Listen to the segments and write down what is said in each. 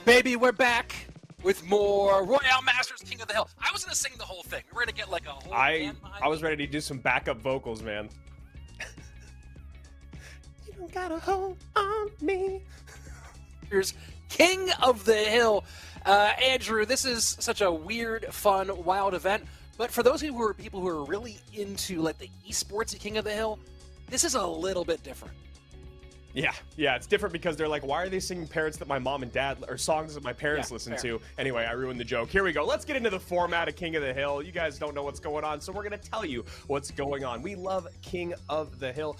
Baby, we're back with more RoyaleMSTRS King of the Hill. I was going to sing the whole thing. We're going to get like a whole band behind I was ready to do some backup vocals, man. You don't got a hold on me. Here's King of the Hill. Andrew, this is such a weird, fun, wild event. But for those people who are really into like the esports King of the Hill, this is a little bit different. Yeah, it's different because they're like, why are they singing parrots that my mom and dad, or songs that my parents listen to? Anyway, I ruined the joke. Here we go. Let's get into the format of King of the Hill. You guys don't know what's going on, so we're going to tell you what's going on. We love King of the Hill.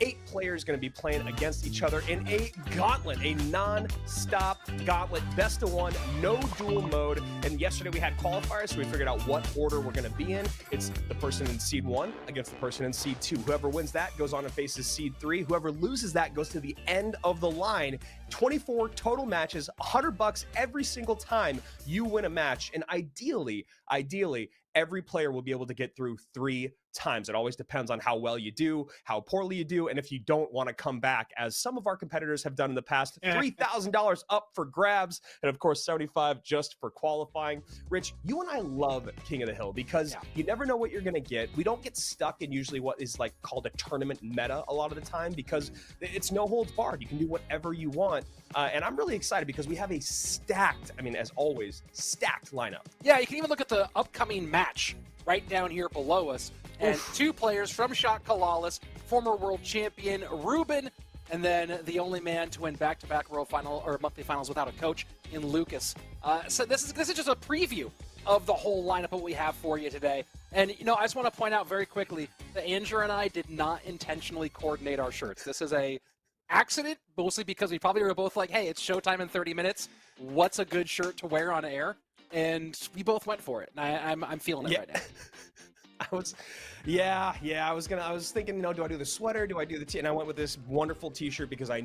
8 players going to be playing against each other in a gauntlet, a non-stop gauntlet, best of one, no duel mode. And yesterday we had qualifiers, so we figured out what order we're going to be in. It's the person in seed 1 against the person in seed 2. Whoever wins that goes on and faces seed 3. Whoever loses that goes to the end of the line. 24 total matches, $100 every single time you win a match. And ideally, every player will be able to get through 3 times. It always depends on how well you do, how poorly you do, and if you don't want to come back, as some of our competitors have done in the past. $3,000 up for grabs, and of course $75 just for qualifying. Rich, you and I love King of the Hill because you never know what you're going to get. We don't get stuck in usually what is like called a tournament meta a lot of the time because it's no holds barred. You can do whatever you want, and I'm really excited because we have a stacked, I mean, as always, stacked lineup. Yeah, you can even look at the upcoming match right down here below us. And 2 players from Shot Kalalis, former world champion Reuben, and then the only man to win back-to-back world final or monthly finals without a coach in Lucas. So this is just a preview of the whole lineup of what we have for you today. And you know, I just want to point out very quickly that Andrew and I did not intentionally coordinate our shirts. This is a accident, mostly because we probably were both like, hey, it's showtime in 30 minutes. What's a good shirt to wear on air? And we both went for it. And I'm feeling it right now. I was thinking, you know, do I do the sweater? Do I do the tee? And I went with this wonderful t-shirt because I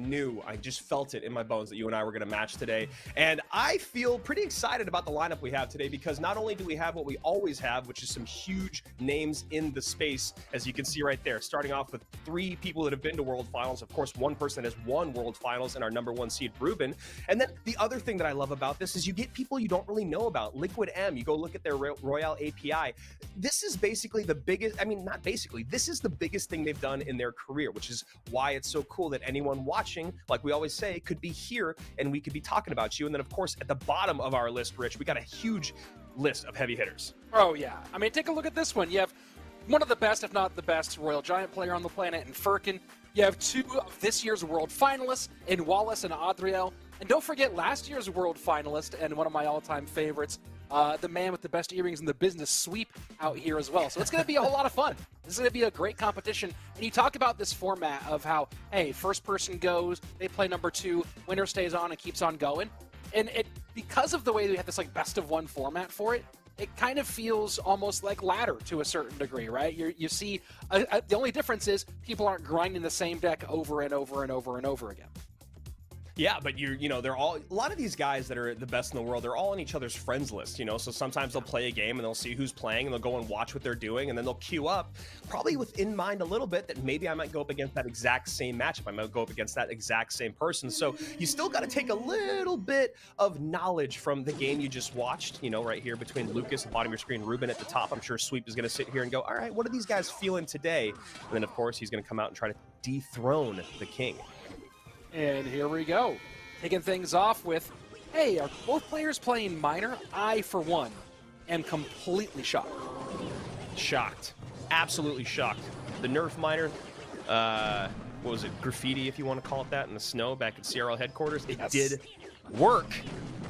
just felt it in my bones that you and I were going to match today. And I feel pretty excited about the lineup we have today because not only do we have what we always have, which is some huge names in the space, as you can see right there, starting off with 3 people that have been to World Finals. Of course, 1 person has won World Finals and our #1 seed, Reuben. And then the other thing that I love about this is you get people you don't really know about. Liquid M, you go look at their Royale API. This is basically basically the biggest, I mean, not basically, this is the biggest thing they've done in their career, which is why it's so cool that anyone watching, like we always say, could be here and we could be talking about you. And then, of course, at the bottom of our list, Rich, we got a huge list of heavy hitters. Oh, yeah. I mean, take a look at this one. You have one of the best, if not the best, Royal Giant player on the planet in Furkan. You have two of this year's world finalists in Wallace and Adriel. And don't forget last year's world finalist and one of my all-time favorites, the man with the best earrings in the business, Sweep, out here as well. So it's going to be a whole lot of fun. This is going to be a great competition. And you talk about this format of how, hey, first person goes, they play number two, winner stays on and keeps on going. And it, because of the way we have this like best of one format for it, it kind of feels almost like ladder to a certain degree, right? You see, the only difference is people aren't grinding the same deck over and over and over and over again. Yeah, but you know, they're all, a lot of these guys that are the best in the world, they're all on each other's friends list, you know, so sometimes they'll play a game and they'll see who's playing and they'll go and watch what they're doing and then they'll queue up, probably with in mind a little bit that maybe I might go up against that exact same matchup. I might go up against that exact same person. So you still got to take a little bit of knowledge from the game you just watched, you know, right here between Lucas at the bottom of your screen, Reuben at the top. I'm sure Sweep is going to sit here and go, all right, what are these guys feeling today? And then, of course, he's going to come out and try to dethrone the king. And here we go. Taking things off with, hey, are both players playing minor? I, for one, am completely shocked. Shocked. Absolutely shocked. The nerf minor, what was it, graffiti, if you want to call it that, in the snow back at CRL headquarters, it did work,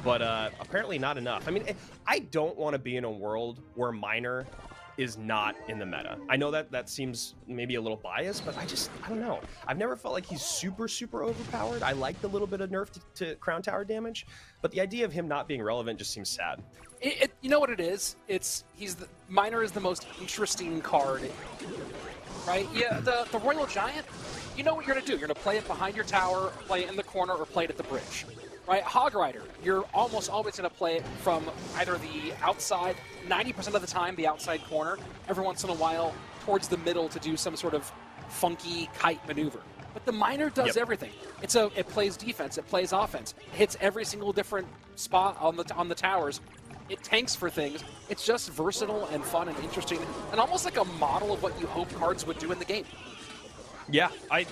but apparently not enough. I mean, I don't want to be in a world where minor is not in the meta. I know that seems maybe a little biased, but I don't know. I've never felt like he's super overpowered. I like the little bit of nerf to crown tower damage, but the idea of him not being relevant just seems sad. You know what it is? Minor is the most interesting card, right? Yeah, the Royal Giant, you know what you're gonna do. You're gonna play it behind your tower, play it in the corner, or play it at the bridge. Right, Hog Rider, you're almost always going to play it from either the outside, 90% of the time the outside corner, every once in a while towards the middle to do some sort of funky kite maneuver. But the minor does everything. It plays defense, it plays offense, it hits every single different spot on the towers. It tanks for things. It's just versatile and fun and interesting, and almost like a model of what you hope cards would do in the game. Yeah, I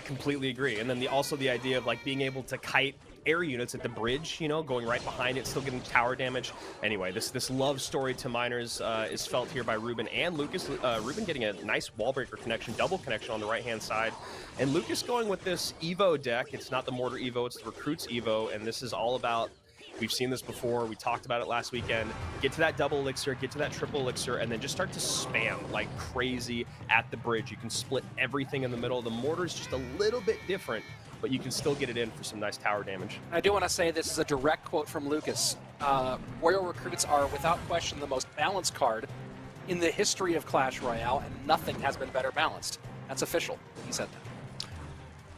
completely agree. And then also the idea of like being able to kite air units at the bridge, you know, going right behind it, still getting tower damage. Anyway, this love story to miners is felt here by Reuben and Lucas. Reuben getting a nice wall breaker connection, double connection on the right-hand side. And Lucas going with this Evo deck. It's not the Mortar Evo, it's the Recruits Evo. And this is all about, we've seen this before, we talked about it last weekend, get to that double elixir, get to that triple elixir, and then just start to spam like crazy at the bridge. You can split everything in the middle. The mortar is just a little bit different, but you can still get it in for some nice tower damage. I do want to say this is a direct quote from Lucas. Royal Recruits are without question the most balanced card in the history of Clash Royale, and nothing has been better balanced. That's official, he said that.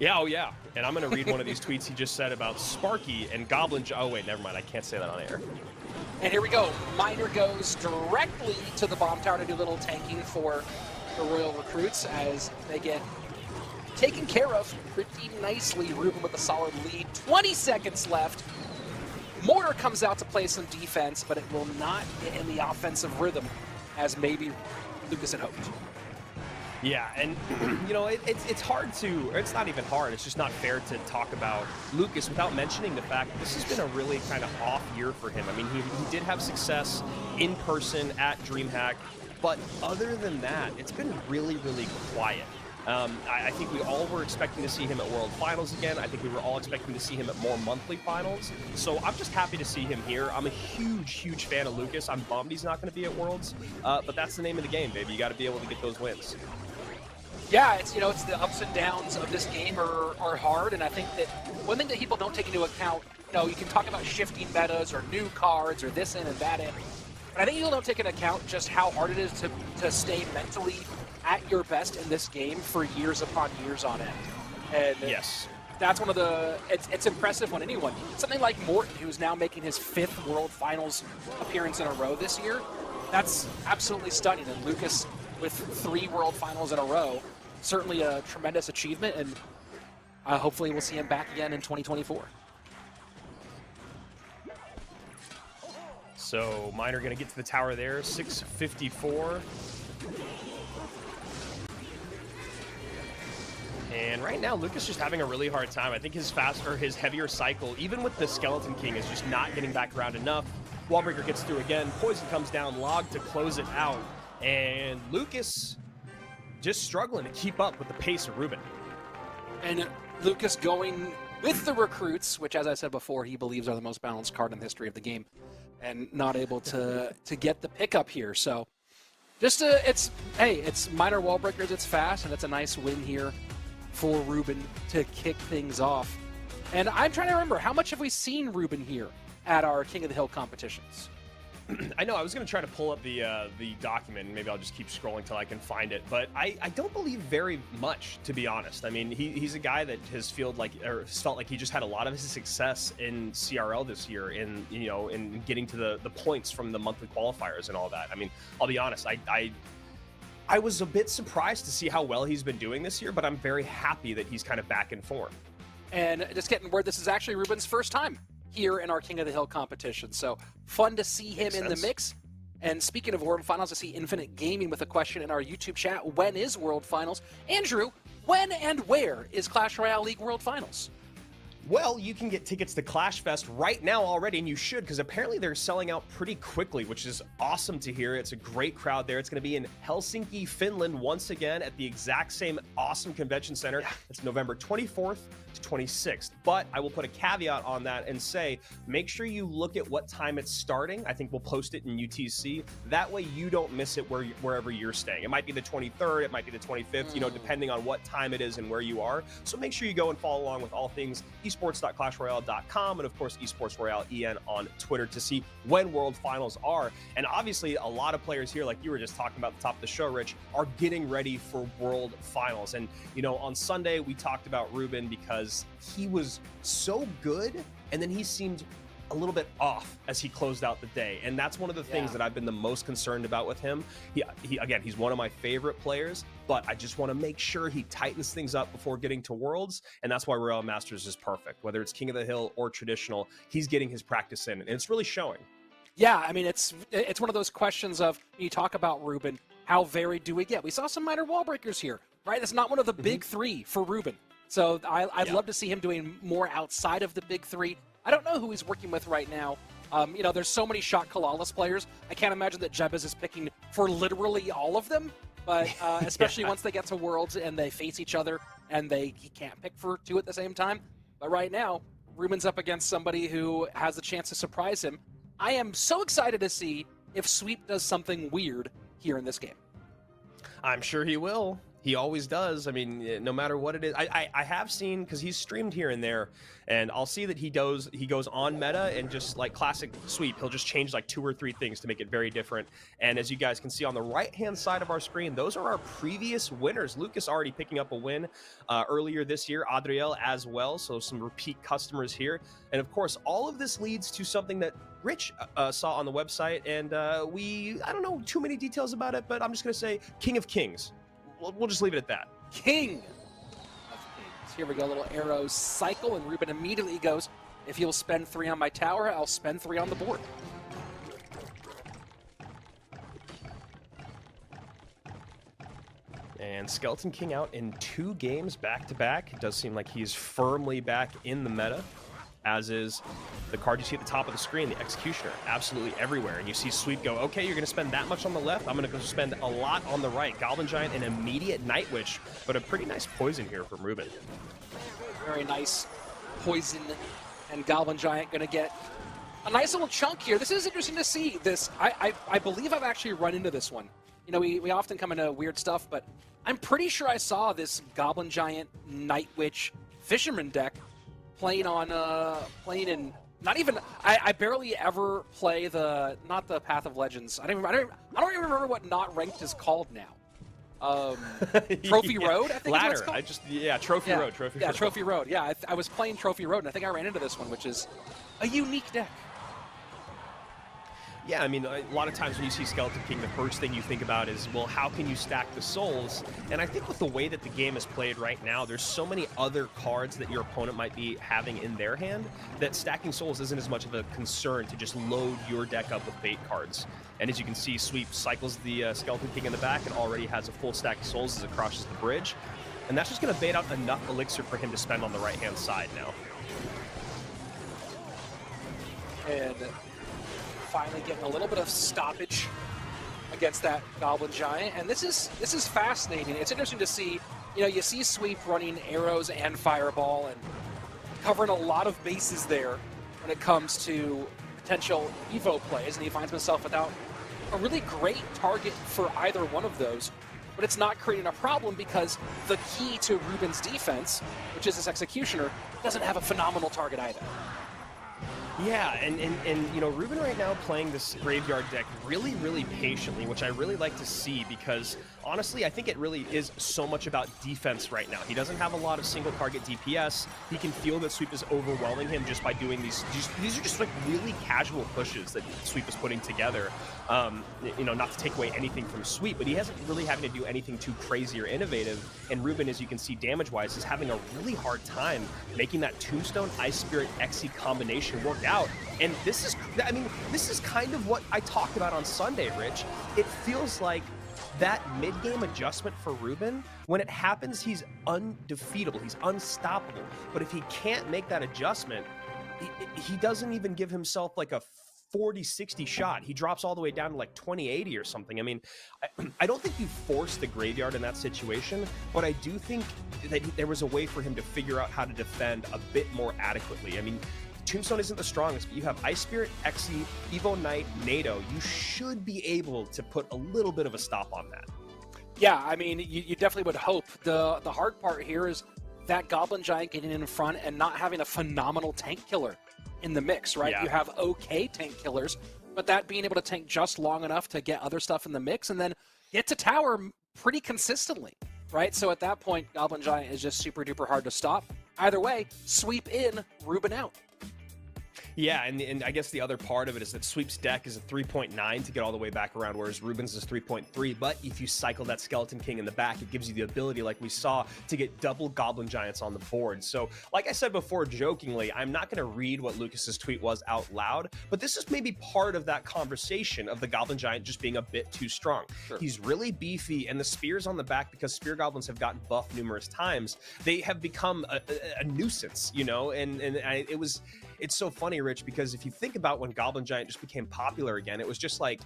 Yeah, oh yeah. And I'm going to read one of these tweets he just said about Sparky and Goblin. Oh wait, never mind. I can't say that on air. And here we go. Miner goes directly to the bomb tower to do a little tanking for the Royal Recruits as they get taken care of pretty nicely. Reuben with a solid lead. 20 seconds left. Mortar comes out to play some defense, but it will not get in the offensive rhythm as maybe Lucas had hoped. Yeah, and you know, it's hard to, or it's not even hard, it's just not fair to talk about Lucas without mentioning the fact that this has been a really kind of off year for him. I mean, he did have success in person at DreamHack, but other than that, it's been really quiet. I think we all were expecting to see him at World Finals again. I think we were all expecting to see him at more monthly finals. So I'm just happy to see him here. I'm a huge fan of Lucas. I'm bummed he's not going to be at Worlds, but that's the name of the game, baby. You got to be able to get those wins. Yeah, it's the ups and downs of this game are hard, and I think that one thing that people don't take into account, you can talk about shifting metas or new cards or this in and that in, but I think people don't take into account just how hard it is to stay mentally at your best in this game for years upon years on end. And yes, that's one of it's impressive when anyone, something like Morton, who's now making his 5th World Finals appearance in a row this year, that's absolutely stunning. And Lucas with 3 World Finals in a row, certainly a tremendous achievement, and hopefully we'll see him back again in 2024. So Miner going to get to the tower there, 654. And right now, Lucas just having a really hard time. I think his his heavier cycle, even with the Skeleton King, is just not getting back around enough. Wallbreaker gets through again. Poison comes down, Log to close it out. And Lucas just struggling to keep up with the pace of Reuben. And Lucas going with the recruits, which, as I said before, he believes are the most balanced card in the history of the game, and not able to get the pickup here. So just it's minor wall breakers, it's fast, and it's a nice win here for Reuben to kick things off. And I'm trying to remember, how much have we seen Reuben here at our King of the Hill competitions? I know, I was going to try to pull up the document, and maybe I'll just keep scrolling till I can find it, but I don't believe very much, to be honest. I mean, he's a guy that has felt like he just had a lot of his success in CRL this year in getting to the points from the monthly qualifiers and all that. I mean, I'll be honest, I was a bit surprised to see how well he's been doing this year, but I'm very happy that he's kind of back in form. And just getting word, this is actually Reuben's first time here in our King of the Hill competition. So fun to see him in the mix. And speaking of World Finals, I see Infinite Gaming with a question in our YouTube chat. When is World Finals? Andrew, when and where is Clash Royale League World Finals? Well, you can get tickets to Clash Fest right now already, and you should, because apparently they're selling out pretty quickly, which is awesome to hear. It's a great crowd there. It's going to be in Helsinki, Finland, once again at the exact same awesome convention center. It's November 24th to 26th. But I will put a caveat on that and say, make sure you look at what time it's starting. I think we'll post it in UTC. That way you don't miss it wherever you're staying. It might be the 23rd, it might be the 25th, depending on what time it is and where you are. So make sure you go and follow along with all things esports.clashroyale.com and of course Esports Royale EN on Twitter to see when World Finals are. And obviously a lot of players here, like you were just talking about at the top of the show, Rich, are getting ready for World Finals. And on Sunday we talked about Reuben because he was so good and then he seemed a little bit off as he closed out the day, and that's one of the things that I've been the most concerned about with him. He's one of my favorite players, but I just want to make sure he tightens things up before getting to Worlds, and that's why Royale Masters is perfect. Whether it's King of the Hill or traditional, he's getting his practice in, and it's really showing. Yeah, I mean, it's one of those questions of, when you talk about Reuben, how varied do we get? We saw some minor wall breakers here, right? It's not one of the big three for Reuben. So I'd love to see him doing more outside of the big three. I don't know who he's working with right now. There's so many Shot Kalalis players. I can't imagine that Jebez is picking for literally all of them, but especially once they get to Worlds and they face each other and he can't pick for two at the same time. But right now, Reuben's up against somebody who has a chance to surprise him. I am so excited to see if Sweep does something weird here in this game. I'm sure he will. He always does. I mean, no matter what it is. I have seen, because he's streamed here and there, and I'll see that he goes on meta and just like classic Sweep, he'll just change like 2 or 3 things to make it very different. And as you guys can see on the right-hand side of our screen, those are our previous winners. Lucas already picking up a win earlier this year, Adriel as well, so some repeat customers here. And of course, all of this leads to something that Rich saw on the website, and I don't know too many details about it, but I'm just going to say King of Kings. We'll just leave it at that. King of Kings. Here we go, a little arrow cycle, and Reuben immediately goes, if you'll spend 3 on my tower, I'll spend 3 on the board. And Skeleton King out in 2 games back-to-back. It does seem like he's firmly back in the meta, as is the card you see at the top of the screen, the Executioner, absolutely everywhere. And you see Sweep go, okay, you're going to spend that much on the left, I'm going to go spend a lot on the right. Goblin Giant, an immediate Night Witch, but a pretty nice poison here from Reuben. Very nice poison, and Goblin Giant going to get a nice little chunk here. This is interesting to see this. I believe I've actually run into this one. We often come into weird stuff, but I'm pretty sure I saw this Goblin Giant Night Witch Fisherman deck playing in not even I barely ever play not the Path of Legends. I don't even remember what not ranked is called now. Trophy Road, I think is what it's called. Trophy Road. Trophy Road. Yeah, I was playing Trophy Road, and I think I ran into this one, which is a unique deck. Yeah, I mean, a lot of times when you see Skeleton King, the first thing you think about is, well, how can you stack the souls? And I think with the way that the game is played right now, there's so many other cards that your opponent might be having in their hand that stacking souls isn't as much of a concern to just load your deck up with bait cards. And as you can see, Sweep cycles the Skeleton King in the back and already has a full stack of souls as it crosses the bridge. and that's just going to bait out enough elixir for him to spend on the right-hand side now. And finally getting a little bit of stoppage against that Goblin Giant, and this is fascinating. It's interesting to see, you know, you see Sweep running arrows and Fireball and covering a lot of bases there when it comes to potential Evo plays, and he finds himself without a really great target for either one of those. But it's not creating a problem because the key to Reuben's defense, which is his Executioner, doesn't have a phenomenal target either. Yeah, and you know, Reuben right now playing this Graveyard deck really, really patiently, which I really like to see because, honestly, I think it really is so much about defense right now. He doesn't have a lot of single target DPS. He can feel that Sweep is overwhelming him just by doing these are just like really casual pushes that Sweep is putting together. You know, not to take away anything from Sweep, but he hasn't really having to do anything too crazy or innovative. And Reuben, as you can see damage-wise, is having a really hard time making that Tombstone, Ice Spirit, Xe combination work out. And this is, I mean, this is kind of what I talked about on Sunday, Rich. It feels like that mid-game adjustment for Reuben, when it happens, he's undefeatable, he's unstoppable. But if he can't make that adjustment, he doesn't even give himself like a 40-60 shot. He drops all the way down to like 20-80 or something. I mean, I don't think you force the Graveyard in that situation, but I do think that there was a way for him to figure out how to defend a bit more adequately. I mean, Tombstone isn't the strongest, but you have Ice Spirit, Xe, Evo Knight, NATO. You should be able to put a little bit of a stop on that. Yeah, I mean, you definitely would hope. The hard part here is that Goblin Giant getting in front and not having a phenomenal tank killer in the mix, right? Yeah. You have okay tank killers, but that being able to tank just long enough to get other stuff in the mix and then get to tower pretty consistently, right? So at that point, Goblin Giant is just super duper hard to stop. Either way, Sweep in, Reuben out. Yeah, and I guess the other part of it is that Sweep's deck is a 3.9 to get all the way back around, whereas Reuben's is 3.3. But if you cycle that Skeleton King in the back, it gives you the ability, like we saw, to get double Goblin Giants on the board. So, like I said before, jokingly, I'm not going to read what Lucas's tweet was out loud, but this is maybe part of that conversation of the Goblin Giant just being a bit too strong. Sure. He's really beefy, and the spears on the back, because Spear Goblins have gotten buffed numerous times, they have become a nuisance, you know, it's so funny, Rich, because if you think about when Goblin Giant just became popular again, it was just like,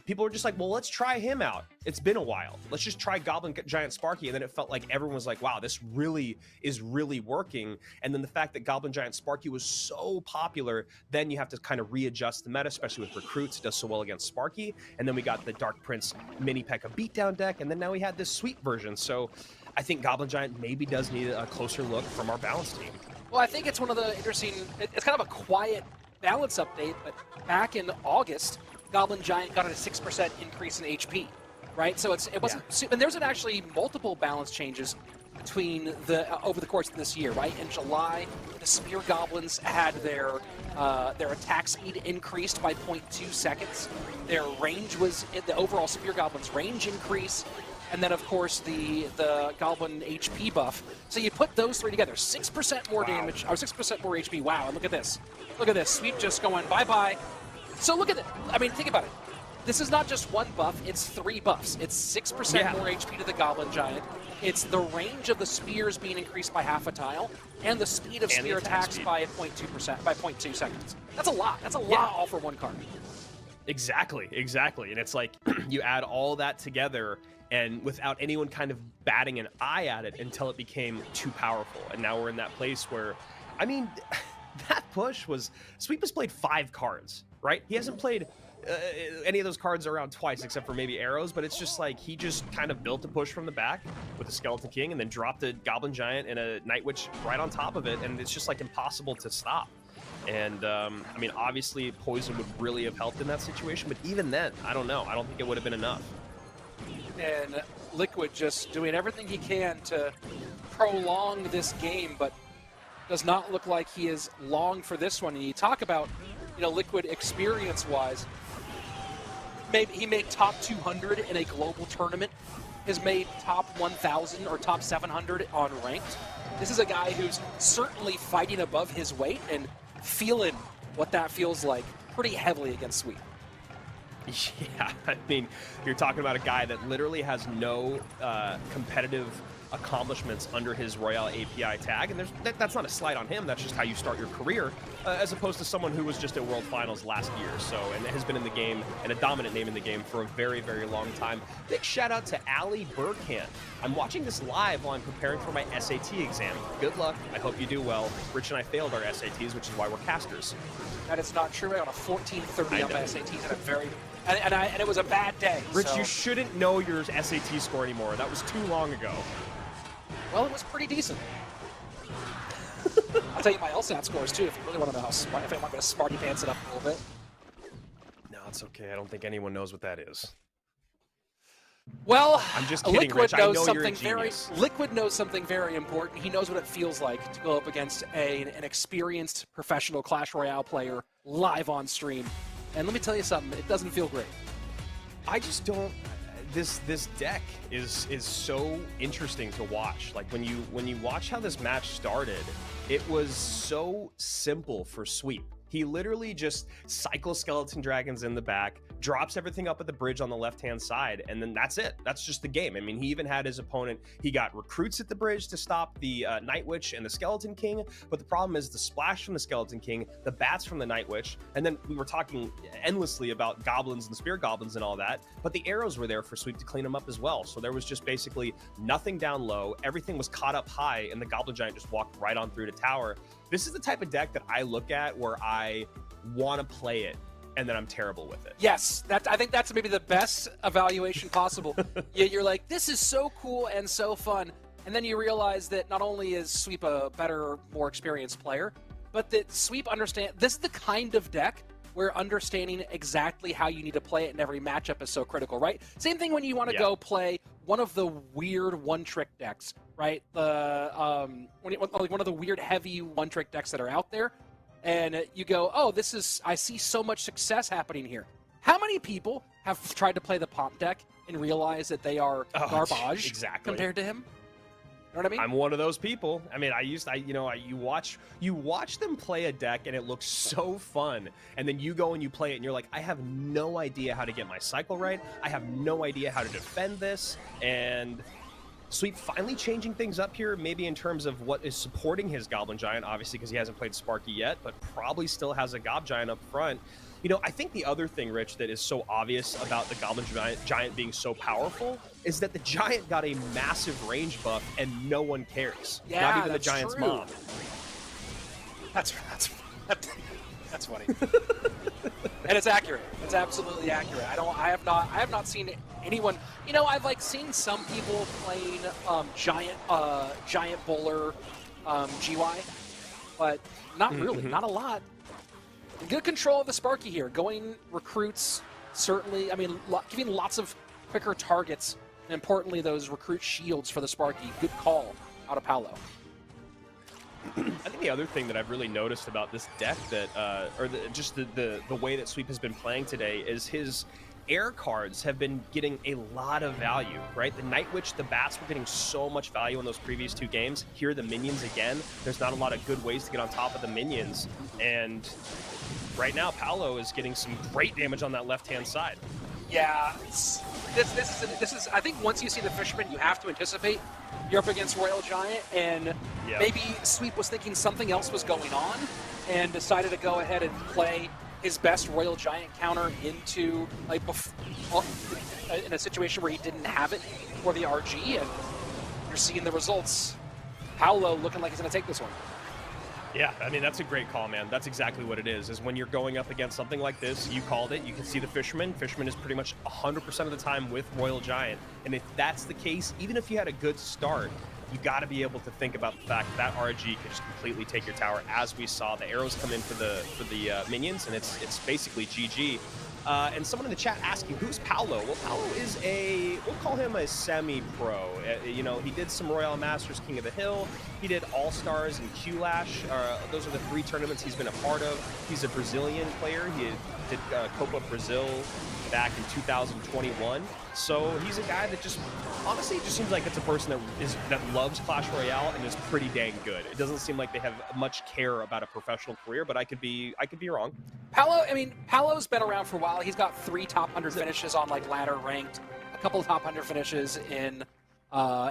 people were just like, well, let's try him out. It's been a while. Let's just try Goblin Giant Sparky. And then it felt like everyone was like, wow, this really is really working. And then the fact that Goblin Giant Sparky was so popular, then you have to kind of readjust the meta, especially with Recruits. It does so well against Sparky. And then we got the Dark Prince Mini P.E.K.K.A beatdown deck. And then now we had this sweet version. So I think Goblin Giant maybe does need a closer look from our balance team. Well, I think it's one of the interesting, it's kind of a quiet balance update, but back in August, Goblin Giant got a 6% increase in HP, right? So it wasn't, and there's actually multiple balance changes between over the course of this year, right? In July, the Spear Goblins had their attack speed increased by 0.2 seconds. Their range was, the overall Spear Goblins range increase. And then, of course, the Goblin HP buff. So you put those three together, 6% more damage, or 6% more HP. Wow, and look at this. Look at this. Sweep just going bye-bye. So look at it. I mean, think about it. This is not just one buff, it's 3 buffs. It's 6% more HP to the Goblin Giant. It's the range of the spears being increased by half a tile, and the speed of spear attacks by 0.2%, by 0.2 seconds. That's a lot. That's a lot all for one card. Exactly. And it's like, you add all that together, and without anyone kind of batting an eye at it until it became too powerful. And now we're in that place where, I mean, that push was, Sweep has played 5 cards, right? He hasn't played any of those cards around twice, except for maybe arrows, but it's just like, he just kind of built a push from the back with the Skeleton King and then dropped a Goblin Giant and a Night Witch right on top of it, and it's just like impossible to stop. And, I mean, obviously Poison would really have helped in that situation, but even then, I don't know. I don't think it would have been enough. And Liquid just doing everything he can to prolong this game, but does not look like he is long for this one. And you talk about, you know, Liquid experience-wise, maybe he made top 200 in a global tournament, has made top 1,000 or top 700 on ranked. This is a guy who's certainly fighting above his weight and feeling what that feels like pretty heavily against Sweep. Yeah, I mean, you're talking about a guy that literally has no competitive accomplishments under his Royale API tag, and that's not a slight on him. That's just how you start your career, as opposed to someone who was just at World Finals last year. So, and has been in the game and a dominant name in the game for a very, very long time. Big shout out to Ali Burkhan. I'm watching this live while I'm preparing for my SAT exam. Good luck. I hope you do well. Rich and I failed our SATs, which is why we're casters. That is not true. I got a 1430 on my SATs, and I'm very, and it was a bad day. Rich, so. You shouldn't know your SAT score anymore. That was too long ago. Well, it was pretty decent. I'll tell you my LSAT scores too, if you really want to know how smart, if I want me to smarty pants it up a little bit. No, it's okay. I don't think anyone knows what that is. Well, I'm just kidding, Liquid Rich. I knows know something you're a genius. Liquid knows something very important. He knows what it feels like to go up against an experienced professional Clash Royale player live on stream. And let me tell you something, it doesn't feel great. I just don't. This deck is so interesting to watch. Like when you watch how this match started, it was so simple for Sweep. He literally just cycles Skeleton Dragons in the back, drops everything up at the bridge on the left-hand side, and then that's it. That's just the game. I mean, he even had his opponent, he got recruits at the bridge to stop the Night Witch and the Skeleton King, but the problem is the splash from the Skeleton King, the bats from the Night Witch, and then we were talking endlessly about goblins and spear goblins and all that, but the arrows were there for Sweep to clean them up as well. So there was just basically nothing down low, everything was caught up high, and the Goblin Giant just walked right on through to tower. This is the type of deck that I look at where I want to play it, and then I'm terrible with it. Yes, I think that's maybe the best evaluation possible. You're like, this is so cool and so fun, and then you realize that not only is Sweep a better, more experienced player, but that Sweep this is the kind of deck where understanding exactly how you need to play it in every matchup is so critical, right? Same thing when you want to go play one of the weird one-trick decks, right? One of the weird heavy one-trick decks that are out there, and you go, oh, I see so much success happening here. How many people have tried to play the Pomp deck and realize that they are garbage compared to him? You know what I mean? I'm one of those people. I mean, you watch them play a deck and it looks so fun, and then you go and you play it and you're like, I have no idea how to get my cycle right. I have no idea how to defend this. And Sweep finally changing things up here, maybe in terms of what is supporting his Goblin Giant, obviously because he hasn't played Sparky yet, but probably still has a Gob Giant up front. You know, I think the other thing, Rich, that is so obvious about the Goblin Giant being so powerful is that the Giant got a massive range buff and no one cares. Yeah, not even the Giant's mom. That's funny. And it's accurate. It's absolutely accurate. I have not seen anyone. You know, I've seen some people playing giant bowler GY, but not really, not a lot. Good control of the Sparky here. Going recruits, certainly. I mean, giving lots of quicker targets, and importantly, those recruit shields for the Sparky. Good call out of Paulo. I think the other thing that I've really noticed about this deck that, just the way that Sweep has been playing today is his air cards have been getting a lot of value, right? The Night Witch, the bats were getting so much value in those previous two games. Here, the minions again. There's not a lot of good ways to get on top of the minions, and right now, Paulo is getting some great damage on that left-hand side. Yeah, this is. I think once you see the Fisherman, you have to anticipate you're up against Royal Giant, and maybe Sweep was thinking something else was going on, and decided to go ahead and play his best Royal Giant counter into in a situation where he didn't have it for the RG, and you're seeing the results. Paulo looking like he's going to take this one. Yeah, I mean, that's a great call, man. That's exactly what it is when you're going up against something like this, you called it, you can see the Fisherman. Fisherman is pretty much 100% of the time with Royal Giant. And if that's the case, even if you had a good start, you got to be able to think about the fact that RG can just completely take your tower, as we saw. The arrows come in for the minions, and it's basically GG. And someone in the chat asking, who's Paulo? Well, Paulo is we'll call him a semi-pro. You know, he did some Royale Masters King of the Hill. He did All-Stars and Q-Lash. Those are the 3 tournaments he's been a part of. He's a Brazilian player. He did Copa Brazil back in 2021. So he's a guy that just, honestly, just seems like it's a person that loves Clash Royale and is pretty dang good. It doesn't seem like they have much care about a professional career, but I could be wrong. Paulo's been around for a while. He's got 3 top 100 finishes on ladder ranked, a couple of top 100 finishes in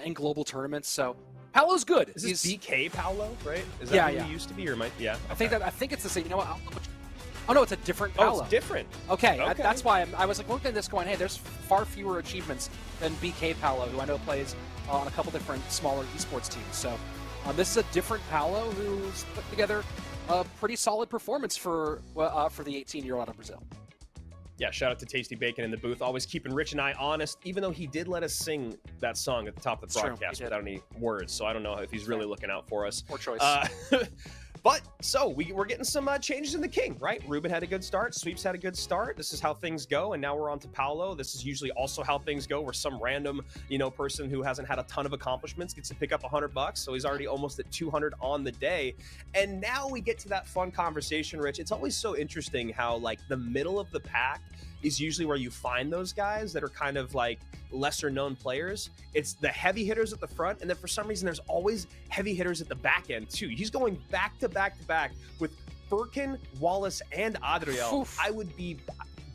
in global tournaments. So Paulo's good. Is this BK Paulo, right? Is Yeah, who he used to be, or might? Yeah, okay. I think it's the same. You know what? Oh no, it's a different Paulo. Oh, it's different. Okay. That's why I was like looking at this going, hey, there's far fewer achievements than BK Paulo, who I know plays on a couple different smaller esports teams. So this is a different Paulo who's put together a pretty solid performance for the 18-year-old out of Brazil. Yeah, shout out to Tasty Bacon in the booth, always keeping Rich and I honest, even though he did let us sing that song at the top of the broadcast without any words, so I don't know if he's really looking out for us. Poor choice. But, so, we're getting some changes in the King, right? Reuben had a good start, Sweeps had a good start, this is how things go, and now we're on to Paulo. This is usually also how things go, where some random, person who hasn't had a ton of accomplishments gets to pick up $100, so he's already almost at 200 on the day. And now we get to that fun conversation, Rich. It's always so interesting how, like, the middle of the pack is usually where you find those guys that are kind of like lesser known players. It's the heavy hitters at the front, and then for some reason there's always heavy hitters at the back end too. He's going back to back to back with Furkan, Wallace, and Adriel. Oof. I would be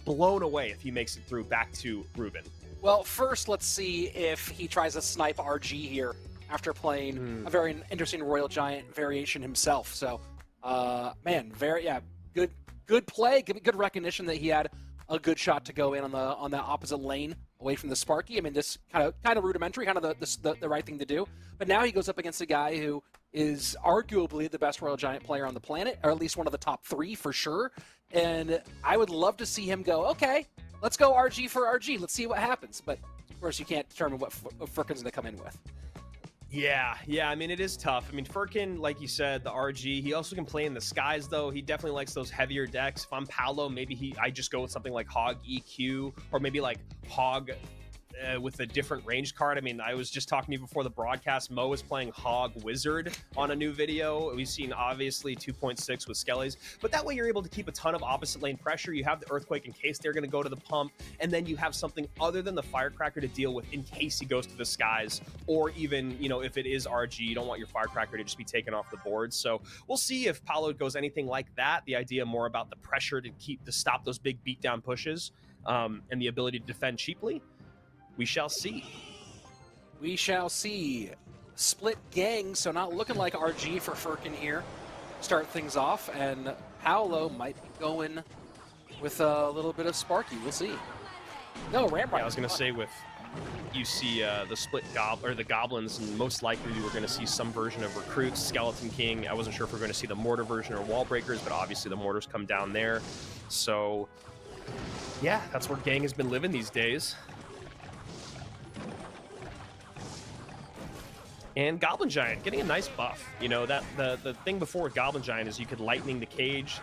blown away if he makes it through back to Reuben. Well, first let's see if he tries to snipe RG here after playing a very interesting Royal Giant variation himself. So, man, good play, good recognition that he had a good shot to go in on that opposite lane away from the Sparky. I mean, this kind of rudimentary, kind of the right thing to do. But now he goes up against a guy who is arguably the best Royal Giant player on the planet, or at least one of the top 3 for sure. And I would love to see him go, okay, let's go RG for RG. Let's see what happens. But of course, you can't determine what Furkan's going to come in with. Yeah, I mean, it is tough. I mean, Furkan, like you said, the RG, he also can play in the skies, though. He definitely likes those heavier decks. If I'm Paulo, maybe I just go with something like Hog EQ, or maybe like Hog with a different range card. I mean, I was just talking to you before the broadcast. Mo is playing Hog Wizard on a new video. We've seen, obviously, 2.6 with Skellies, but that way you're able to keep a ton of opposite lane pressure. You have the Earthquake in case they're going to go to the pump, and then you have something other than the Firecracker to deal with in case he goes to the skies, or even, if it is RG, you don't want your Firecracker to just be taken off the board. So we'll see if Paulo goes anything like that. The idea more about the pressure to stop those big beatdown pushes, and the ability to defend cheaply. We shall see. We shall see. Split gang, so not looking like RG for Furkan here. Start things off, and Paulo might be going with a little bit of Sparky. We'll see. No, Ram Rider. Yeah, I was going to say, with you see the split the goblins, and most likely we're going to see some version of Recruits, Skeleton King. I wasn't sure if we're going to see the Mortar version or Wall Breakers, but obviously the Mortars come down there. So, yeah, that's where gang has been living these days. And Goblin Giant getting a nice buff. That the thing before with Goblin Giant is you could lightning the cage,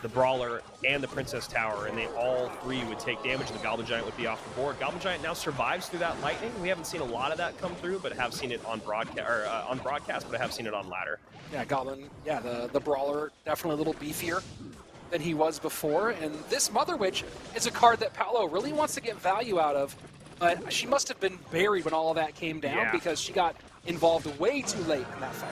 the Brawler, and the Princess Tower, and they all 3 would take damage, and the Goblin Giant would be off the board. Goblin Giant now survives through that lightning. We haven't seen a lot of that come through, but have seen it on broadcast, but I have seen it on ladder. Yeah, Goblin. Yeah, the Brawler definitely a little beefier than he was before, and this Mother Witch is a card that Paulo really wants to get value out of, but she must have been buried when all of that came down because she got involved way too late in that fight.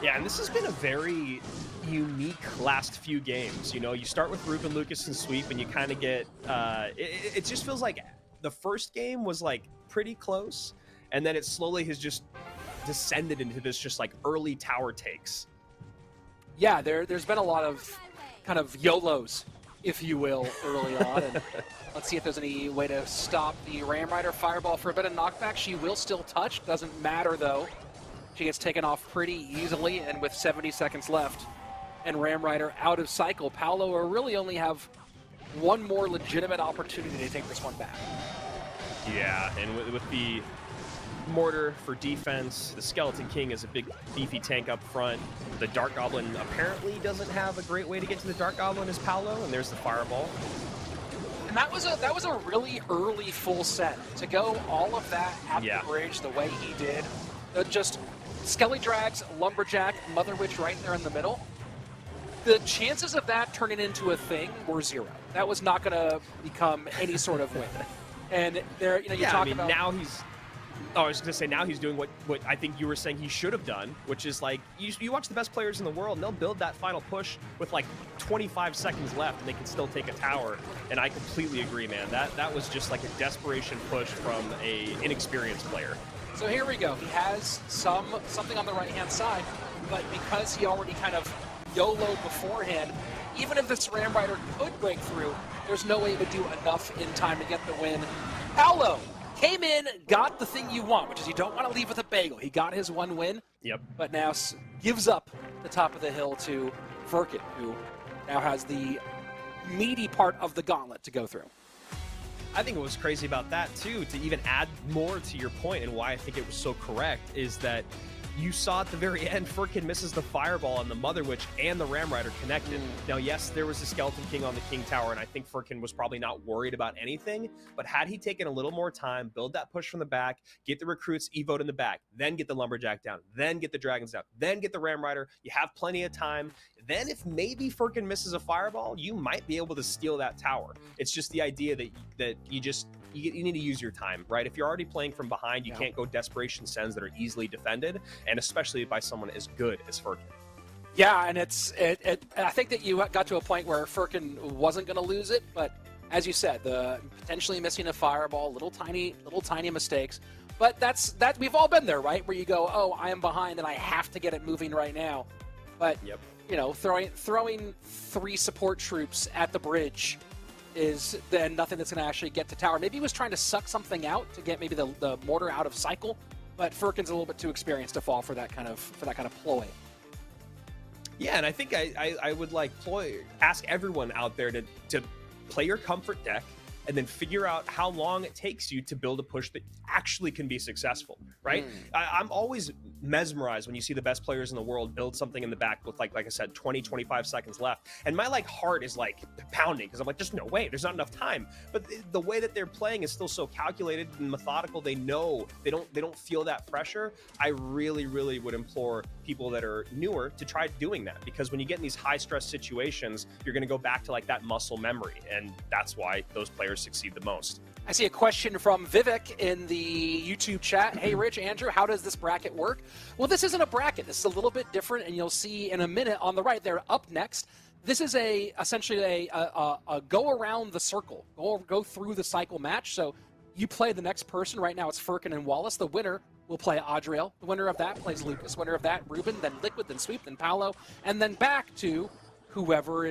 Yeah, and this has been a very unique last few games. You start with Reuben, Lucas, and Sweep, and you kind of get it just feels like the first game was like pretty close, and then it slowly has just descended into this just like early tower takes. Yeah, there's been a lot of kind of YOLOs, if you will, early on. And let's see if there's any way to stop the Ram Rider Fireball for a bit of knockback. She will still touch. Doesn't matter, though. She gets taken off pretty easily, and with 70 seconds left, and Ram Rider out of cycle, Paulo will really only have one more legitimate opportunity to take this one back. Yeah, and with the Mortar for defense, the Skeleton King is a big beefy tank up front. The Dark Goblin apparently doesn't have a great way to get to the Dark Goblin as Paulo, and there's the Fireball. And that was a really early full set. To go all of that at the bridge the way he did, just Skelly Drags, Lumberjack, Mother Witch right there in the middle, the chances of that turning into a thing were 0. That was not going to become any sort of win. And there, you talk about now he's. Oh, I was going to say, now he's doing what I think you were saying he should have done, which is like, you watch the best players in the world, and they'll build that final push with like 25 seconds left, and they can still take a tower. And I completely agree, man. That was just like a desperation push from a inexperienced player. So here we go. He has something on the right-hand side, but because he already kind of YOLO'd beforehand, even if this Ram Rider could break through, there's no way to do enough in time to get the win. Paulo came in, got the thing you want, which is you don't want to leave with a bagel. He got his one win, Yep. but now gives up the top of the hill to Furkan, who now has the meaty part of the gauntlet to go through. I think what was crazy about that, too, to even add more to your point and why I think it was so correct, is that you saw at the very end, Furkan misses the Fireball on the Mother Witch and the Ram Rider connected. Now, yes, there was a Skeleton King on the King Tower, and I think Furkan was probably not worried about anything, but had he taken a little more time, build that push from the back, get the recruits evoed in the back, then get the Lumberjack down, then get the Dragons down, then get the Ram Rider, you have plenty of time. Then if maybe Furkan misses a Fireball, you might be able to steal that tower. It's just the idea that you need to use your time, right? If you're already playing from behind, you can't go Desperation Sends that are easily defended, and especially by someone as good as Furkan. Yeah, and I think that you got to a point where Furkan wasn't going to lose it, but as you said, the potentially missing a Fireball, little tiny mistakes. But that we've all been there, right? Where you go, oh, I am behind and I have to get it moving right now. But Yep. you know, throwing 3 support troops at the bridge is then nothing that's going to actually get to tower. Maybe he was trying to suck something out to get maybe the mortar out of cycle, but Furkan's a little bit too experienced to fall for that kind of ploy. Yeah, and I think I would ask everyone out there to play your comfort deck and then figure out how long it takes you to build a push that actually can be successful, right? I'm always mesmerized when you see the best players in the world build something in the back with, like I said, 20, 25 seconds left. And my heart is pounding because I'm like, there's no way, there's not enough time. But the way that they're playing is still so calculated and methodical. They know, they don't feel that pressure. I really, really would implore people that are newer to try doing that, because when you get in these high stress situations, you're gonna go back to that muscle memory. And that's why those players succeed the most. I see a question from Vivek in the YouTube chat. Hey, Rich, Andrew, how does this bracket work? Well, this isn't a bracket. This is a little bit different, and you'll see in a minute on the right there, up next. This is essentially a go around the circle, go through the cycle match. So you play the next person. Right now it's Furkan and Wallace. The winner will play Adriel. The winner of that plays Lucas. Winner of that, Reuben, then Liquid, then Sweep, then Paulo, and then back to whoever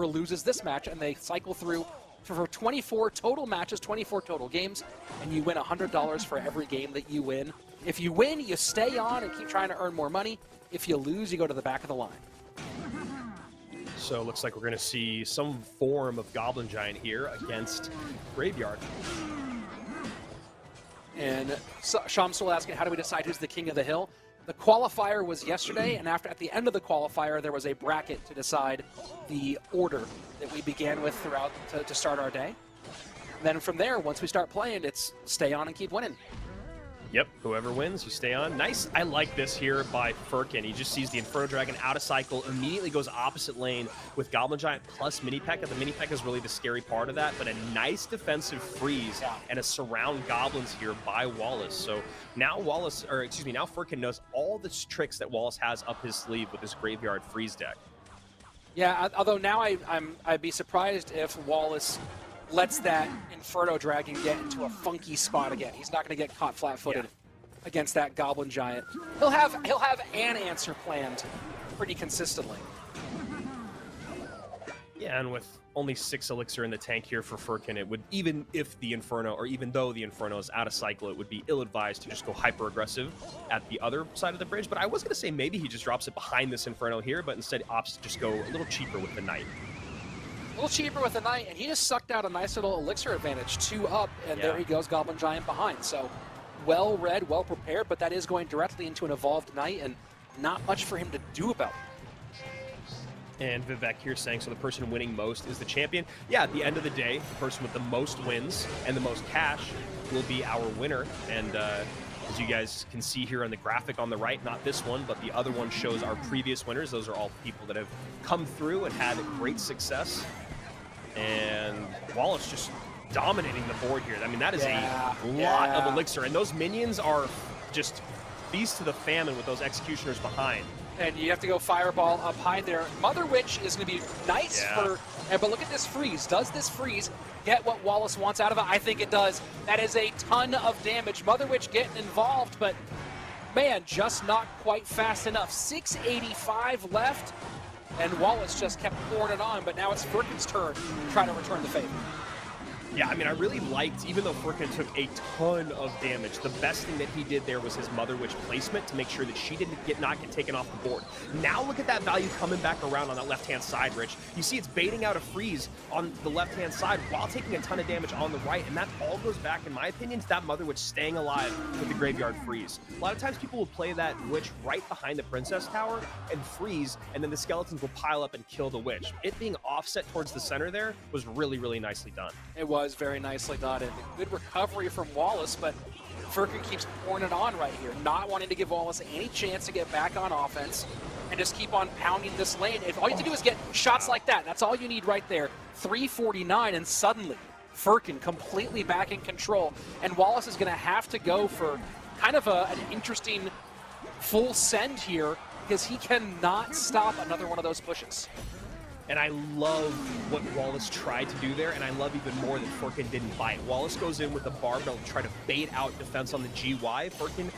loses this match, and they cycle through for 24 total matches, 24 total games, and you win $100 for every game that you win. If you win, you stay on and keep trying to earn more money. If you lose, you go to the back of the line. So it looks like we're going to see some form of Goblin Giant here against Graveyard. And Shamsul asking, how do we decide who's the king of the hill? The qualifier was yesterday, and at the end of the qualifier, there was a bracket to decide the order that we began with throughout to start our day. And then from there, once we start playing, it's stay on and keep winning. Yep, whoever wins, you stay on. Nice. I like this here by Furkan. He just sees the Inferno Dragon out of cycle, immediately goes opposite lane with Goblin Giant plus Mini P.E.K.K.A. The Mini P.E.K.K.A. is really the scary part of that, but a nice defensive freeze and a surround goblins here by Wallace. So now now Furkan knows all the tricks that Wallace has up his sleeve with his Graveyard freeze deck. Yeah, although now I'd be surprised if Wallace lets that Inferno Dragon get into a funky spot again. He's not going to get caught flat-footed against that Goblin Giant. He'll have an answer planned pretty consistently. Yeah, and with only 6 elixir in the tank here for Furkan, it would, even though the Inferno is out of cycle, it would be ill-advised to just go hyper-aggressive at the other side of the bridge. But I was going to say maybe he just drops it behind this Inferno here, but instead opts to just go a little cheaper with the Knight. A little cheaper with the Knight, and he just sucked out a nice little elixir advantage, 2 up, and there he goes, Goblin Giant behind. So well read, well prepared, but that is going directly into an evolved Knight, and not much for him to do about it. And Vivek here saying, so the person winning most is the champion. Yeah, at the end of the day, the person with the most wins and the most cash will be our winner. And as you guys can see here on the graphic on the right, not this one, but the other one shows our previous winners. Those are all people that have come through and had great success. And Wallace just dominating the board here. I mean, that is a lot yeah. of elixir, and those minions are just feast to the famine with those executioners behind. And you have to go fireball up high there. Mother Witch is going to be nice for, but look at this freeze. Does this freeze get what Wallace wants out of it? I think it does. That is a ton of damage. Mother Witch getting involved, but man, just not quite fast enough. 685 left, and Wallace just kept pouring it on, but now it's Furkan's turn to try to return the favor. Yeah, I mean, I really liked, even though Furkan took a ton of damage, the best thing that he did there was his Mother Witch placement to make sure that she didn't not get taken off the board. Now look at that value coming back around on that left-hand side, Rich. You see it's baiting out a freeze on the left-hand side while taking a ton of damage on the right, and that all goes back, in my opinion, to that Mother Witch staying alive with the Graveyard Freeze. A lot of times people will play that Witch right behind the Princess Tower and freeze, and then the skeletons will pile up and kill the Witch. It being offset towards the center there was really, really nicely done. It was very nicely done, and good recovery from Wallace, but Furkan keeps pouring it on right here, not wanting to give Wallace any chance to get back on offense and just keep on pounding this lane. If all you have to do is get shots like that, that's all you need right there. 349, and suddenly Furkan completely back in control, and Wallace is going to have to go for kind of an interesting full send here because he cannot stop another one of those pushes. And I love what Wallace tried to do there, and I love even more that Furkan didn't bite. Wallace goes in with the barbell to try to bait out defense on the GY. Furkan,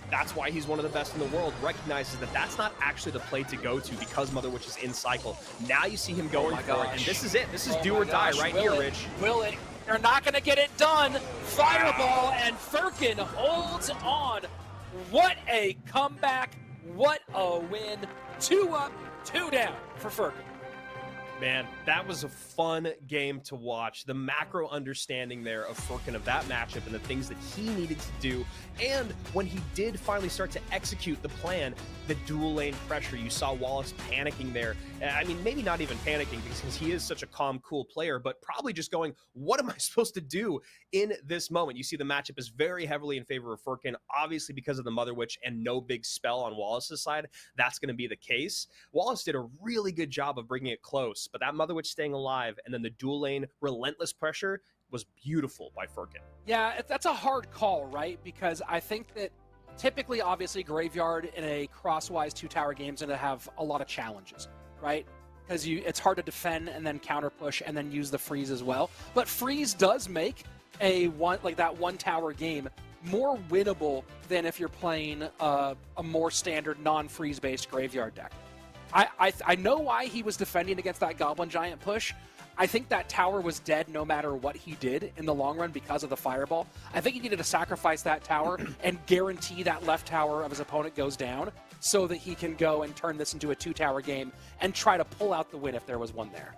that's why he's one of the best in the world, recognizes that that's not actually the play to go to because Mother Witch is in cycle. Now you see him going for it, and this is it. This is do or die right here, Rich. Will it? They're not going to get it done. Fireball, and Furkan holds on. What a comeback. What a win. 2 up, 2 down for Furkan. Man, that was a fun game to watch. The macro understanding there of Furkan of that matchup and the things that he needed to do. And when he did finally start to execute the plan, the dual lane pressure, you saw Wallace panicking there. I mean, maybe not even panicking because he is such a calm, cool player, but probably just going, what am I supposed to do in this moment? You see the matchup is very heavily in favor of Furkan, obviously because of the Mother Witch and no big spell on Wallace's side. That's going to be the case. Wallace did a really good job of bringing it close, but that Mother Witch staying alive and then the dual lane relentless pressure was beautiful by Furkan. Yeah, that's a hard call, right? Because I think that typically, obviously, Graveyard in a crosswise 2-tower game is going to have a lot of challenges, right? Because it's hard to defend and then counter push and then use the freeze as well. But freeze does make that 1-tower game more winnable than if you're playing a more standard non-freeze based Graveyard deck. I know why he was defending against that Goblin Giant push. I think that tower was dead no matter what he did in the long run because of the fireball. I think he needed to sacrifice that tower and guarantee that left tower of his opponent goes down so that he can go and turn this into a 2-tower game and try to pull out the win if there was one there.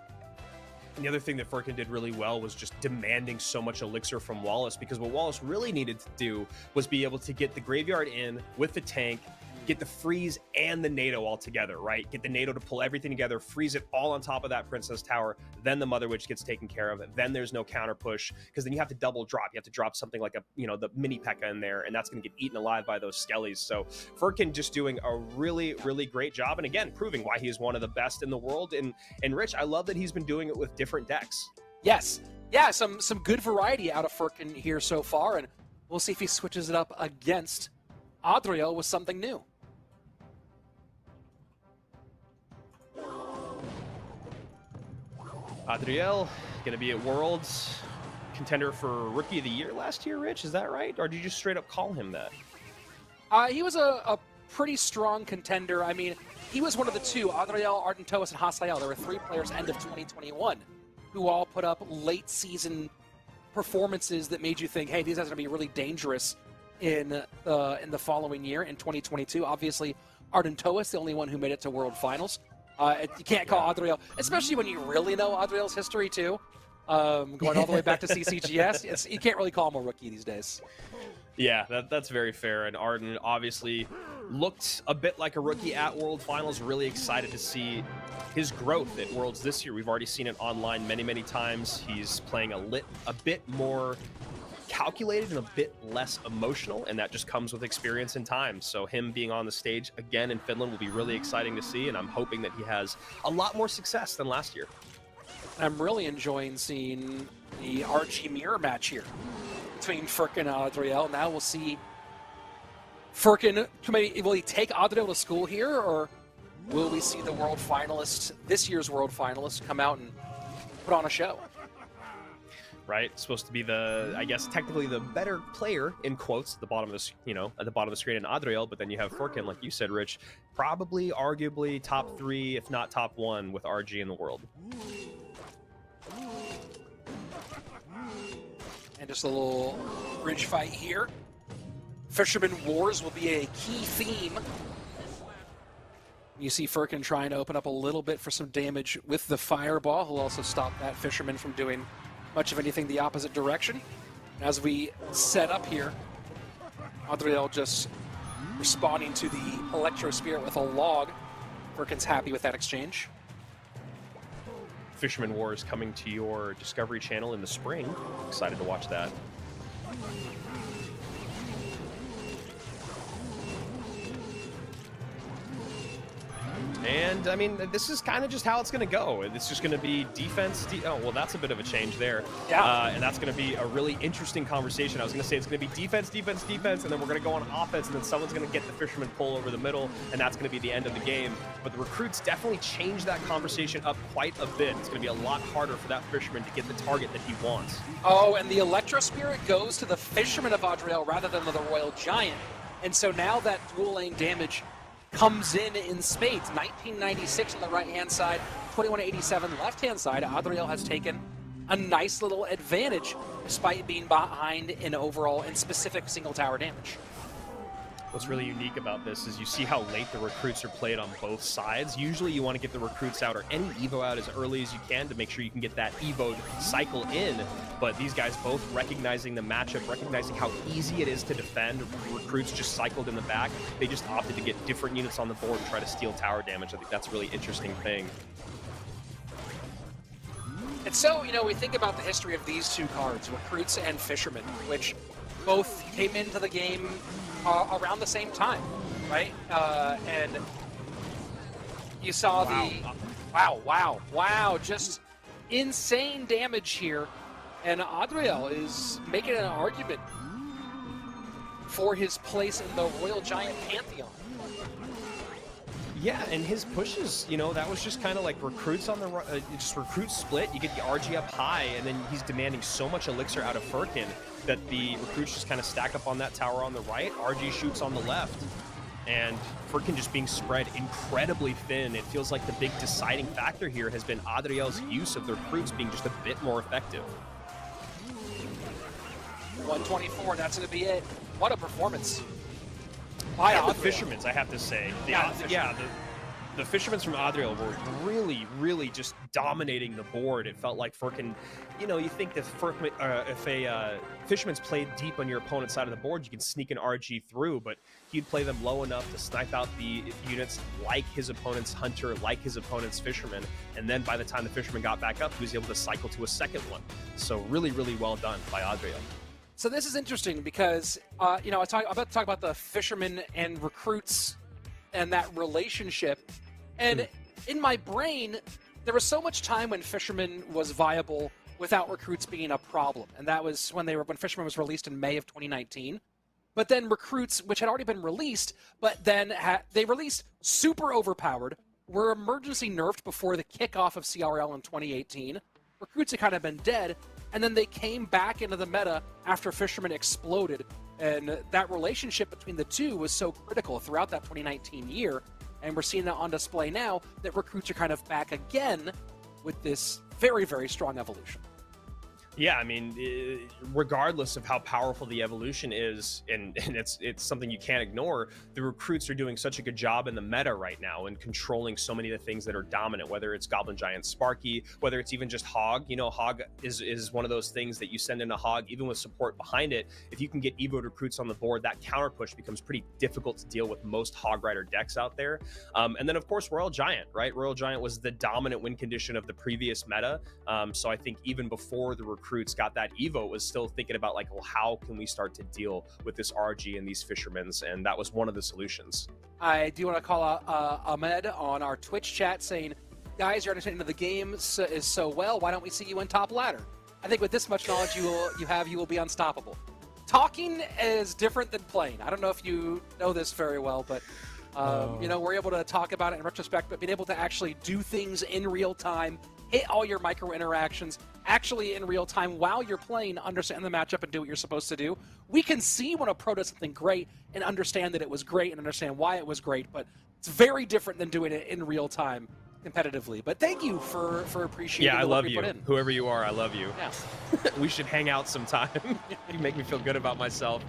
And the other thing that Furkan did really well was just demanding so much elixir from Wallace, because what Wallace really needed to do was be able to get the Graveyard in with the tank, get the freeze and the NATO all together, right? Get the NATO to pull everything together, freeze it all on top of that Princess Tower, then the Mother Witch gets taken care of, then there's no counter push, because then you have to double drop. You have to drop something like the mini P.E.K.K.A in there, and that's going to get eaten alive by those skellies. So Furkan just doing a really, really great job, and again, proving why he is one of the best in the world. And Rich, I love that he's been doing it with different decks. Yes. Yeah, some good variety out of Furkan here so far, and we'll see if he switches it up against Adriel with something new. Adriel, going to be at Worlds, contender for Rookie of the Year last year, Rich, is that right? Or did you just straight up call him that? He was a pretty strong contender. I mean, he was one of the two, Adriel, Ardentois, and Hasael. There were 3 players end of 2021 who all put up late season performances that made you think, hey, these guys are going to be really dangerous in the following year, in 2022. Obviously, Ardentois, the only one who made it to World Finals. You can't call Adriel, especially when you really know Adriel's history too, going all the way back to CCGS. You can't really call him a rookie these days. Yeah, that's very fair. And Arden obviously looked a bit like a rookie at World Finals. Really excited to see his growth at Worlds this year. We've already seen it online many, many times. He's playing a bit more calculated and a bit less emotional, and that just comes with experience and time. So him being on the stage again in Finland will be really exciting to see, and I'm hoping that he has a lot more success than last year. I'm really enjoying seeing the RG mirror match here between Furkan and Adriel. Now we'll see Furkan, will he take Adriel to school here, or will we see the world finalists, this year's world finalists, come out and put on a show? Right, it's supposed to be the, I guess, technically the better player, in quotes, at the bottom of the, at the bottom of the screen in Adriel, but then you have Furkan, like you said, Rich, probably, arguably, top 3, if not top 1, with RG in the world. And just a little bridge fight here. Fisherman Wars will be a key theme. You see Furkan trying to open up a little bit for some damage with the fireball. He'll also stop that Fisherman from doing much of anything the opposite direction. As we set up here, Adriel just responding to the Electro Spirit with a log. Furkan's happy with that exchange. Fisherman Wars coming to your Discovery Channel in the spring. Excited to watch that. And, I mean, this is kind of just how it's going to go. It's just going to be defense. Oh, well, that's a bit of a change there. Yeah. And that's going to be a really interesting conversation. I was going to say it's going to be defense, defense, defense, and then we're going to go on offense, and then someone's going to get the Fisherman pull over the middle, and that's going to be the end of the game. But the recruits definitely changed that conversation up quite a bit. It's going to be a lot harder for that Fisherman to get the target that he wants. Oh, and the Electro Spirit goes to the Fisherman of Adriel rather than the Royal Giant. And so now that dual lane damage comes in spades. 1996 on the right-hand side, 2187 left-hand side. Adriel has taken a nice little advantage despite being behind in overall and specific single tower damage. What's really unique about this is you see how late the recruits are played on both sides. Usually you want to get the recruits out or any Evo out as early as you can to make sure you can get that Evo cycle in, but these guys both recognizing the matchup, recognizing how easy it is to defend. Recruits just cycled in the back. They just opted to get different units on the board and try to steal tower damage. I think that's a really interesting thing. And so, we think about the history of these two cards, Recruits and Fishermen, which both came into the game around the same time, right? And you saw wow, just insane damage here. And Adriel is making an argument for his place in the Royal Giant Pantheon. Yeah, and his pushes, that was just kind of like recruits on the just recruit split. You get the RG up high, and then he's demanding so much elixir out of Furkan that the recruits just kind of stack up on that tower on the right. RG shoots on the left, and Furkan just being spread incredibly thin. It feels like the big deciding factor here has been Adriel's use of the recruits being just a bit more effective. 124, that's going to be it. What a performance. And the Fishermen's, I have to say. The Fishermen's from Adriel were really just dominating the board. It felt like Furkan, you think that if a Fisherman's played deep on your opponent's side of the board, you can sneak an RG through, but he'd play them low enough to snipe out the units like his opponent's Hunter, like his opponent's Fisherman, and then by the time the Fisherman got back up, he was able to cycle to a second one. So really well done by Adriel. So this is interesting because, I'm about to talk about the Fishermen and Recruits and that relationship. And in my brain, there was so much time when Fisherman was viable without Recruits being a problem. And that was when Fisherman was released in May of 2019. But then Recruits, which had already been released, but then they released super overpowered, were emergency nerfed before the kickoff of CRL in 2018. Recruits had kind of been dead. And then they came back into the meta after Fisherman exploded. And that relationship between the two was so critical throughout that 2019 year. And we're seeing that on display now that Recruits are kind of back again with this very strong evolution. Yeah, I mean, regardless of how powerful the evolution is, and it's something you can't ignore, the Recruits are doing such a good job in the meta right now and controlling so many of the things that are dominant, whether it's Goblin Giant Sparky, whether it's even just Hog. Hog is one of those things that you send in a Hog, even with support behind it. If you can get Evo Recruits on the board, that counter push becomes pretty difficult to deal with most Hog Rider decks out there. And then, of course, Royal Giant, right? Royal Giant was the dominant win condition of the previous meta. So I think even before the Recruits got that Evo, was still thinking about like, well, how can we start to deal with this RG and these Fishermen's? And that was one of the solutions. I do want to call out Ahmed on our Twitch chat saying, guys, your understanding of the game is so well. Why don't we see you in top ladder? I think with this much knowledge you will be unstoppable. Talking is different than playing. I don't know if you know this very well, but we're able to talk about it in retrospect, but being able to actually do things in real time, hit all your micro interactions, actually in real time while you're playing, understand the matchup and do what you're supposed to do. We can see when a pro does something great and understand that it was great and understand why it was great, but it's very different than doing it in real time competitively. But thank you for appreciating the work we put in. Whoever you are, I love you. Yeah. We should hang out sometime. You make me feel good about myself.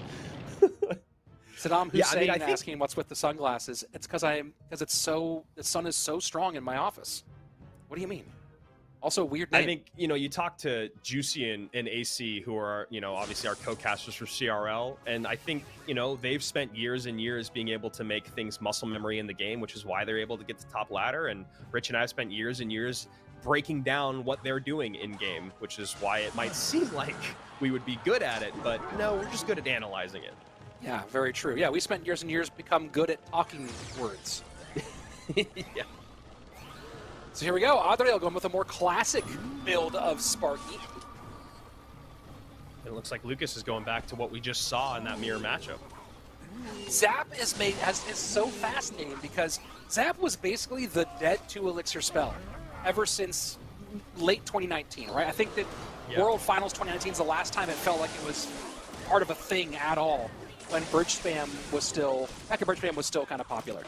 Saddam Hussein asking what's with the sunglasses. It's because the sun is so strong in my office. What do you mean? Also, weird name. I think, you talk to Juicy and AC, who are, obviously our co-casters for CRL. And I think, they've spent years and years being able to make things muscle memory in the game, which is why they're able to get to top ladder. And Rich and I have spent years and years breaking down what they're doing in game, which is why it might seem like we would be good at it. But no, we're just good at analyzing it. Yeah, very true. Yeah, we spent years and years become good at talking words. Yeah. So here we go. Adriel going with a more classic build of Sparky. It looks like Lucas is going back to what we just saw in that mirror matchup. Zap is so fascinating because Zap was basically the dead 2 elixir spell ever since late 2019, right? I think that World Finals 2019 is the last time it felt like it was part of a thing at all, when bridge spam was still kind of popular.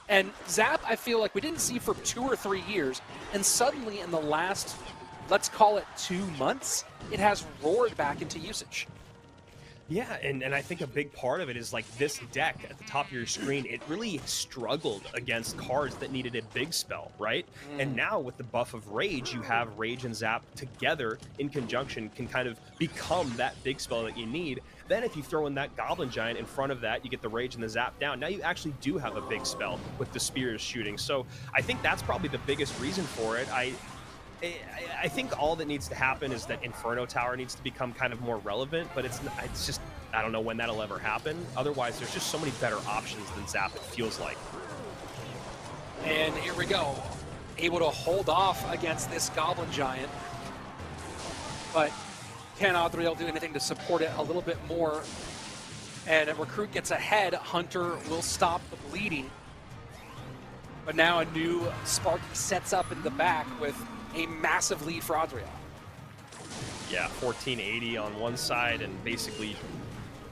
And Zap, I feel like we didn't see for 2 or 3 years, and suddenly in the last, let's call it 2 months, it has roared back into usage. Yeah, and I think a big part of it is like this deck at the top of your screen, it really struggled against cards that needed a big spell, right? And now with the buff of Rage, you have Rage and Zap together in conjunction can kind of become that big spell that you need. Then if you throw in that Goblin Giant in front of that, you get the Rage and the Zap down. Now you actually do have a big spell with the Spears shooting. So I think that's probably the biggest reason for it. I think all that needs to happen is that Inferno Tower needs to become kind of more relevant, but it's just, I don't know when that'll ever happen. Otherwise, there's just so many better options than Zap, it feels like. And here we go. Able to hold off against this Goblin Giant. But can Adriel do anything to support it a little bit more? And a Recruit gets ahead. Hunter will stop the bleeding. But now a new Sparky sets up in the back with a massive lead for Adriel. Yeah, 1480 on one side, and basically,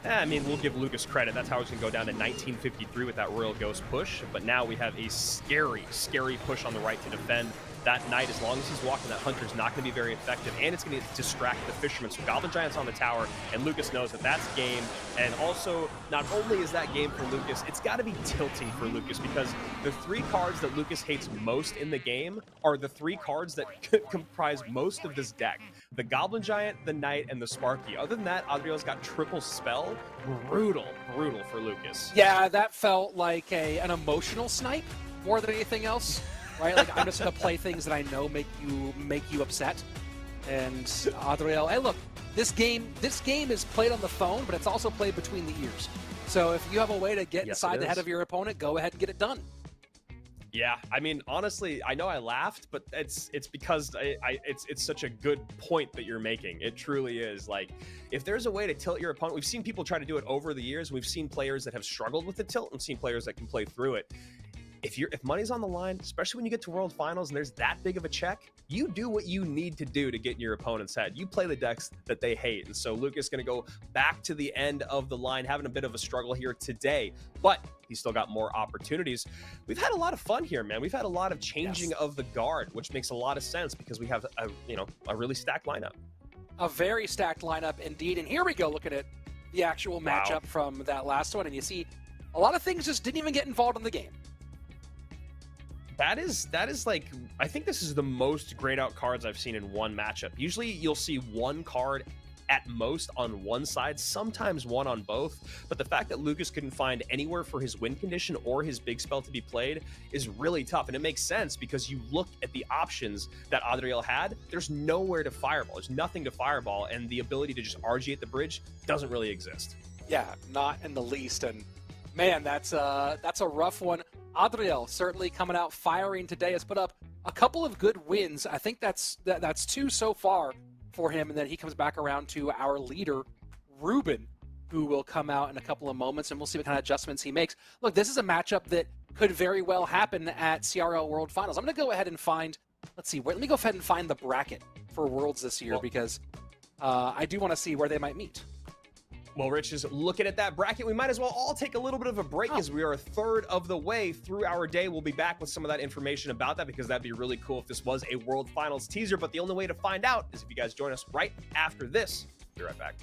I mean, we'll give Lucas credit. That's how it's going to go down to 1953 with that Royal Ghost push. But now we have a scary, scary push on the right to defend. That Knight, as long as he's walking, that Hunter's not going to be very effective, and it's going to distract the Fisherman. So Goblin Giant's on the tower, and Lucas knows that that's game. And also, not only is that game for Lucas, it's got to be tilting for Lucas, because the 3 cards that Lucas hates most in the game are the 3 cards that comprise most of this deck. The Goblin Giant, the Knight, and the Sparky. Other than that, Adriel's got triple spell. Brutal, brutal for Lucas. Yeah, that felt like an emotional snipe more than anything else. Right, like I'm just gonna play things that I know make you upset. And Adriel, hey, look, this game is played on the phone, but it's also played between the ears. So if you have a way to get inside the head of your opponent, go ahead and get it done. Yeah, I mean, honestly, I know I laughed, but it's because it's such a good point that you're making. It truly is. Like, if there's a way to tilt your opponent, we've seen people try to do it over the years. We've seen players that have struggled with the tilt, and seen players that can play through it. If money's on the line, especially when you get to World Finals and there's that big of a check, you do what you need to do to get in your opponent's head. You play the decks that they hate. And so Lucas going to go back to the end of the line, having a bit of a struggle here today, but he's still got more opportunities. We've had a lot of fun here, man. We've had a lot of changing of the guard, which makes a lot of sense because we have a really stacked lineup. A very stacked lineup indeed. And here we go, looking at the actual matchup from that last one, and you see a lot of things just didn't even get involved in the game. That is like, I think this is the most grayed out cards I've seen in one matchup. Usually you'll see one card at most on one side, sometimes one on both. But the fact that Lucas couldn't find anywhere for his win condition or his big spell to be played is really tough. And it makes sense because you look at the options that Adriel had, there's nowhere to fireball. There's nothing to fireball, and the ability to just RG at the bridge doesn't really exist. Yeah, not in the least. And man, that's a rough one. Adriel certainly coming out firing today, has put up a couple of good wins. I think that's 2 so far for him, and then he comes back around to our leader, Reuben, who will come out in a couple of moments, and we'll see what kind of adjustments he makes. Look, this is a matchup that could very well happen at CRL World Finals. I'm going to go ahead and find, let me go ahead and find the bracket for Worlds this year, because I do want to see where they might meet. Well, Rich is looking at that bracket. We might as well all take a little bit of a break as we are a third of the way through our day. We'll be back with some of that information about that, because that'd be really cool if this was a World Finals teaser. But the only way to find out is if you guys join us right after this. Be right back.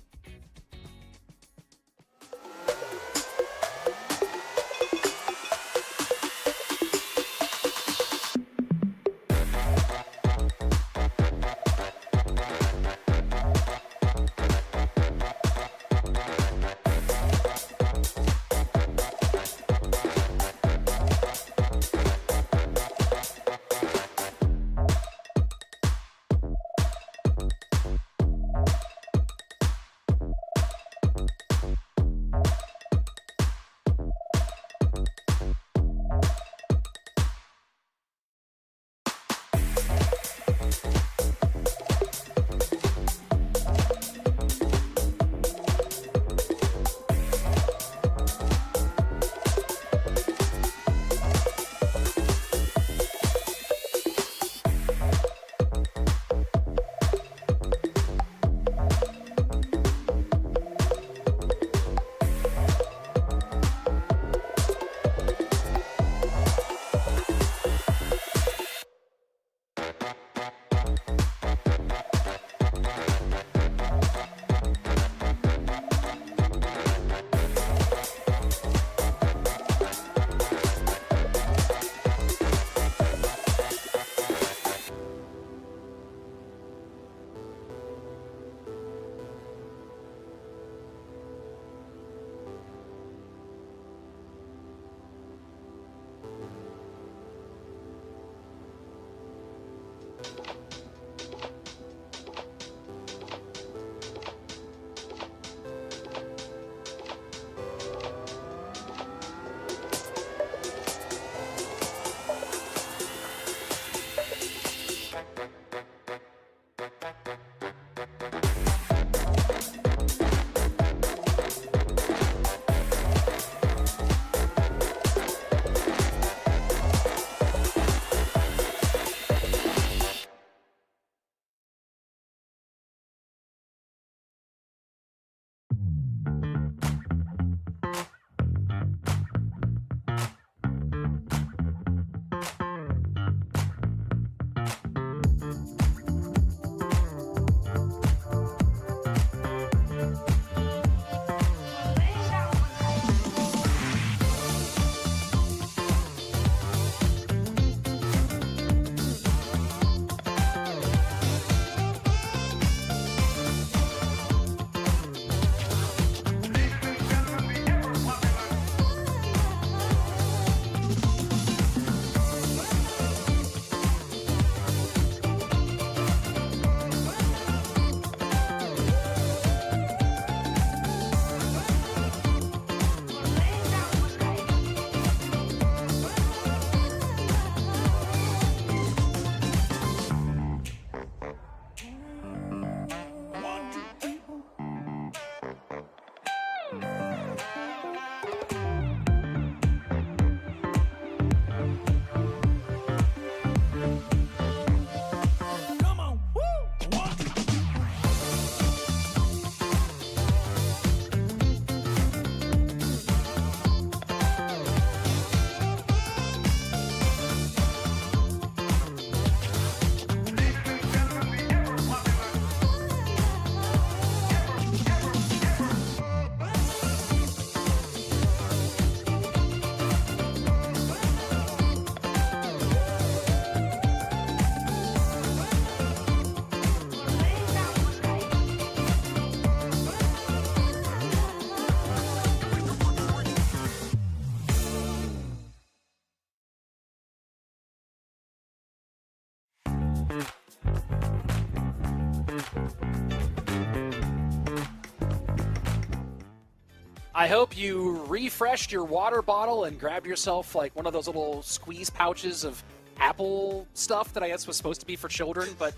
I hope you refreshed your water bottle and grabbed yourself like one of those little squeeze pouches of apple stuff that I guess was supposed to be for children, but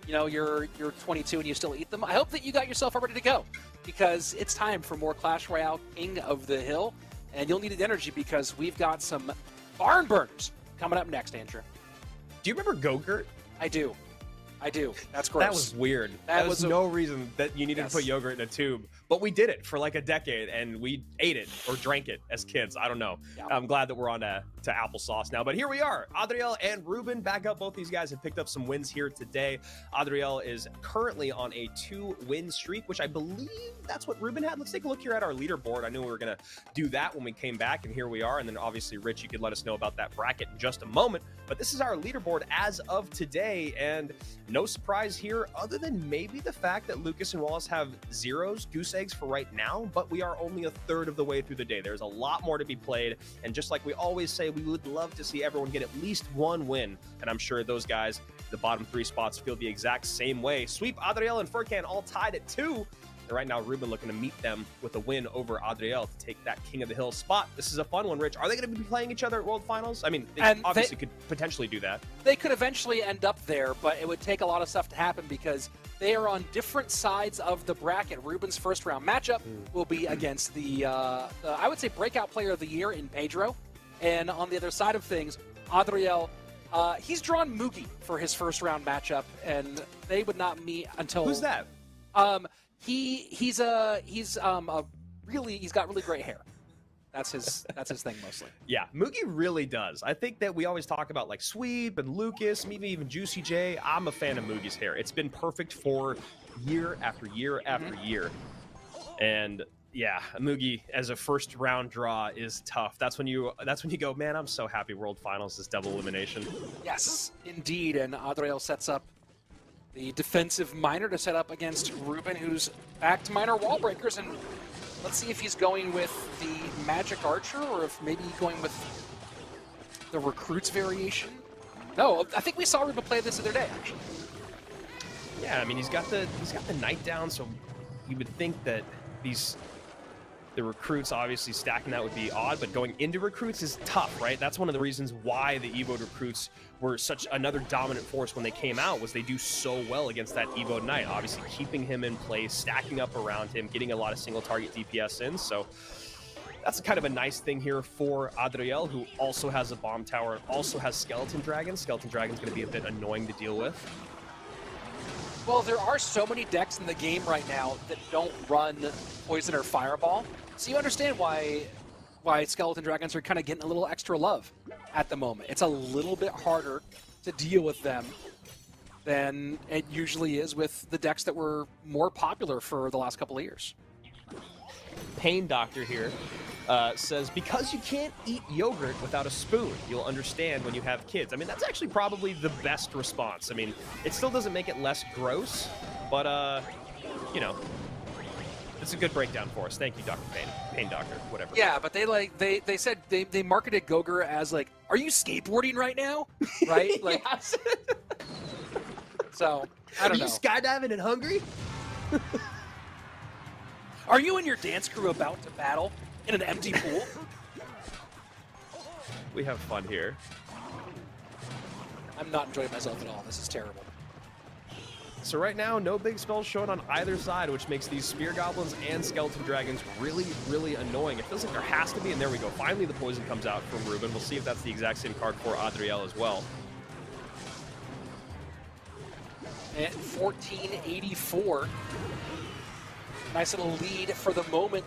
you know, you're 22 and you still eat them. I hope that you got yourself ready to go, because it's time for more Clash Royale King of the Hill, and you'll need energy because we've got some barn burners coming up next, Andrew. Do you remember Go-Gurt? I do. That's gross. That was weird. That was no reason that you needed to put yogurt in a tube. But we did it for like a decade, and we ate it or drank it as kids. I don't know. Yeah. I'm glad that we're on to applesauce now. But here we are. Adriel and Reuben back up. Both these guys have picked up some wins here today. Adriel is currently on a 2-win streak, which I believe that's what Reuben had. Let's take a look here at our leaderboard. I knew we were going to do that when we came back, and here we are. And then obviously, Rich, you could let us know about that bracket in just a moment. But this is our leaderboard as of today, and no surprise here other than maybe the fact that Lucas and Wallace have zeros, goose eggs for right now, but we are only a third of the way through the day. There's a lot more to be played, and just like we always say, we would love to see everyone get at least one win, and I'm sure those guys, the bottom 3 spots, feel the exact same way. Sweep, Adriel, and Furkan all tied at 2. And right now, Reuben looking to meet them with a win over Adriel to take that King of the Hill spot. This is a fun one, Rich. Are they going to be playing each other at World Finals? I mean, they obviously could potentially do that. They could eventually end up there, but it would take a lot of stuff to happen because they are on different sides of the bracket. Reuben's first round matchup will be against the I would say, breakout player of the year in Pedro. And on the other side of things, Adriel, he's drawn Mugi for his first round matchup, and they would not meet until... Who's that? He's got really great hair. That's his thing mostly. Yeah, Mugi really does. I think that we always talk about like Sweep and Lucas, maybe even Juicy J. I'm a fan of Mugi's hair. It's been perfect for year after year after year. And yeah, Mugi as a first round draw is tough. That's when you go, man, I'm so happy World Finals is double elimination. Yes, indeed. And Adriel sets up the defensive miner to set up against Reuben, who's back to miner wall breakers, and let's see if he's going with the magic archer or if maybe going with the recruits variation. No, I think we saw Reuben play this the other day, actually. Yeah, I mean he's got the knight down, so you would think that the recruits obviously stacking that would be odd, but going into recruits is tough, right? That's one of the reasons why the Evo recruits were such another dominant force when they came out, was they do so well against that Evo Knight, obviously keeping him in place, stacking up around him, getting a lot of single target DPS in. So that's kind of a nice thing here for Adriel, who also has a bomb tower, also has Skeleton Dragon. Skeleton Dragon's going to be a bit annoying to deal with. Well, there are so many decks in the game right now that don't run Poison or Fireball. So you understand why Skeleton Dragons are kind of getting a little extra love at the moment. It's a little bit harder to deal with them than it usually is with the decks that were more popular for the last couple of years. Pain Doctor here says, because you can't eat yogurt without a spoon, you'll understand when you have kids. I mean, that's actually probably the best response. I mean, it still doesn't make it less gross, but, you know, it's a good breakdown for us. Thank you, Dr. Pain Doctor, whatever. Yeah, but they said they marketed Gogurt as like, are you skateboarding right now? Right? Like, Yes. So, I don't know. Are you skydiving and hungry? Are you and your dance crew about to battle in an empty pool? We have fun here. I'm not enjoying myself at all. This is terrible. So right now, no big spells shown on either side, which makes these Spear Goblins and Skeleton Dragons really, really annoying. It feels like there has to be, and there we go. Finally, the poison comes out from Reuben. We'll see if that's the exact same card for Adriel as well. At 1484. Nice little lead for the moment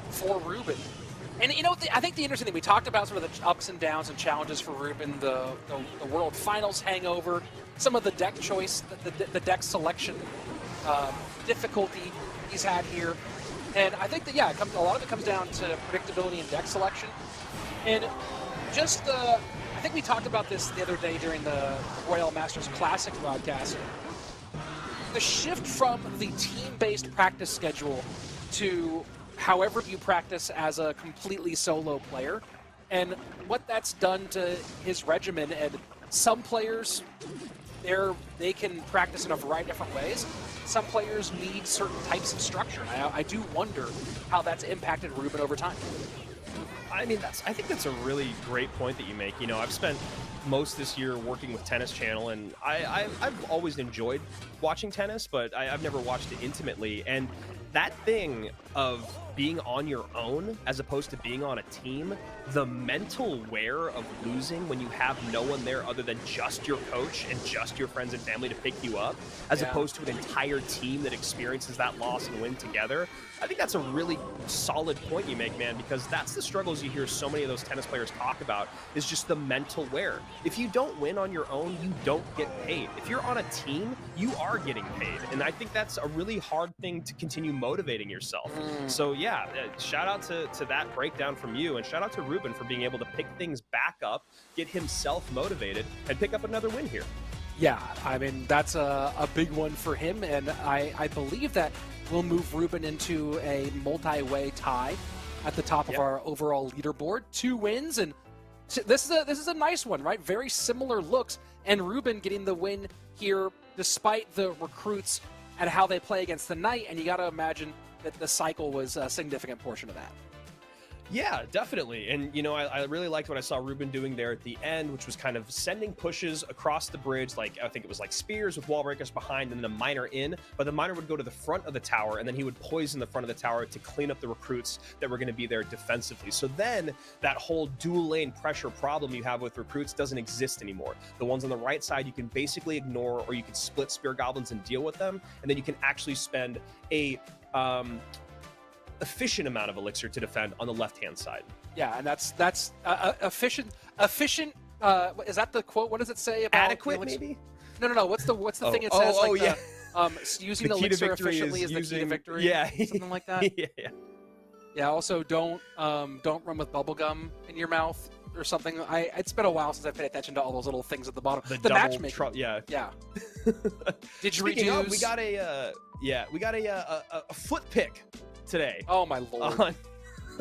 for Reuben. And you know, I think the interesting thing, we talked about sort of the ups and downs and challenges for Reuben, the World Finals hangover, some of the deck choice, the deck selection difficulty he's had here. And I think that, yeah, a lot of it comes down to predictability and deck selection. And just, I think we talked about this the other day during the RoyaleMSTRS Classic broadcast. The shift from the team-based practice schedule to however you practice as a completely solo player, and what that's done to his regimen. And some players, they can practice in a variety of different ways. Some players need certain types of structure. I do wonder how that's impacted Reuben over time. I mean, I think that's a really great point that you make. You know, I've spent most this year working with Tennis Channel, and I've always enjoyed watching tennis, but I've never watched it intimately. And that thing of being on your own as opposed to being on a team, the mental wear of losing when you have no one there other than just your coach and just your friends and family to pick you up, as opposed to an entire team that experiences that loss and win together. I think that's a really solid point you make, man, because that's the struggles you hear so many of those tennis players talk about, is just the mental wear. If you don't win on your own, you don't get paid. If you're on a team, you are getting paid. And I think that's a really hard thing to continue motivating yourself. So yeah, shout out to that breakdown from you, and shout out to Reuben for being able to pick things back up, get himself motivated, and pick up another win here. Yeah, I mean, that's a big one for him, and I believe that we'll move Reuben into a multi-way tie at the top of our overall leaderboard. 2 wins, and this is a nice one, right? Very similar looks, and Reuben getting the win here despite the recruits and how they play against the Knight, and you got to imagine that the cycle was a significant portion of that. Yeah, definitely. And, you know, I really liked what I saw Reuben doing there at the end, which was kind of sending pushes across the bridge. Like, I think it was like spears with wall breakers behind and then a miner in. But the miner would go to the front of the tower, and then he would poison the front of the tower to clean up the recruits that were going to be there defensively. So then that whole dual lane pressure problem you have with recruits doesn't exist anymore. The ones on the right side you can basically ignore, or you can split spear goblins and deal with them. And then you can actually spend a efficient amount of elixir to defend on the left-hand side. Yeah, and that's efficient. Efficient. Is that the quote? What does it say about adequate? Maybe. No. What's the thing it says? Using the elixir efficiently is the key to victory. Yeah, something like that. Yeah. Also, don't run with bubblegum in your mouth or something. It's been a while since I paid attention to all those little things at the bottom. The matchmaking. Yeah. Did you Speaking reduce? Of, we got a foot pick today. Oh my lord.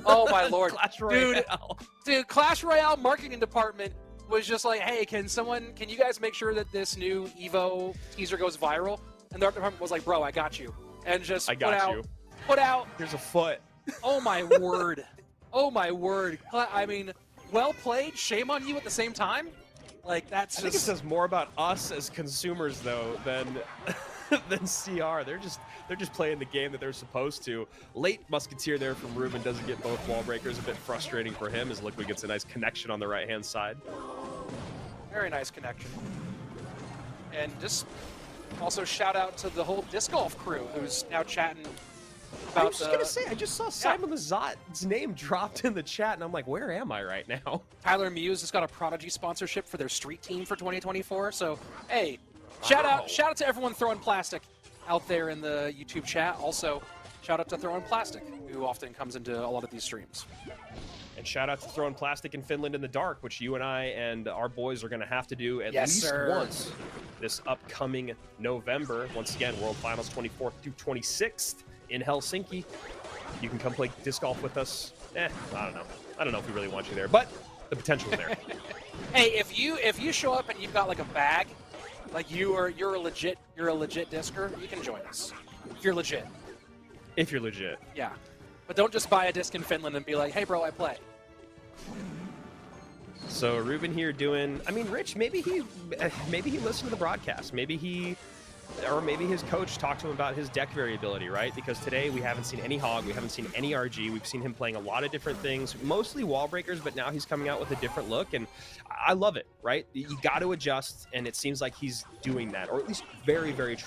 Oh my lord. Clash Royale. Dude, Clash Royale marketing department was just like, hey, can you guys make sure that this new Evo teaser goes viral? And the art department was like, bro, I got you. And just put out. Here's a foot. Oh my word. Oh my word. I mean, well played. Shame on you at the same time. Like, that's I think it says more about us as consumers though than CR. They're just playing the game that they're supposed to. Late Musketeer there from Reuben doesn't get both wall breakers. A bit frustrating for him as Liquid gets a nice connection on the right-hand side. Very nice connection. And just also shout out to the whole disc golf crew who's now chatting about I was just gonna say, I just saw Simon Lazat's name dropped in the chat, and I'm like, where am I right now? Tyler Muse has got a Prodigy sponsorship for their street team for 2024. So, hey, shout out to everyone throwing plastic out there in the YouTube chat. Also, shout out to Throwing Plastic, who often comes into a lot of these streams. And shout out to Throwing Plastic in Finland in the Dark, which you and I and our boys are going to have to do at least once this upcoming November. Once again, World Finals 24th through 26th in Helsinki. You can come play disc golf with us. I don't know. I don't know if we really want you there, but the potential is there. Hey, if you show up and you've got like a bag, like you're a legit discer, you can join us. You're legit. If you're legit. Yeah. But don't just buy a disc in Finland and be like, hey bro, I play. So Reuben here doing, I mean, Rich, maybe he listened to the broadcast. Maybe his coach talked to him about his deck variability, right? Because today we haven't seen any Hog, we haven't seen any RG, we've seen him playing a lot of different things, mostly wall breakers, but now he's coming out with a different look, and I love it, right? You got to adjust, and it seems like he's doing that, or at least very, very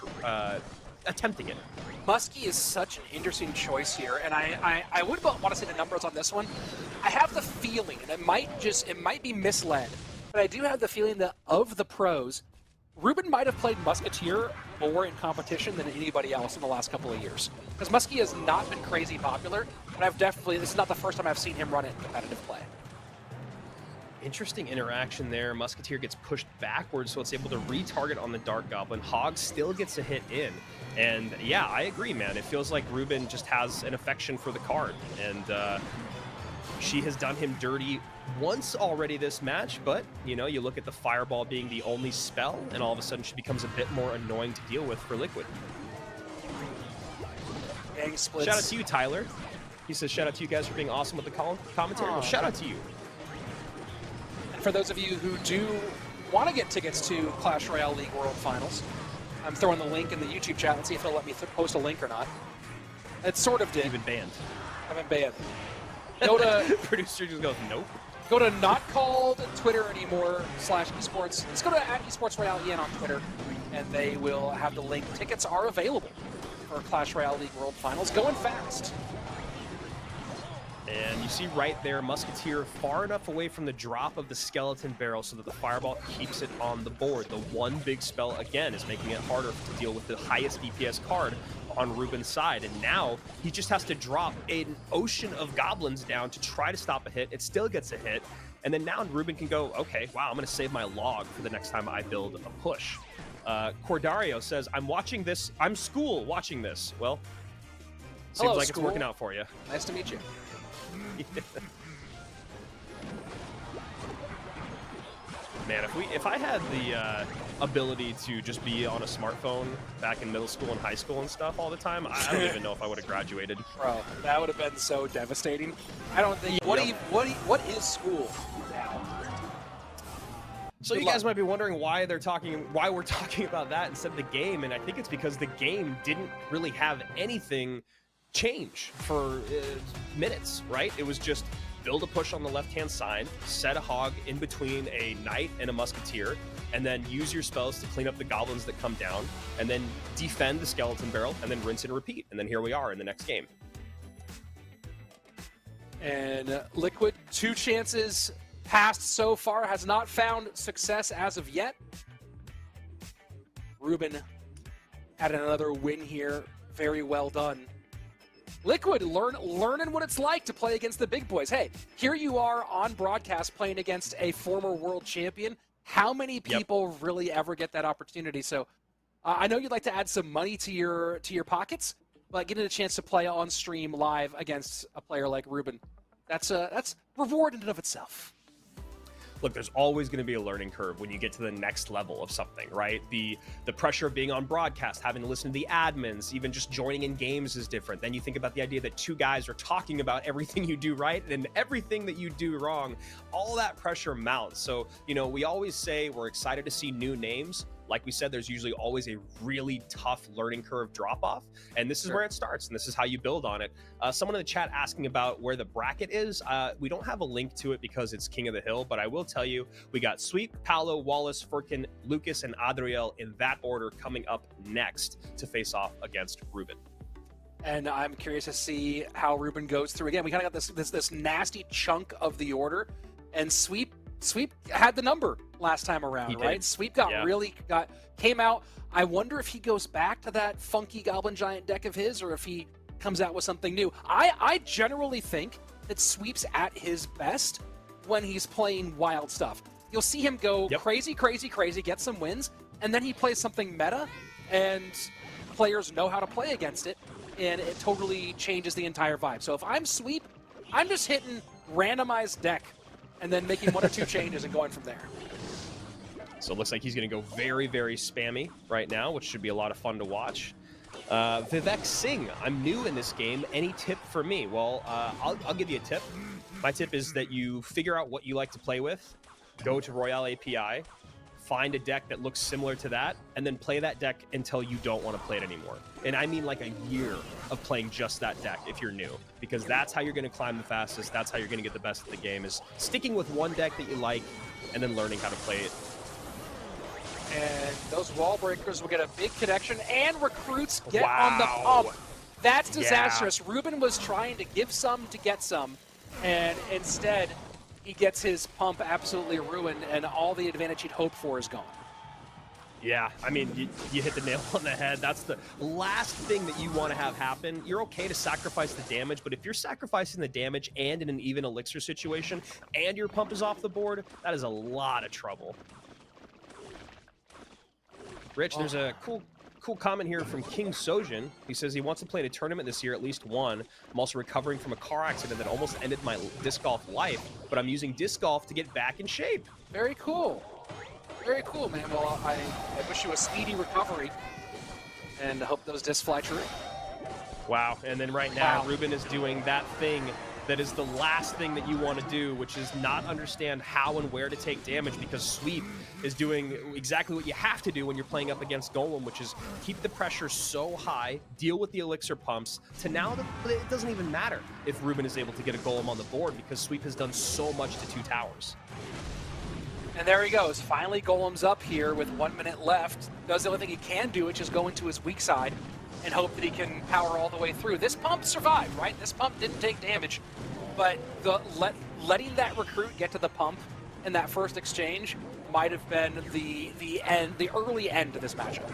attempting it. Muskie is such an interesting choice here, and I would want to say the numbers on this one. I have the feeling, and it might be misled, but I do have the feeling that of the pros, Reuben might have played Musketeer more in competition than anybody else in the last couple of years. Because Muskie has not been crazy popular, but this is not the first time I've seen him run it in competitive play. Interesting interaction there. Musketeer gets pushed backwards, so it's able to retarget on the Dark Goblin. Hog still gets a hit in. And yeah, I agree, man. It feels like Reuben just has an affection for the card. And she has done him dirty once already this match, but you know, you look at the Fireball being the only spell, and all of a sudden she becomes a bit more annoying to deal with for Liquid. Gang splits. Shout out to you, Tyler. He says, shout out to you guys for being awesome with the commentary. Well, shout out to you. For those of you who do want to get tickets to Clash Royale League World Finals, I'm throwing the link in the YouTube chat. Let's see if it'll let me post a link or not. It sort of did. You've been banned. I've been banned. Go to producer just goes, nope. Go to not called Twitter anymore /esports. Let's go to @esports Royale EN on Twitter, and they will have the link. Tickets are available for Clash Royale League World Finals. Going fast. And you see right there, Musketeer far enough away from the drop of the skeleton barrel so that the fireball keeps it on the board. The one big spell, again, is making it harder to deal with the highest DPS card on Reuben's side. And now he just has to drop an ocean of goblins down to try to stop a hit. It still gets a hit. And then now Reuben can go, okay, wow, I'm going to save my log for the next time I build a push. Cordario says, I'm watching this. I'm school watching this. Well, seems Hello, like school. It's working out for you. Nice to meet you. Man, if I had the ability to just be on a smartphone back in middle school and high school and stuff all the time, I don't even know if I would have graduated. Bro, that would have been so devastating. I don't think. What is school now? So you guys might be wondering why we're talking about that instead of the game, and I think it's because the game didn't really have anything change for minutes, right? It was just build a push on the left-hand side, set a hog in between a knight and a musketeer, and then use your spells to clean up the goblins that come down, and then defend the skeleton barrel, and then rinse and repeat. And then here we are in the next game. And Liquid, 2 chances passed so far, has not found success as of yet. Reuben had another win here. Very well done. Liquid, learning what it's like to play against the big boys. Hey, here you are on broadcast playing against a former world champion. How many people really ever get that opportunity? So I know you'd like to add some money to your pockets, but getting a chance to play on stream live against a player like Reuben, that's reward in and of itself. Look, there's always going to be a learning curve when you get to the next level of something, right? The pressure of being on broadcast, having to listen to the admins, even just joining in games is different. Then you think about the idea that 2 guys are talking about everything you do right and everything that you do wrong. All that pressure mounts. So, we always say we're excited to see new names. Like we said, there's usually always a really tough learning curve drop-off, and this is where it starts, and this is how you build on it. Someone in the chat asking about where the bracket is. We don't have a link to it because it's King of the Hill, but I will tell you, we got Sweep, Paulo, Wallace, Furkan, Lucas, and Adriel in that order coming up next to face off against Reuben. And I'm curious to see how Reuben goes through. Again, we kind of got this nasty chunk of the order, and Sweep had the number last time around, right? Sweep came out. I wonder if he goes back to that funky Goblin Giant deck of his, or if he comes out with something new. I generally think that Sweep's at his best when he's playing wild stuff. You'll see him go crazy, get some wins, and then he plays something meta, and players know how to play against it, and it totally changes the entire vibe. So if I'm Sweep, I'm just hitting randomized deck and then making 1 or 2 changes and going from there. So it looks like he's going to go very, very spammy right now, which should be a lot of fun to watch. Vivek Singh, I'm new in this game. Any tip for me? Well, I'll give you a tip. My tip is that you figure out what you like to play with, go to Royale API, find a deck that looks similar to that, and then play that deck until you don't want to play it anymore. And I mean like a year of playing just that deck if you're new, because that's how you're going to climb the fastest. That's how you're going to get the best of the game, is sticking with one deck that you like and then learning how to play it. And those wall breakers will get a big connection, and recruits get on the pump. That's disastrous. Reuben was trying to give some to get some, and instead he gets his pump absolutely ruined, and all the advantage he'd hoped for is gone. Yeah, I mean, you hit the nail on the head. That's the last thing that you want to have happen. You're okay to sacrifice the damage, but if you're sacrificing the damage and in an even elixir situation, and your pump is off the board, that is a lot of trouble. Rich, there's a cool comment here from King Sojin. He says he wants to play in a tournament this year, at least one. I'm also recovering from a car accident that almost ended my disc golf life, but I'm using disc golf to get back in shape. Very cool. Very cool, man. Well, I wish you a speedy recovery, and I hope those discs fly true. Wow. And then right now, Wow. Reuben is doing that thing that is the last thing that you want to do, which is not understand how and where to take damage, because Sweep is doing exactly what you have to do when you're playing up against Golem, which is keep the pressure so high, deal with the elixir pumps, to now that it doesn't even matter if Reuben is able to get a Golem on the board, because Sweep has done so much to 2 towers. And there he goes. Finally, Golem's up here with 1 minute left. Does the only thing he can do, which is go into his weak side and hope that he can power all the way through. This pump survived, right? This pump didn't take damage, but letting that recruit get to the pump in that first exchange might have been the early end to this matchup.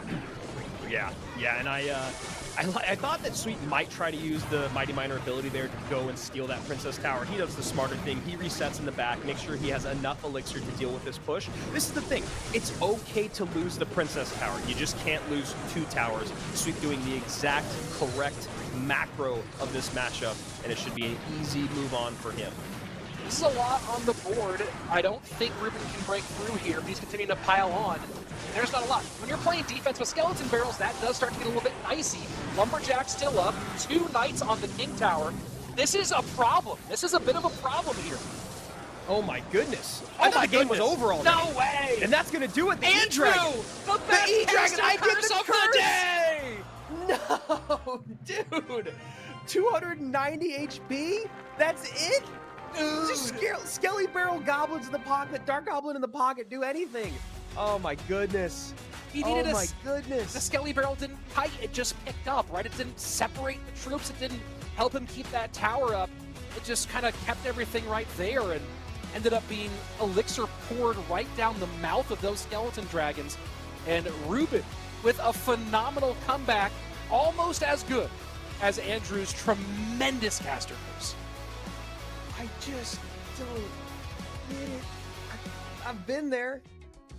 Yeah, and I thought that Sweep might try to use the Mighty Miner ability there to go and steal that Princess Tower. He does the smarter thing. He resets in the back, makes sure he has enough elixir to deal with this push. This is the thing. It's okay to lose the Princess Tower. You just can't lose 2 towers. Sweep doing the exact correct macro of this matchup, and it should be an easy move on for him. This is a lot on the board. I don't think Reuben can break through here, but he's continuing to pile on. There's not a lot. When you're playing defense with skeleton barrels, that does start to get a little bit dicey. Lumberjack still up, 2 knights on the King Tower. This is a problem. This is a bit of a problem here. Oh my goodness. I thought the game was over already. No way! And that's going to do it. The Andrew! E-Dragon. The best E-Dragon! I did curse the of the day! No, dude. 290 HP? That's it? Dude. Just Skelly Barrel Goblins in the pocket, Dark Goblin in the pocket, do anything. Oh my goodness. He needed oh my goodness. The Skelly Barrel didn't kite, it just picked up, right? It didn't separate the troops, it didn't help him keep that tower up. It just kind of kept everything right there and ended up being elixir poured right down the mouth of those skeleton dragons. And Reuben with a phenomenal comeback, almost as good as Andrew's tremendous caster curse. I just don't get it. I've been there.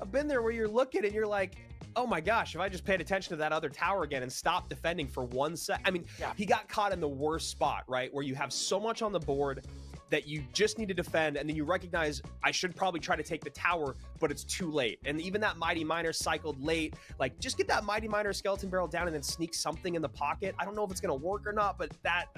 I've been there where you're looking and you're like, oh my gosh, if I just paid attention to that other tower again and stopped defending for 1 sec. I mean, yeah. He got caught in the worst spot, right? Where you have so much on the board that you just need to defend, and then you recognize I should probably try to take the tower, but it's too late. And even that Mighty Miner cycled late. Like, just get that Mighty Miner Skeleton Barrel down and then sneak something in the pocket. I don't know if it's going to work or not, but that,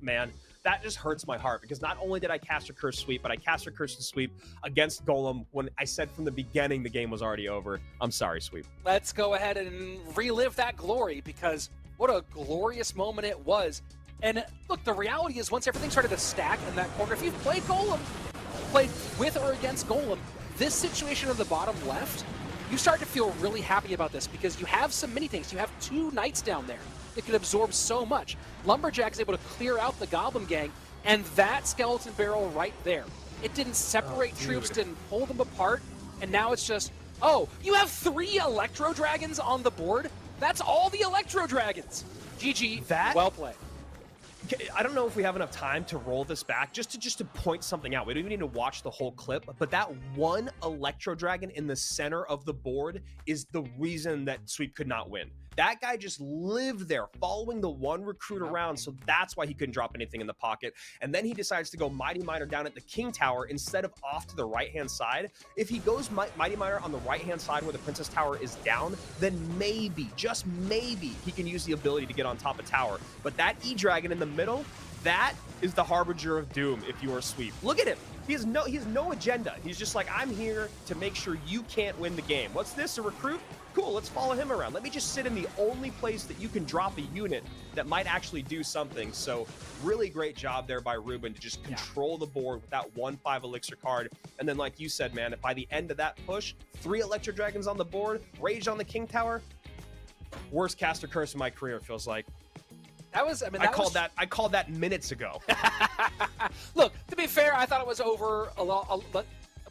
man. That just hurts my heart, because not only did I cast a curse sweep, but I cast a curse to sweep against Golem when I said from the beginning the game was already over. I'm sorry, Sweep. Let's go ahead and relive that glory, because what a glorious moment it was. And look, the reality is once everything started to stack in that corner, if you've played Golem, played with or against Golem, this situation of the bottom left, you start to feel really happy about this, because you have some mini tanks. You have 2 knights down there that can absorb so much. Lumberjack is able to clear out the Goblin gang, and that skeleton barrel right there. It didn't separate troops, didn't pull them apart, and now it's just, oh, you have 3 Electro Dragons on the board? That's all the Electro Dragons. GG, well played. I don't know if we have enough time to roll this back just to point something out. We don't even need to watch the whole clip, but that 1 Electro Dragon in the center of the board is the reason that Sweep could not win. That guy just lived there following the 1 recruit around, so that's why he couldn't drop anything in the pocket. And then he decides to go Mighty Miner down at the King Tower instead of off to the right-hand side. If he goes Mighty Miner on the right-hand side where the Princess Tower is down, then maybe, just maybe, he can use the ability to get on top of tower. But that E-Dragon in the middle, that is the harbinger of doom if you are Sweep. Look at him. He has no agenda. He's just like, I'm here to make sure you can't win the game. What's this, a recruit? Cool, let's follow him around. Let me just sit in the only place that you can drop a unit that might actually do something. So really great job there by Reuben to just control the board with that 1/5 elixir card. And then like you said, man, by the end of that push, 3 Electro Dragons on the board, Rage on the King Tower. Worst caster curse in my career, it feels like. That was, I called that minutes ago. Look, to be fair, I thought it was over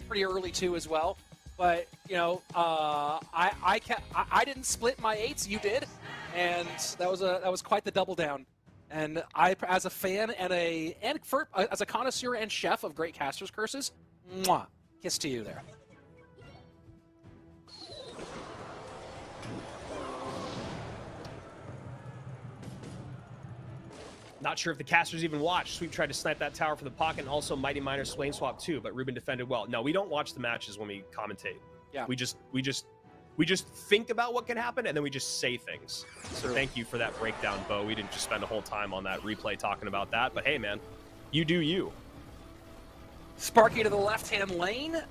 pretty early too as well. But you know, I didn't split my 8s. You did, and that was quite the double down. And I, as a fan and as a connoisseur and chef of great casters curses, mwah, kiss to you there. Not sure if the casters even watched. Sweep tried to snipe that tower for the pocket, and also Mighty Miner Swain swap too, but Reuben defended well. No, we don't watch the matches when we commentate. Yeah. We just We just think about what can happen, and then we just say things. So thank you for that breakdown, Bo. We didn't just spend a whole time on that replay talking about that, but hey, man, you do you. Sparky to the left-hand lane.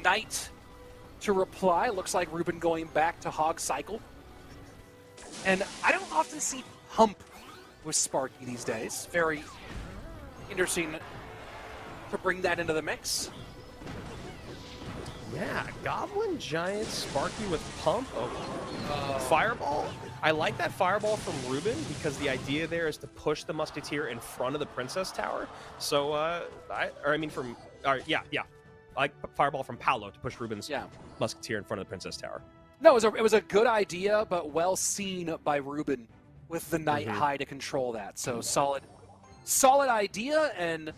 Knight to reply. Looks like Reuben going back to hog cycle. And I don't often see pump with Sparky these days. Very interesting to bring that into the mix. Yeah, Goblin Giant Sparky with pump. Fireball. I like that fireball from Reuben because the idea there is to push the Musketeer in front of the Princess Tower. So, I like fireball from Paulo to push Reuben's Musketeer in front of the Princess Tower. No, it was a good idea, but well seen by Reuben with the Knight high to control that. So solid idea, and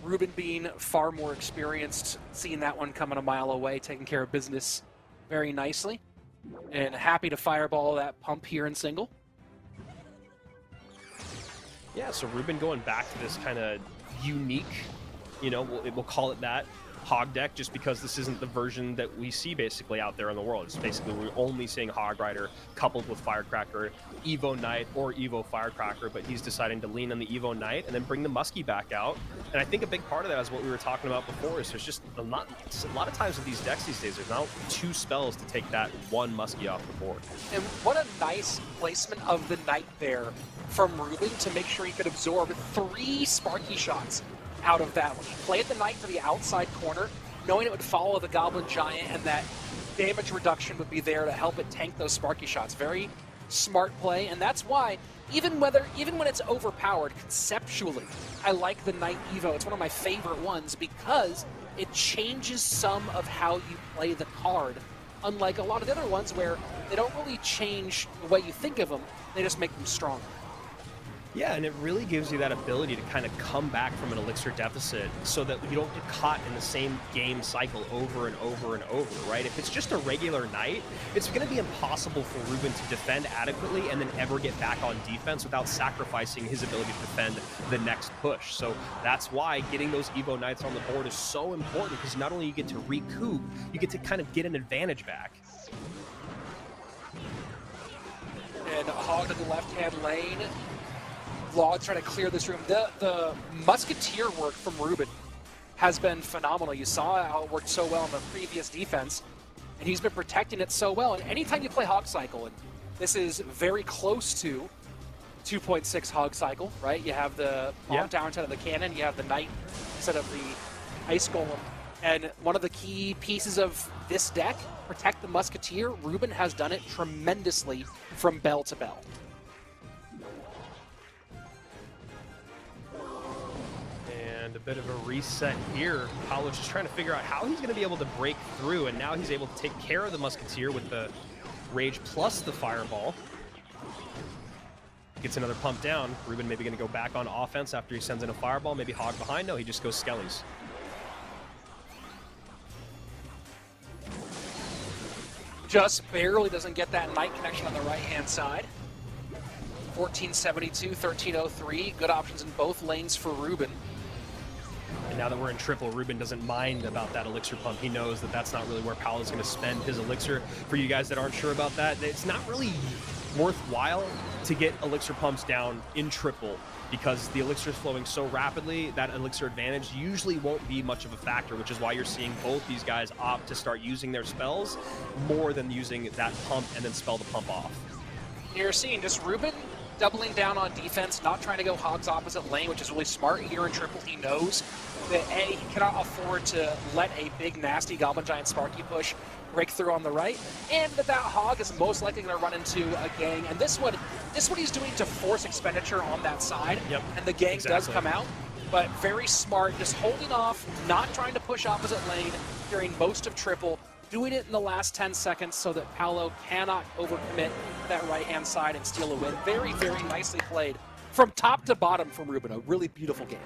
Reuben being far more experienced, seeing that one coming a mile away, taking care of business very nicely. And happy to fireball that pump here in single. Yeah, so Reuben going back to this kind of unique, we'll call it that, hog deck, just because this isn't the version that we see basically out there in the world. It's basically we're only seeing Hog Rider coupled with Firecracker, Evo Knight, or Evo Firecracker, but he's deciding to lean on the Evo Knight and then bring the Muskie back out. And I think a big part of that is what we were talking about before, is there's just a lot of times with these decks these days, there's now 2 spells to take that 1 Muskie off the board. And what a nice placement of the Knight there from Reuben to make sure he could absorb 3 Sparky shots out of that one. He played the Knight to the outside corner, knowing it would follow the Goblin Giant and that damage reduction would be there to help it tank those Sparky shots. Very smart play, and that's why, even when it's overpowered, conceptually, I like the Knight Evo. It's one of my favorite ones because it changes some of how you play the card, unlike a lot of the other ones where they don't really change the way you think of them, they just make them stronger. Yeah, and it really gives you that ability to kind of come back from an elixir deficit so that you don't get caught in the same game cycle over and over and over, right? If it's just a regular Knight, it's going to be impossible for Reuben to defend adequately and then ever get back on defense without sacrificing his ability to defend the next push. So that's why getting those Evo Knights on the board is so important, because not only you get to recoup, you get to kind of get an advantage back. And Hog to the left-hand lane. Log trying to clear this room. The Musketeer work from Reuben has been phenomenal. You saw how it worked so well in the previous defense, and he's been protecting it so well. And anytime you play Hog Cycle, and this is very close to 2.6 Hog Cycle, right? You have the Bomb Tower instead of the cannon, you have the Knight instead of the Ice Golem. And one of the key pieces of this deck, protect the Musketeer, Reuben has done it tremendously from bell to bell. And a bit of a reset here. Paulo's just trying to figure out how he's going to be able to break through, and now he's able to take care of the Musketeer with the Rage plus the Fireball. Gets another pump down. Reuben maybe going to go back on offense after he sends in a Fireball. Maybe Hog behind. No, he just goes Skellies. Just barely doesn't get that Knight connection on the right-hand side. 1472, 1303. Good options in both lanes for Reuben. And now that we're in triple, Reuben doesn't mind about that elixir pump. He knows that that's not really where Paulo's going to spend his elixir. For you guys that aren't sure about that, it's not really worthwhile to get elixir pumps down in triple, because the elixir is flowing so rapidly that elixir advantage usually won't be much of a factor, which is why you're seeing both these guys opt to start using their spells more than using that pump and then spell the pump off. You're seeing just Reuben doubling down on defense, not trying to go Hog's opposite lane, which is really smart. Here in triple, he knows that A, he cannot afford to let a big, nasty Goblin Giant Sparky push break through on the right, and that Hog is most likely going to run into a gang. And this what he's doing to force expenditure on that side, and the gang does come out. But very smart, just holding off, not trying to push opposite lane during most of triple, doing it in the last 10 seconds so that Paulo cannot overcommit that right-hand side and steal a win. Very, very nicely played from top to bottom from Reuben. A really beautiful game.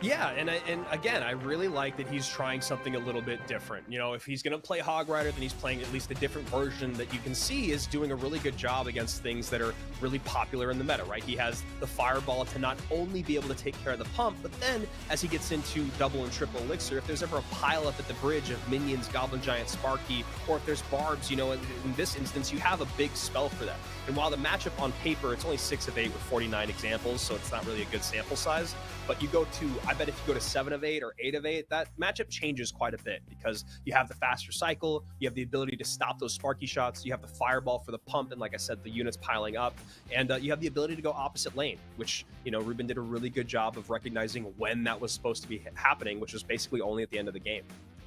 Yeah, and again, I really like that he's trying something a little bit different. You know, if he's going to play Hog Rider, then he's playing at least a different version that you can see is doing a really good job against things that are really popular in the meta, right? He has the Fireball to not only be able to take care of the pump, but then as he gets into double and triple elixir, if there's ever a pile up at the bridge of minions, Goblin Giant, Sparky, or if there's barbs, you know, in this instance, you have a big spell for that. And while the matchup on paper, it's only 6 of 8 with 49 examples, so it's not really a good sample size, but you go to, I bet if you go to 7 of 8 or 8 of 8, that matchup changes quite a bit because you have the faster cycle, you have the ability to stop those Sparky shots, you have the Fireball for the pump, and like I said, the units piling up, and you have the ability to go opposite lane, which, you know, Reuben did a really good job of recognizing when that was supposed to be happening, which was basically only at the end of the game.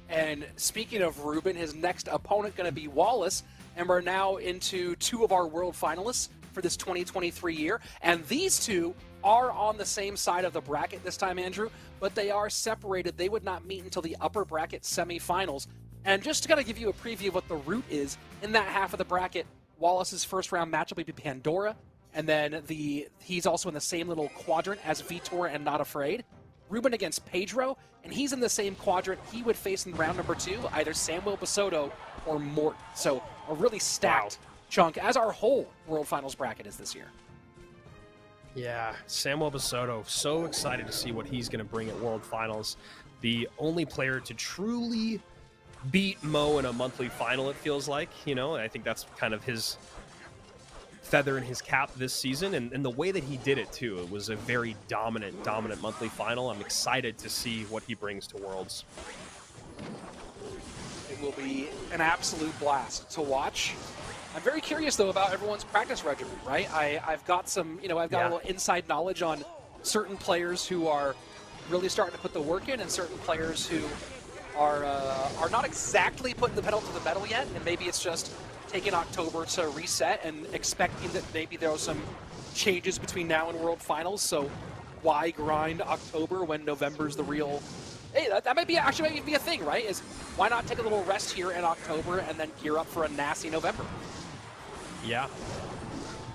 And speaking of Reuben, his next opponent going to be Wallace, and we're now into 2 of our world finalists for this 2023 year, and these 2 are on the same side of the bracket this time, Andrew, but they are separated. They would not meet until the upper bracket semifinals. And just to kind of give you a preview of what the route is, in that half of the bracket, Wallace's first round matchup will be Pandora, and then he's also in the same little quadrant as Vitor and Not Afraid. Reuben against Pedro, and he's in the same quadrant. He would face in round number 2 either Samuel Basoto or Morton. So a really stacked chunk, as our whole World Finals bracket is this year. Yeah, Samuel Basoto, so excited to see what he's going to bring at World Finals. The only player to truly beat Mo in a monthly final, it feels like, you know, and I think that's kind of his feather in his cap this season, and the way that he did it too, it was a very dominant monthly final. I'm excited to see what he brings to Worlds. It will be an absolute blast to watch. I'm very curious though about everyone's practice regimen, right? I've got some, you know, I've got a little inside knowledge on certain players who are really starting to put the work in, and certain players who are not exactly putting the pedal to the metal yet, and maybe it's just taking October to reset and expecting that maybe there are some changes between now and World Finals. So why grind October when November's the real? Hey, that might be actually might be a thing, right? Is why not take a little rest here in October and then gear up for a nasty November? Yeah.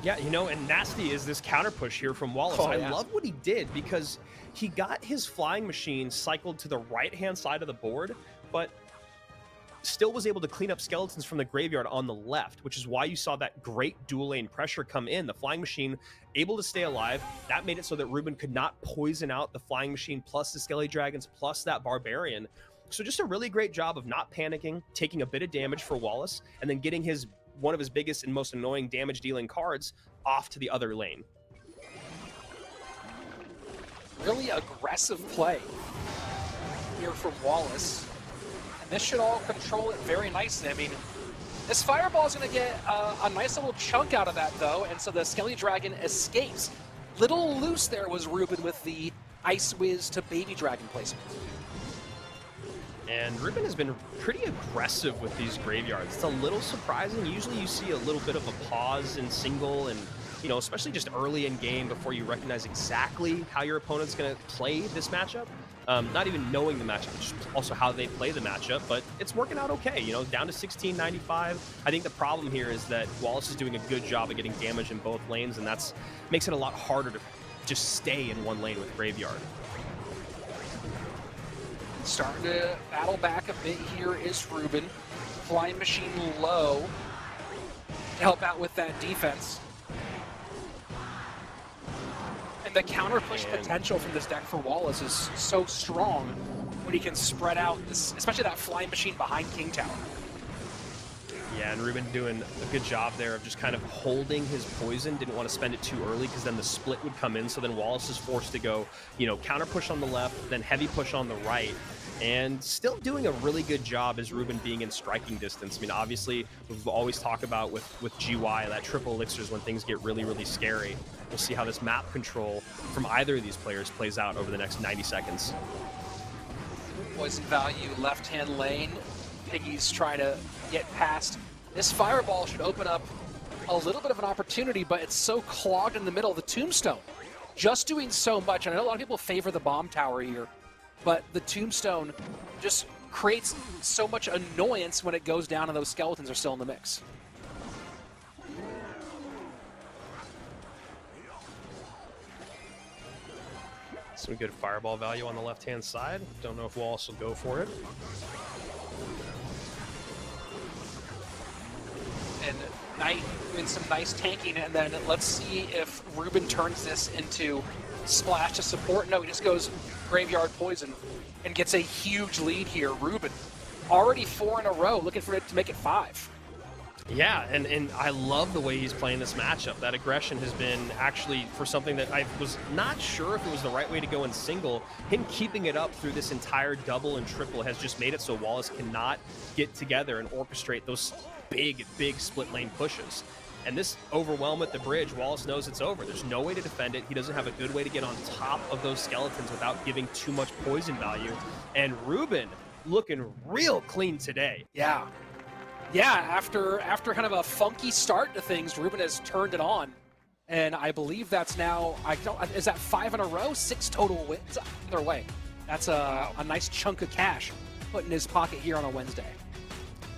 Yeah, you know, and nasty is this counter push here from Wallace. I love what he did because he got his flying machine cycled to the right-hand side of the board, but still was able to clean up skeletons from the graveyard on the left, which is why you saw that great dual lane pressure come in. The flying machine able to stay alive. That made it so that Reuben could not poison out the flying machine plus the skelly dragons plus that barbarian. So just a really great job of not panicking, taking a bit of damage for Wallace, and then getting one of his biggest and most annoying damage dealing cards off to the other lane. Really aggressive play here from Wallace. And this should all control it very nicely. I mean, this Fireball is going to get a nice little chunk out of that, though, and so the Skelly Dragon escapes. Little loose there was Reuben with the Ice Whiz to Baby Dragon placement. And Reuben has been pretty aggressive with these graveyards. It's a little surprising. Usually you see a little bit of a pause in single and, you know, especially just early in game before you recognize exactly how your opponent's going to play this matchup. Not even knowing the matchup, just also how they play the matchup, but it's working out okay. You know, down to 1695. I think the problem here is that Wallace is doing a good job of getting damage in both lanes, and that's makes it a lot harder to just stay in one lane with Graveyard. Starting to battle back a bit here is Reuben. Flying Machine low to help out with that defense. The counter push potential from this deck for Wallace is so strong when he can spread out this, especially that Flying Machine behind King Tower. Yeah, and Reuben doing a good job there of just kind of holding his poison. Didn't want to spend it too early because then the split would come in. So then Wallace is forced to go, you know, counter push on the left, then heavy push on the right. And still doing a really good job as Reuben being in striking distance. I mean, obviously, we've always talked about with GY, that triple elixirs when things get really, really scary. We'll see how this map control from either of these players plays out over the next 90 seconds. Poison value left-hand lane. Piggy's trying to get past. This Fireball should open up a little bit of an opportunity, but it's so clogged in the middle. The Tombstone just doing so much. And I know a lot of people favor the Bomb Tower here, but the Tombstone just creates so much annoyance when it goes down and those skeletons are still in the mix. Some good fireball value on the left-hand side. Don't know if Wallace will go for it. And Knight doing some nice tanking, and then let's see if Reuben turns this into splash to support. No, he just goes Graveyard Poison and gets a huge lead here. Reuben, already 4 in a row, looking for it to make it 5. Yeah, and I love the way he's playing this matchup. That aggression has been actually for something that I was not sure if it was the right way to go in single. Him keeping it up through this entire double and triple has just made it so Wallace cannot get together and orchestrate those big split lane pushes. And this overwhelm at the bridge, Wallace knows it's over. There's no way to defend it. He doesn't have a good way to get on top of those skeletons without giving too much poison value. And Reuben looking real clean today. Yeah. Yeah, after kind of a funky start to things, Reuben has turned it on. And I believe that's now, is that 5 in a row? 6 total wins? Either way, that's a nice chunk of cash put in his pocket here on a Wednesday.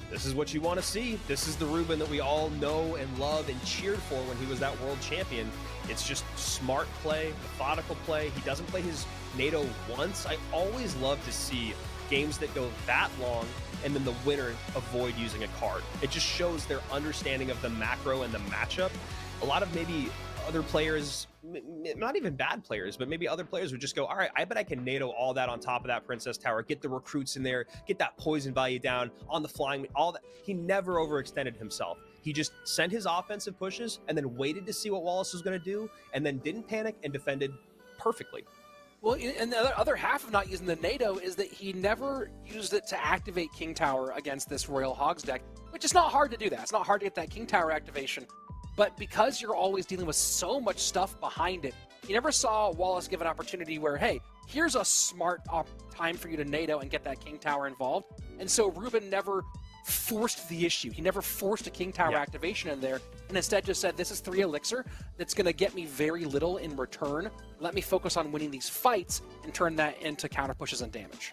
This is what you want to see. This is the Reuben that we all know and love and cheered for when he was that world champion. It's just smart play, methodical play. He doesn't play his NATO once. I always love to see games that go that long and then the winner avoid using a card. It just shows their understanding of the macro and the matchup. A lot of maybe other players, not even bad players, but maybe other players would just go, all right, I bet I can NATO all that on top of that Princess Tower, get the recruits in there, get that poison value down on the flying, all that. He never overextended himself. He just sent his offensive pushes and then waited to see what Wallace was going to do and then didn't panic and defended perfectly. Well, and the other half of not using the NATO is that he never used it to activate King Tower against this Royal Hogs deck, which is not hard to do that. It's not hard to get that King Tower activation. But because you're always dealing with so much stuff behind it, you never saw Wallace give an opportunity where, hey, here's a smart time for you to NATO and get that King Tower involved. And so Reuben never forced the issue. He never forced a King Tower activation in there, and instead just said, this is 3 elixir that's going to get me very little in return. Let me focus on winning these fights and turn that into counter pushes and damage.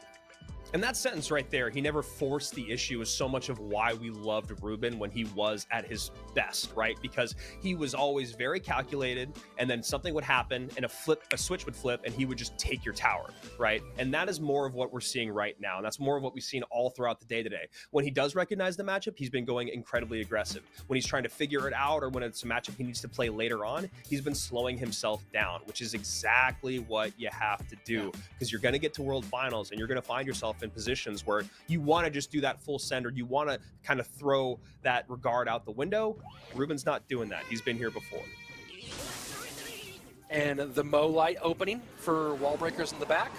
And that sentence right there, he never forced the issue, is so much of why we loved Reuben when he was at his best, right? Because he was always very calculated, and then something would happen and a switch would flip and he would just take your tower, right? And that is more of what we're seeing right now. And that's more of what we've seen all throughout the day today. When he does recognize the matchup, he's been going incredibly aggressive. When he's trying to figure it out or when it's a matchup he needs to play later on, he's been slowing himself down, which is exactly what you have to do, because you're going to get to World Finals and you're going to find yourself in positions where you want to just do that full send or you want to kind of throw that regard out the window. Reuben's not doing that. He's been here before. And the Mo light opening for wall breakers in the back.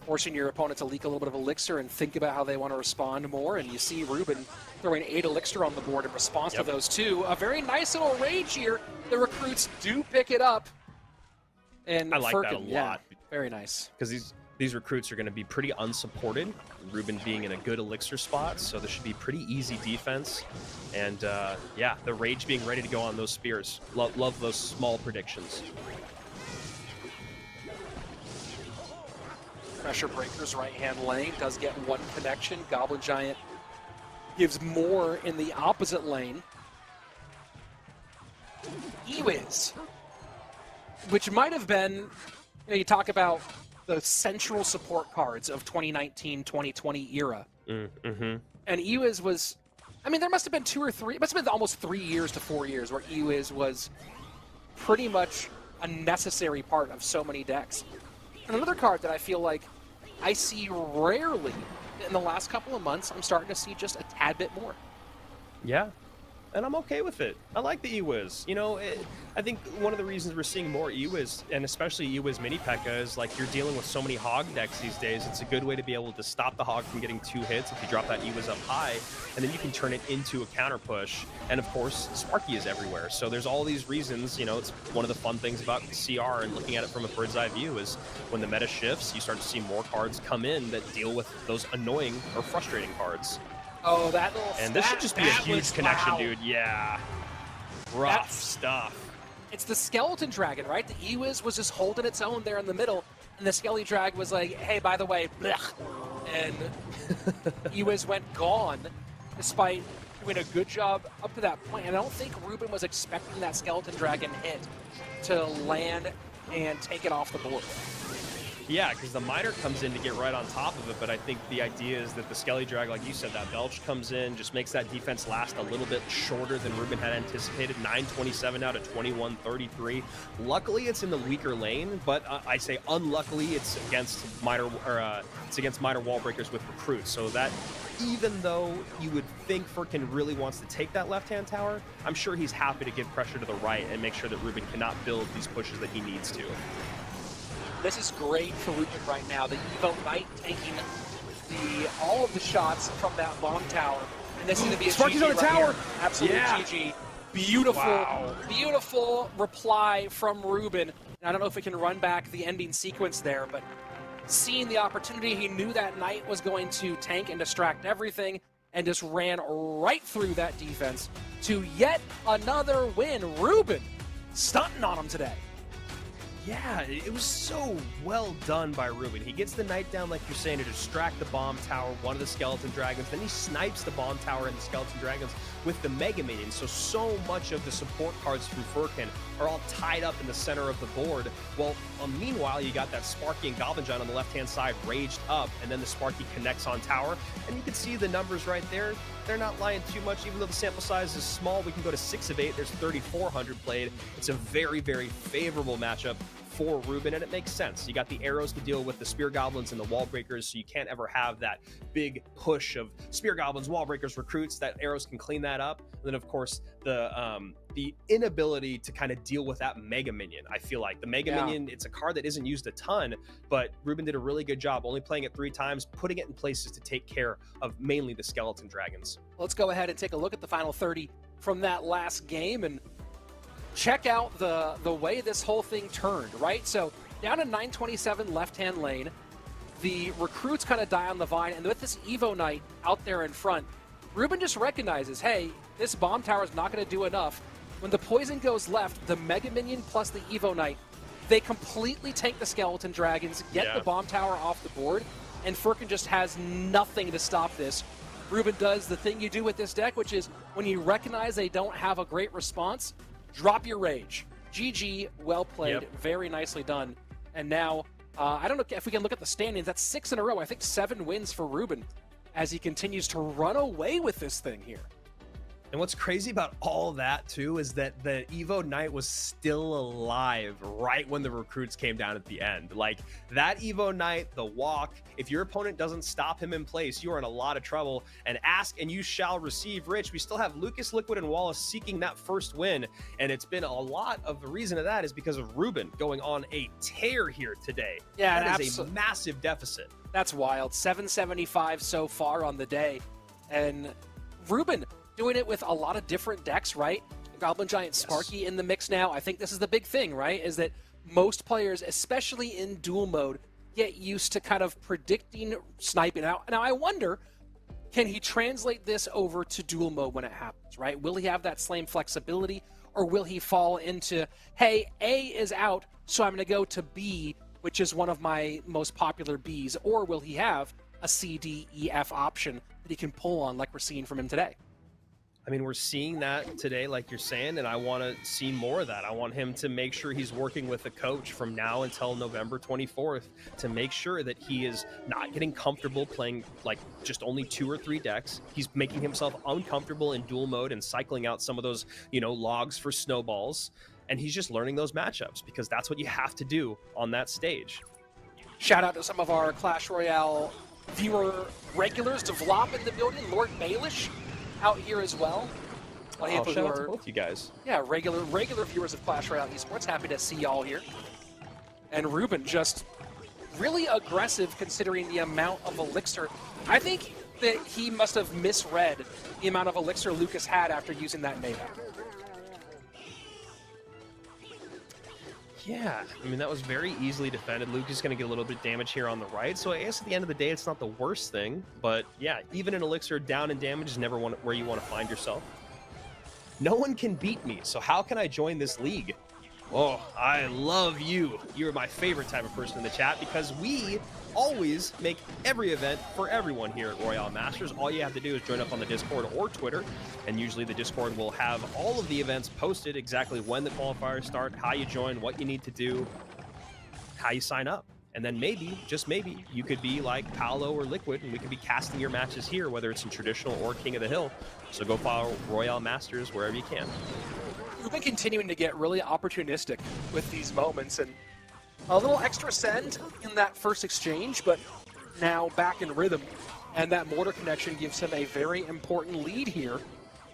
Forcing your opponent to leak a little bit of elixir and think about how they want to respond more. And you see Reuben throwing 8 elixir on the board in response to those 2. A very nice little rage here. The recruits do pick it up. And I like Furkan, that a lot. Very nice. Because these recruits are going to be pretty unsupported. Reuben being in a good elixir spot, so this should be pretty easy defense. And yeah, the rage being ready to go on those spears. Love those small predictions. Pressure breakers right-hand lane does get 1 connection. Goblin Giant gives more in the opposite lane. Ewiz, which might have been, you talk about the central support cards of 2019-2020 era. Mm-hmm. And Ewiz was, I mean, there must have been 2 or 3, it must have been almost 3 years to 4 years where Ewiz was pretty much a necessary part of so many decks. And another card that I feel like I see rarely in the last couple of months, I'm starting to see just a tad bit more. Yeah. And I'm okay with it. I like the Ewiz. You know, I think one of the reasons we're seeing more Ewiz, and especially Ewiz Mini P.E.K.K.A, is like you're dealing with so many Hog decks these days. It's a good way to be able to stop the Hog from getting 2 hits if you drop that Ewiz up high, and then you can turn it into a counter push. And of course, Sparky is everywhere. So there's all these reasons. You know, it's one of the fun things about CR and looking at it from a bird's eye view is when the meta shifts, you start to see more cards come in that deal with those annoying or frustrating cards. Oh, that little And this should just be a huge connection, dude. Yeah. Rough stuff. It's the Skeleton Dragon, right? The Ewiz was just holding its own there in the middle, and the Skelly Drag was like, hey, by the way, blech. And Ewiz went gone, despite doing a good job up to that point, and I don't think Reuben was expecting that Skeleton Dragon hit to land and take it off the board. Yeah, because the miner comes in to get right on top of it, but I think the idea is that the Skelly Drag, like you said, that Belch comes in, just makes that defense last a little bit shorter than Reuben had anticipated. 927 now to 2133. Luckily, it's in the weaker lane, but I say unluckily, it's against miner wall breakers with recruits. So that, even though you would think Furkan really wants to take that left-hand tower, I'm sure he's happy to give pressure to the right and make sure that Reuben cannot build these pushes that he needs to. This is great for Reuben right now. The Evo Knight taking all of the shots from that bomb tower. And this is going to be a Sparky's GG on the right tower. Here. Absolute Yeah. GG. Beautiful, Wow. beautiful reply from Reuben. And I don't know if we can run back the ending sequence there, but seeing the opportunity, he knew that Knight was going to tank and distract everything and just ran right through that defense to yet another win. Reuben stunting on him today. Yeah, it was so well done by Reuben. He gets the Knight down, like you're saying, to distract the bomb tower, one of the Skeleton Dragons. Then he snipes the bomb tower and the Skeleton Dragons with the Mega Minions. So much of the support cards through Furkan are all tied up in the center of the board. Well, meanwhile, you got that Sparky and Goblin Giant on the left-hand side raged up, and then the Sparky connects on tower. And you can see the numbers right there. They're not lying too much, even though the sample size is small. We can go to 6 of 8. There's 3,400 played. It's a very, very favorable matchup for Reuben, and it makes sense. You got the arrows to deal with the Spear Goblins and the Wall Breakers, so you can't ever have that big push of Spear Goblins, Wall Breakers, recruits. That arrows can clean that up. And then, of course, the inability to kind of deal with that Mega Minion. I feel like the Mega Minion, it's a card that isn't used a ton, but Reuben did a really good job only playing it 3 times, putting it in places to take care of mainly the Skeleton Dragons. Let's go ahead and take a look at the final 30 from that last game and check out the way this whole thing turned, right? So down to 927 left-hand lane, the recruits kind of die on the vine, and with this Evo Knight out there in front, Reuben just recognizes, hey, this bomb tower is not going to do enough. When the poison goes left, the Mega Minion plus the Evo Knight, they completely tank the Skeleton Dragons, get the bomb tower off the board, and Furkan just has nothing to stop this. Reuben does the thing you do with this deck, which is when you recognize they don't have a great response, drop your rage. GG, well played, very nicely done. And now, I don't know if we can look at the standings. That's 6 in a row. I think 7 wins for Reuben as he continues to run away with this thing here. And what's crazy about all that, too, is that the Evo Knight was still alive right when the recruits came down at the end. Like, that Evo Knight, the walk, if your opponent doesn't stop him in place, you are in a lot of trouble. And ask and you shall receive, Rich. We still have Lucas, Liquid, and Wallace seeking that first win. And it's been a lot of the reason of that is because of Reuben going on a tear here today. Yeah, that is a massive deficit. That's wild. 775 so far on the day. And Reuben doing it with a lot of different decks, right? Goblin Giant Sparky in the mix now. I think this is the big thing, right? Is that most players, especially in duel mode, get used to kind of predicting sniping. Now I wonder, can he translate this over to duel mode when it happens, right? Will he have that slam flexibility, or will he fall into, hey, A is out, so I'm going to go to B, which is one of my most popular Bs, or will he have a C, D, E, F option that he can pull on like we're seeing from him today? I mean, we're seeing that today, like you're saying, and I want to see more of that. I want him to make sure he's working with the coach from now until November 24th to make sure that he is not getting comfortable playing like just only 2 or 3 decks. He's making himself uncomfortable in duel mode and cycling out some of those, logs for snowballs. And he's just learning those matchups because that's what you have to do on that stage. Shout out to some of our Clash Royale viewer regulars, Devlop in the building, Lord Baelish out here as well. Shout out to both you guys. Yeah, regular viewers of Clash Royale Esports. Happy to see y'all here. And Reuben just really aggressive considering the amount of elixir. I think that he must have misread the amount of elixir Lucas had after using that Mayhem. Yeah, I mean, that was very easily defended. Luke is going to get a little bit of damage here on the right, so I guess at the end of the day, it's not the worst thing. But yeah, even an elixir down in damage is never where you want to find yourself. No one can beat me, so how can I join this league? Oh, I love you. You're my favorite type of person in the chat because we always make every event for everyone here at Royale Masters. All you have to do is join up on the Discord or Twitter, and usually the Discord will have all of the events posted, exactly when the qualifiers start, how you join, what you need to do, how you sign up. And then maybe, just maybe, you could be like Paulo or Liquid, and we could be casting your matches here, whether it's in traditional or King of the Hill. So go follow Royale Masters wherever you can. We've been continuing to get really opportunistic with these moments, and a little extra send in that first exchange, but now back in rhythm, and that mortar connection gives him a very important lead here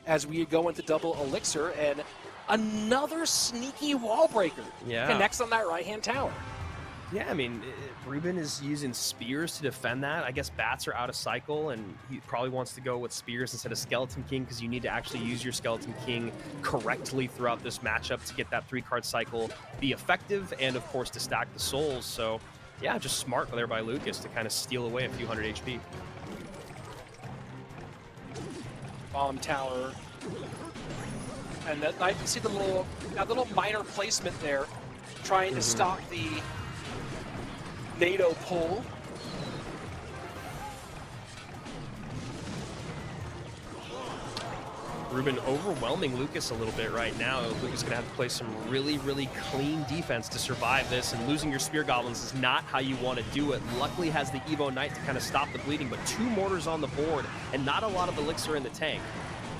as we go into double elixir, and another sneaky wall breaker connects on that right-hand tower. Yeah, I mean, Reuben is using spears to defend that. I guess bats are out of cycle, and he probably wants to go with spears instead of Skeleton King because you need to actually use your Skeleton King correctly throughout this matchup to get that 3-card cycle be effective and, of course, to stack the souls. So, yeah, just smart there by Lucas to kind of steal away a few hundred HP. Bomb tower. And that, I can see the little minor placement there, trying to stop the NATO pull. Reuben overwhelming Lucas a little bit right now. Lucas gonna have to play some really, really clean defense to survive this, and losing your Spear Goblins is not how you want to do it. Luckily has the Evo Knight to kind of stop the bleeding, but 2 mortars on the board and not a lot of elixir in the tank.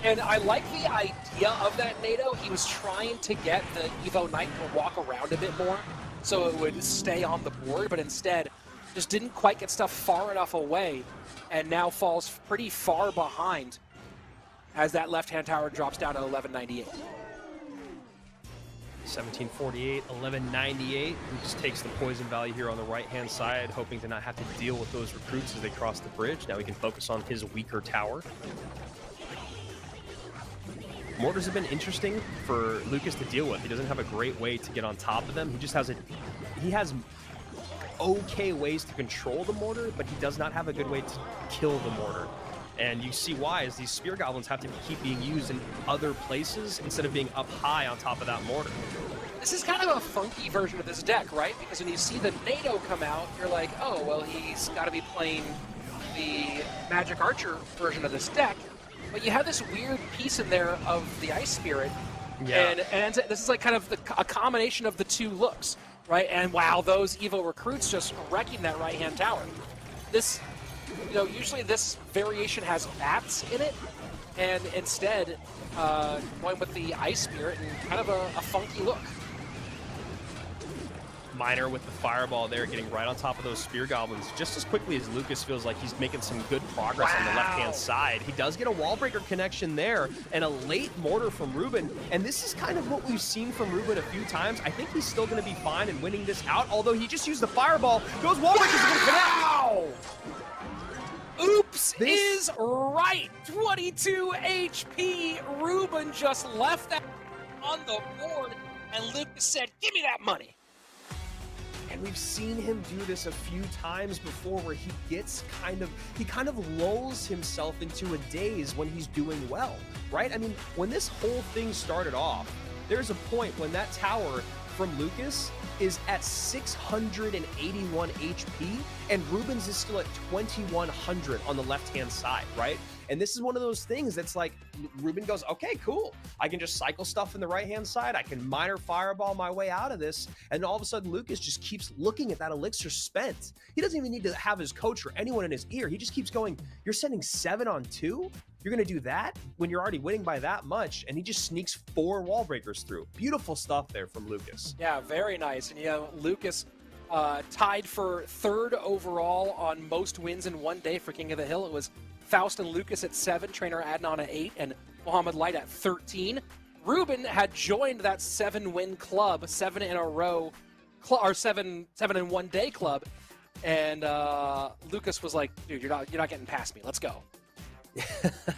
And I like the idea of that NATO. He was trying to get the Evo Knight to walk around a bit more so it would stay on the board, but instead just didn't quite get stuff far enough away and now falls pretty far behind as that left-hand tower drops down to 1198. 1748, 1198. Lucas takes the poison value here on the right-hand side, hoping to not have to deal with those recruits as they cross the bridge. Now he can focus on his weaker tower. Mortars have been interesting for Lucas to deal with. He doesn't have a great way to get on top of them. He just has he has okay ways to control the mortar, but he does not have a good way to kill the mortar. And you see why, as these Spear Goblins have to keep being used in other places instead of being up high on top of that mortar. This is kind of a funky version of this deck, right? Because when you see the NATO come out, you're like, oh, well, he's got to be playing the Magic Archer version of this deck. But you have this weird piece in there of the Ice Spirit, and this is like kind of a combination of the two looks, right? And wow, those Evo recruits just wrecking that right-hand tower. This, you know, usually this variation has bats in it, and instead going with the Ice Spirit and kind of a funky look. Miner with the fireball there, getting right on top of those Spear Goblins just as quickly as Lucas feels like he's making some good progress on the left-hand side. He does get a wall breaker connection there and a late mortar from Reuben, and this is kind of what we've seen from Reuben a few times. I think he's still going to be fine in winning this out, although he just used the fireball. Those wall breakers are going to connect. Wow! Oops is right. 22 HP. Reuben just left that on the board, and Lucas said, give me that money. And we've seen him do this a few times before where he gets he kind of lulls himself into a daze when he's doing well, right? I mean, when this whole thing started off, there's a point when that tower from Lucas is at 681 HP, and Reuben's is still at 2100 on the left-hand side, right? And this is one of those things that's like, Reuben goes, okay, cool. I can just cycle stuff in the right-hand side. I can minor fireball my way out of this. And all of a sudden, Lucas just keeps looking at that elixir spent. He doesn't even need to have his coach or anyone in his ear. He just keeps going, you're sending 7 on 2? You're going to do that when you're already winning by that much? And he just sneaks 4 wall breakers through. Beautiful stuff there from Lucas. Yeah, very nice. And, you know, Lucas tied for 3rd overall on most wins in one day for King of the Hill. It was Faust and Lucas at 7, Trainer Adnan at 8, and Muhammad Light at 13. Reuben had joined that 7-win club, 7 in a row, or 7 in one day club, and Lucas was like, dude, you're not getting past me. Let's go.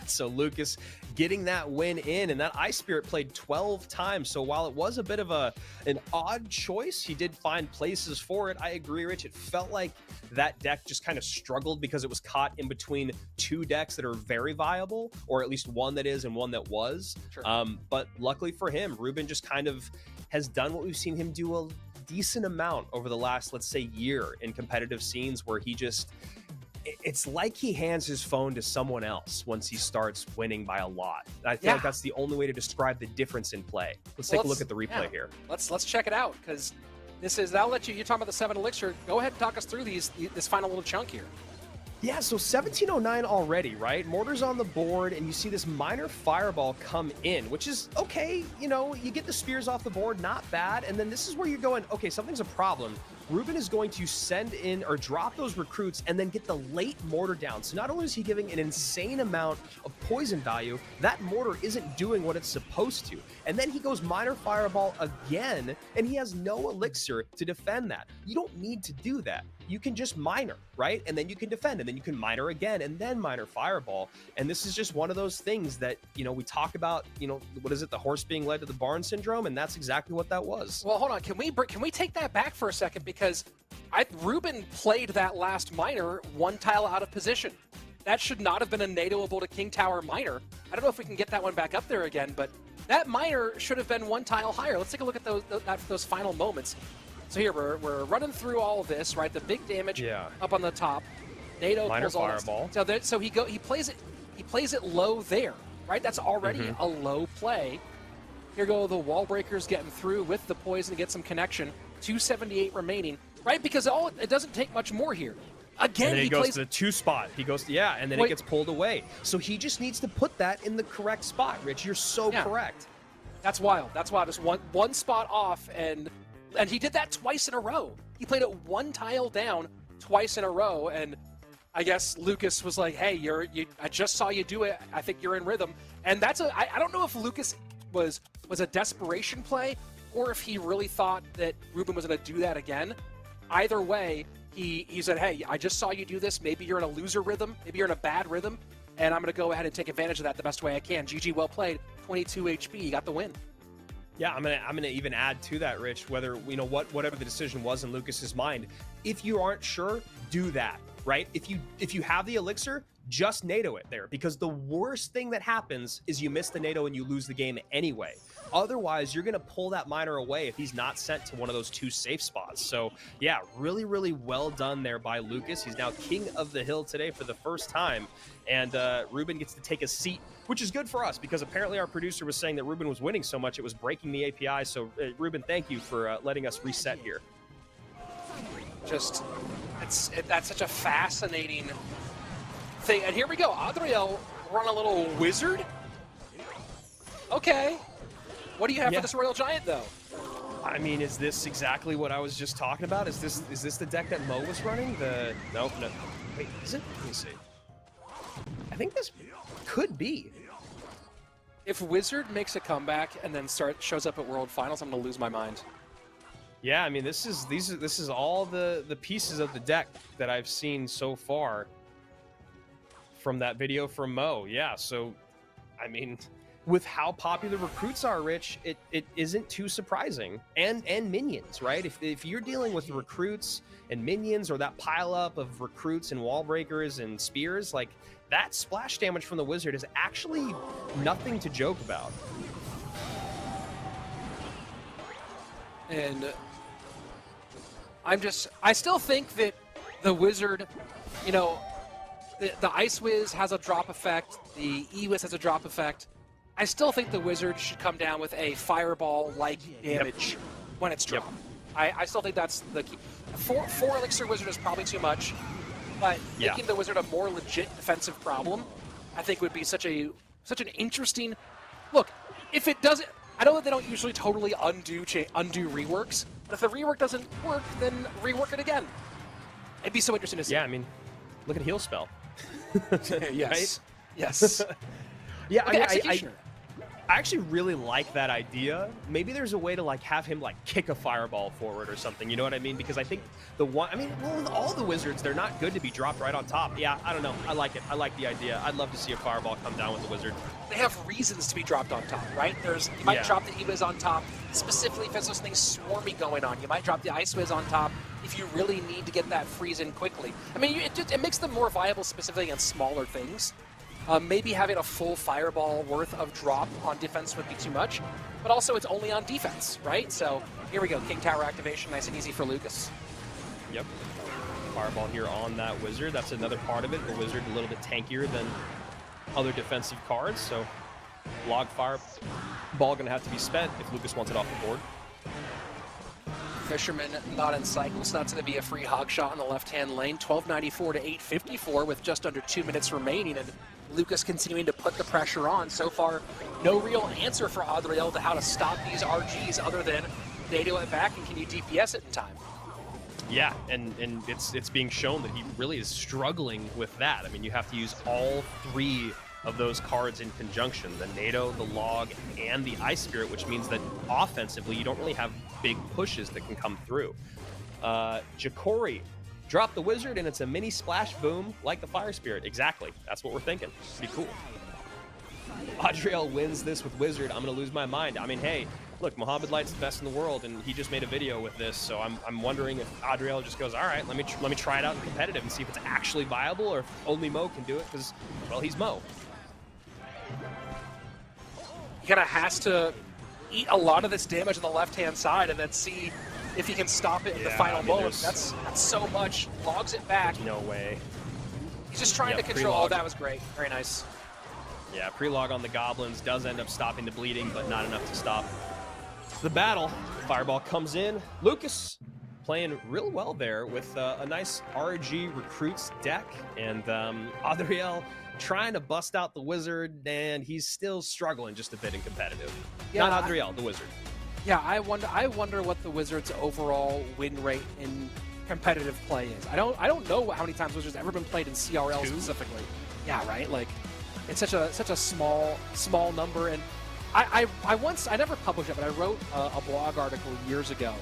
So Lucas getting that win in, and that Ice Spirit played 12 times. So while it was a bit of an odd choice, he did find places for it. I agree, Rich. It felt like that deck just kind of struggled because it was caught in between 2 decks that are very viable, or at least one that is and one that was. Sure. But luckily for him, Reuben just kind of has done what we've seen him do a decent amount over the last, let's say, year in competitive scenes, where he just, it's like he hands his phone to someone else once he starts winning by a lot. I feel like that's the only way to describe the difference in play. Let's take a look at the replay here. Let's check it out, because this is, I'll let you, you're talking about the 7 elixir. Go ahead and talk us through this final little chunk here. Yeah, so 1709 already, right? Mortar's on the board, and you see this minor fireball come in, which is okay. You know, you get the spears off the board, not bad. And then this is where you're going, okay, something's a problem. Reuben is going to send in or drop those recruits and then get the late mortar down. So not only is he giving an insane amount of poison value, that mortar isn't doing what it's supposed to. And then he goes minor fireball again, and he has no elixir to defend that. You don't need to do that. You can just minor, right? And then you can defend, and then you can minor again, and then minor fireball. And this is just one of those things that, you know, we talk about, you know, what is it, the horse being led to the barn syndrome, and that's exactly what that was. Well, hold on, can we take that back for a second, because Reuben played that last minor 1 tile out of position. That should not have been a NATO-able to King Tower minor. I don't know if we can get that one back up there again, but that minor should have been 1 tile higher. Let's take a look at those final moments. So here, we're running through all of this, right? The big damage up on the top. NATO minor pulls all fireball. So he plays it low there, right? That's already a low play. Here go the wall breakers getting through with the poison to get some connection. 278 remaining, right? Because it doesn't take much more here. Again, and then he goes plays to the 2 spot. He goes, and then it gets pulled away. So he just needs to put that in the correct spot, Rich. You're so correct. That's wild. That's wild. Just one spot off, and he did that twice in a row. He played it 1 tile down twice in a row, and I guess Lucas was like, "Hey, I just saw you do it. I think you're in rhythm." And I don't know if Lucas was a desperation play, or if he really thought that Reuben was going to do that again. Either way, he said, "Hey, I just saw you do this. Maybe you're in a loser rhythm. Maybe you're in a bad rhythm, and I'm going to go ahead and take advantage of that the best way I can." GG, well played. 22 HP. You got the win. Yeah, I'm gonna even add to that, Rich, whether, you know, whatever the decision was in Lucas's mind, if you aren't sure, do that, right? If you have the elixir, just NATO it there, because the worst thing that happens is you miss the NATO and you lose the game anyway. Otherwise, you're gonna pull that minor away if he's not sent to one of those 2 safe spots. So yeah, really, really well done there by Lucas. He's now king of the hill today for the first time, and Reuben gets to take a seat, which is good for us, because apparently our producer was saying that Reuben was winning so much it was breaking the API. So Reuben, thank you for letting us reset here. Just, that's such a fascinating thing. And here we go. Adriel run a little wizard. Okay. What do you have for this Royal Giant, though? I mean, is this exactly what I was just talking about? Is this the deck that Mo was running? No. Wait, is it? Let me see. I think this could be. If Wizard makes a comeback and then shows up at World Finals, I'm gonna lose my mind. Yeah, I mean, this is all the pieces of the deck that I've seen so far from that video from Mo. Yeah, so I mean, with how popular recruits are, Rich, it isn't too surprising. And minions, right? If you're dealing with recruits and minions, or that pile up of recruits and wall breakers and spears, like, that splash damage from the wizard is actually nothing to joke about. And I still think that the wizard, you know, the Ice Wiz has a drop effect, the E-Wiz has a drop effect. I still think the wizard should come down with a fireball-like damage when it's dropped. I still think that's the key. 4 elixir wizard is probably too much, but making the wizard a more legit defensive problem, I think, would be such an interesting look. If it doesn't, I know that they don't usually totally undo reworks, but if the rework doesn't work, then rework it again. It'd be so interesting to see. Yeah, I mean, look at heal spell. Yes. Right? Yes. Yeah, okay, I mean, I actually really like that idea. Maybe there's a way to, like, have him, like, kick a fireball forward or something. You know what I mean? Because I think with all the wizards, they're not good to be dropped right on top. Yeah, I don't know. I like it. I like the idea. I'd love to see a fireball come down with the wizard. They have reasons to be dropped on top, right? You might drop the E-Wiz on top, specifically if there's those things swarmy going on. You might drop the Ice Wiz on top if you really need to get that freeze in quickly. I mean, it makes them more viable specifically against smaller things. Maybe having a full fireball worth of drop on defense would be too much, but also it's only on defense, right? So here we go, King Tower activation, nice and easy for Lucas. Yep. Fireball here on that Wizard. That's another part of it. The Wizard a little bit tankier than other defensive cards, so log fireball gonna have to be spent if Lucas wants it off the board. Fisherman not in cycles. That's going to be a free hog shot in the left-hand lane. 1294 to 854 with just under 2 minutes remaining, and Lucas continuing to put the pressure on. So far, no real answer for Adriel to how to stop these RGs other than NATO it back, and can you DPS it in time? Yeah, and it's being shown that he really is struggling with that. I mean, you have to use all 3 of those cards in conjunction, the NATO, the log, and the Ice Spirit, which means that offensively you don't really have big pushes that can come through. Ja'Cory drop the Wizard and it's a mini splash boom like the Fire Spirit. Exactly, that's what we're thinking. Pretty cool. Adriel wins this with Wizard. I'm gonna lose my mind. I mean, hey, look, Mohammed Light's the best in the world, and he just made a video with this, so I'm wondering if Adriel just goes, all right, let me try it out in competitive and see if it's actually viable or if only Mo can do it, because, well, he's Mo. He kind of has to eat a lot of this damage on the left-hand side and then see if he can stop it in the final moment. That's so much. Logs it back. No way. He's just trying to control. Oh, that was great. Very nice. Yeah, pre-log on the Goblins does end up stopping the bleeding, but not enough to stop the battle. Fireball comes in. Lucas playing real well there with a nice RG recruits deck, and Adriel trying to bust out the Wizard, and he's still struggling just a bit in competitive. Yeah, not Adriel, the Wizard. Yeah, I wonder what the Wizards' overall win rate in competitive play is. I don't know how many times Wizards ever been played in CRL 2? specifically. Yeah, right. Like, it's such a small number, and I never published it, but I wrote a blog article years ago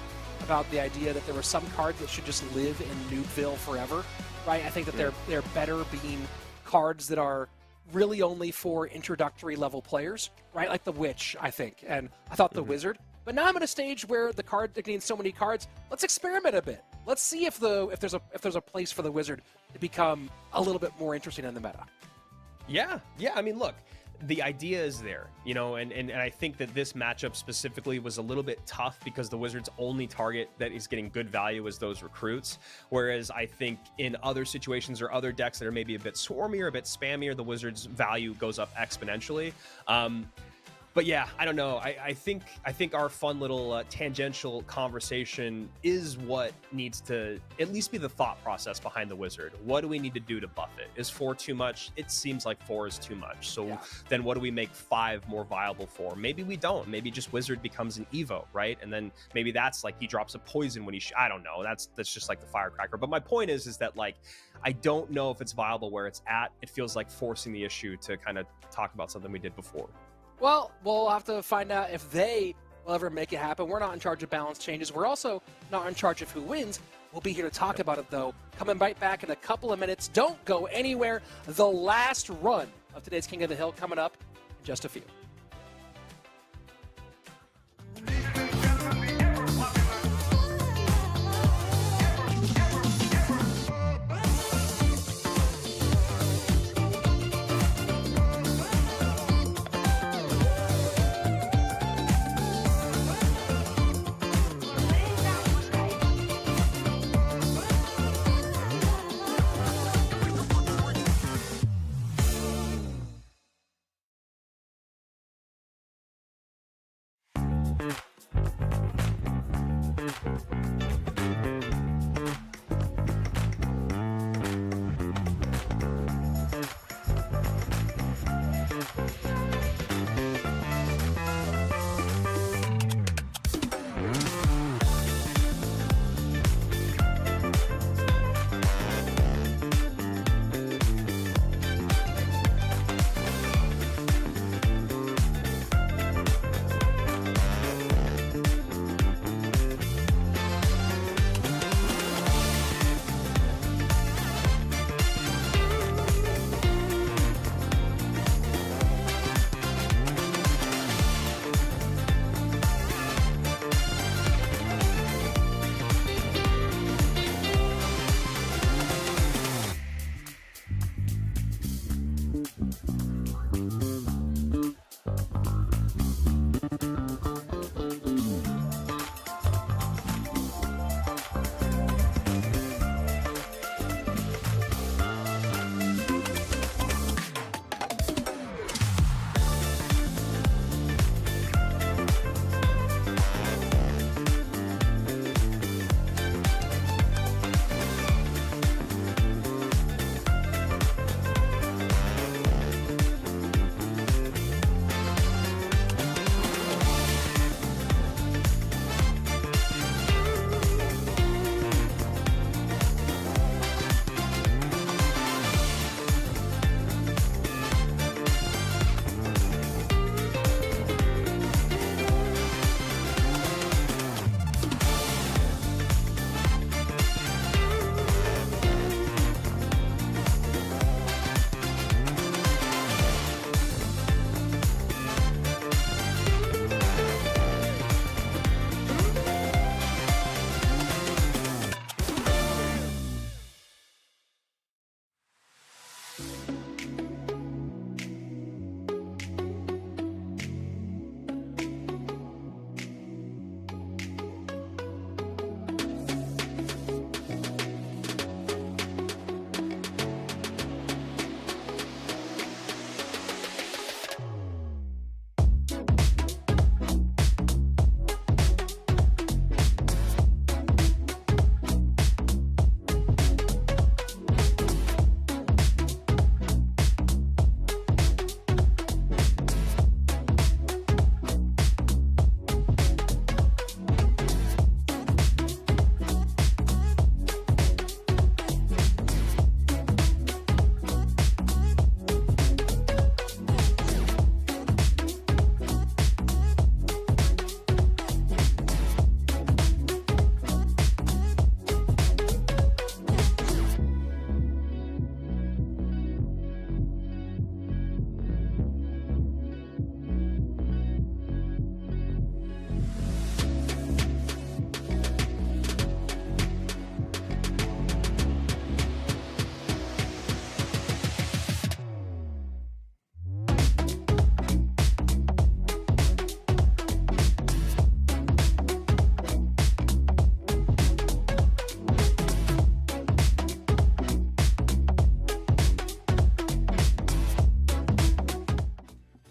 about the idea that there were some cards that should just live in Noobville forever, right? I think that they're better being cards that are really only for introductory level players, right? Like the Witch, I think, and I thought the Wizard. But now I'm at a stage where the card contains so many cards. Let's experiment a bit. Let's see if there's a place for the Wizard to become a little bit more interesting in the meta. Yeah. I mean, look, the idea is there, you know, and I think that this matchup specifically was a little bit tough because the Wizards' only target that is getting good value is those recruits. Whereas I think in other situations or other decks that are maybe a bit swarmier, a bit spammier, the Wizards' value goes up exponentially. But yeah, I don't know. I think our fun little tangential conversation is what needs to at least be the thought process behind the Wizard. What do we need to do to buff it? Is 4 too much? It seems like 4 is too much. So then what do we make 5 more viable for? Maybe we don't. Maybe just Wizard becomes an Evo, right? And then maybe that's like he drops a poison when he I don't know. That's just like the firecracker. But my point is that like I don't know if it's viable where it's at. It feels like forcing the issue to kind of talk about something we did before. Well, we'll have to find out if they will ever make it happen. We're not in charge of balance changes. We're also not in charge of who wins. We'll be here to talk about it, though. Coming right back in a couple of minutes. Don't go anywhere. The last run of today's King of the Hill coming up in just a few.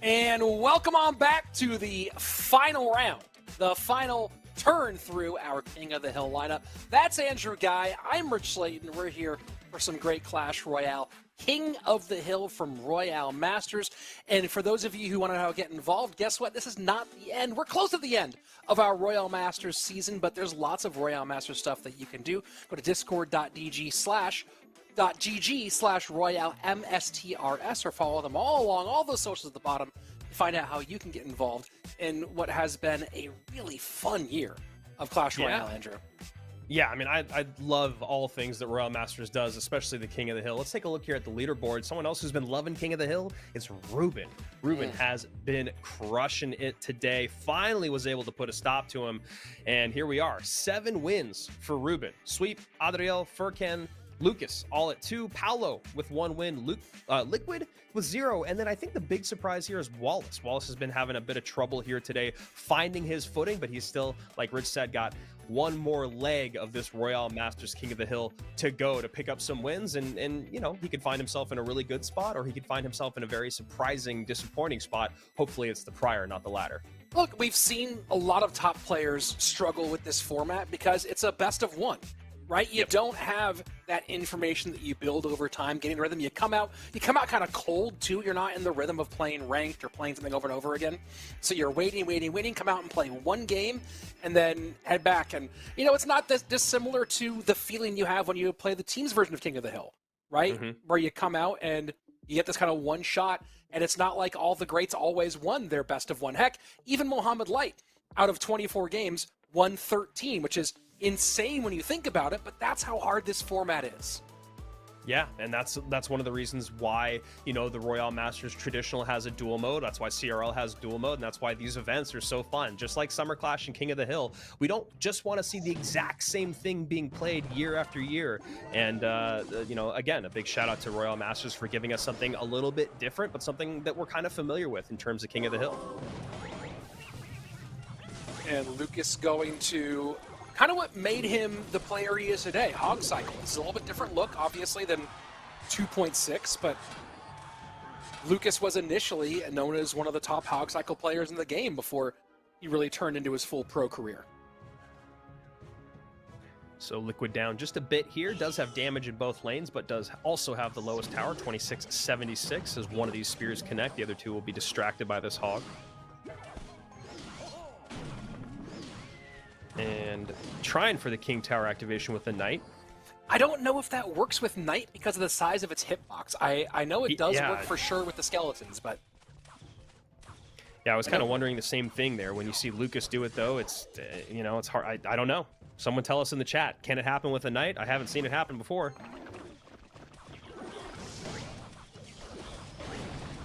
And welcome on back to the final round, the final turn through our King of the Hill lineup. That's Andrew Guy. I'm Rich Slayton. We're here for some great Clash Royale. King of the Hill from Royale Masters. And for those of you who want to know how to get involved, guess what? This is not the end. We're close to the end of our Royale Masters season, but there's lots of Royale Masters stuff that you can do. Go to discord.gg/RoyaleMSTRS or follow them all along all those socials at the bottom to find out how you can get involved in what has been a really fun year of Clash Royale, Andrew. Yeah, I mean, I love all things that Royale Masters does, especially the King of the Hill. Let's take a look here at the leaderboard. Someone else who's been loving King of the Hill, it's Reuben. Reuben has been crushing it today. Finally was able to put a stop to him. And here we are, 7 wins for Reuben. Sweep, Adriel, Furkan, Lucas all at 2, Paulo with 1 win, Liquid with 0, and then I think the big surprise here is Wallace. Wallace has been having a bit of trouble here today finding his footing, but he's still, like Rich said, got one more leg of this Royale Masters King of the Hill to go to pick up some wins, and you know, he could find himself in a really good spot, or he could find himself in a very surprising, disappointing spot. Hopefully it's the prior, not the latter. Look, we've seen a lot of top players struggle with this format because it's a best of one. Right? You don't have that information that you build over time, getting rhythm. You come out kind of cold too. You're not in the rhythm of playing ranked or playing something over and over again. So you're waiting, come out and play one game and then head back. And, you know, it's not this dissimilar to the feeling you have when you play the team's version of King of the Hill, right? Where you come out and you get this kind of one shot, and it's not like all the greats always won their best of one. Heck, even Mohamed Light, out of 24 games, won 13, which is insane when you think about it, but that's how hard this format is. Yeah, and that's one of the reasons why, you know, the Royale Masters traditional has a dual mode. That's why CRL has dual mode, and that's why these events are so fun. Just like Summer Clash and King of the Hill, we don't just want to see the exact same thing being played year after year. And you know, again, a big shout out to Royale Masters for giving us something a little bit different, but something that we're kind of familiar with in terms of King of the Hill. And Lucas going to kind of what made him the player he is today, Hog Cycle. It's a little bit different look, obviously, than 2.6, but Lucas was initially known as one of the top Hog Cycle players in the game before he really turned into his full pro career. So Liquid down just a bit here, does have damage in both lanes, but does also have the lowest tower, 2676, as one of these spears connect. The other two will be distracted by this Hog. And trying for the King Tower activation with the Knight. I don't know if that works with Knight because of the size of its hitbox. I know it does work for sure with the skeletons, but... Yeah, I was kind of wondering the same thing there. When you see Lucas do it, though, it's, you know, it's hard. I don't know. Someone tell us in the chat. Can it happen with a Knight? I haven't seen it happen before.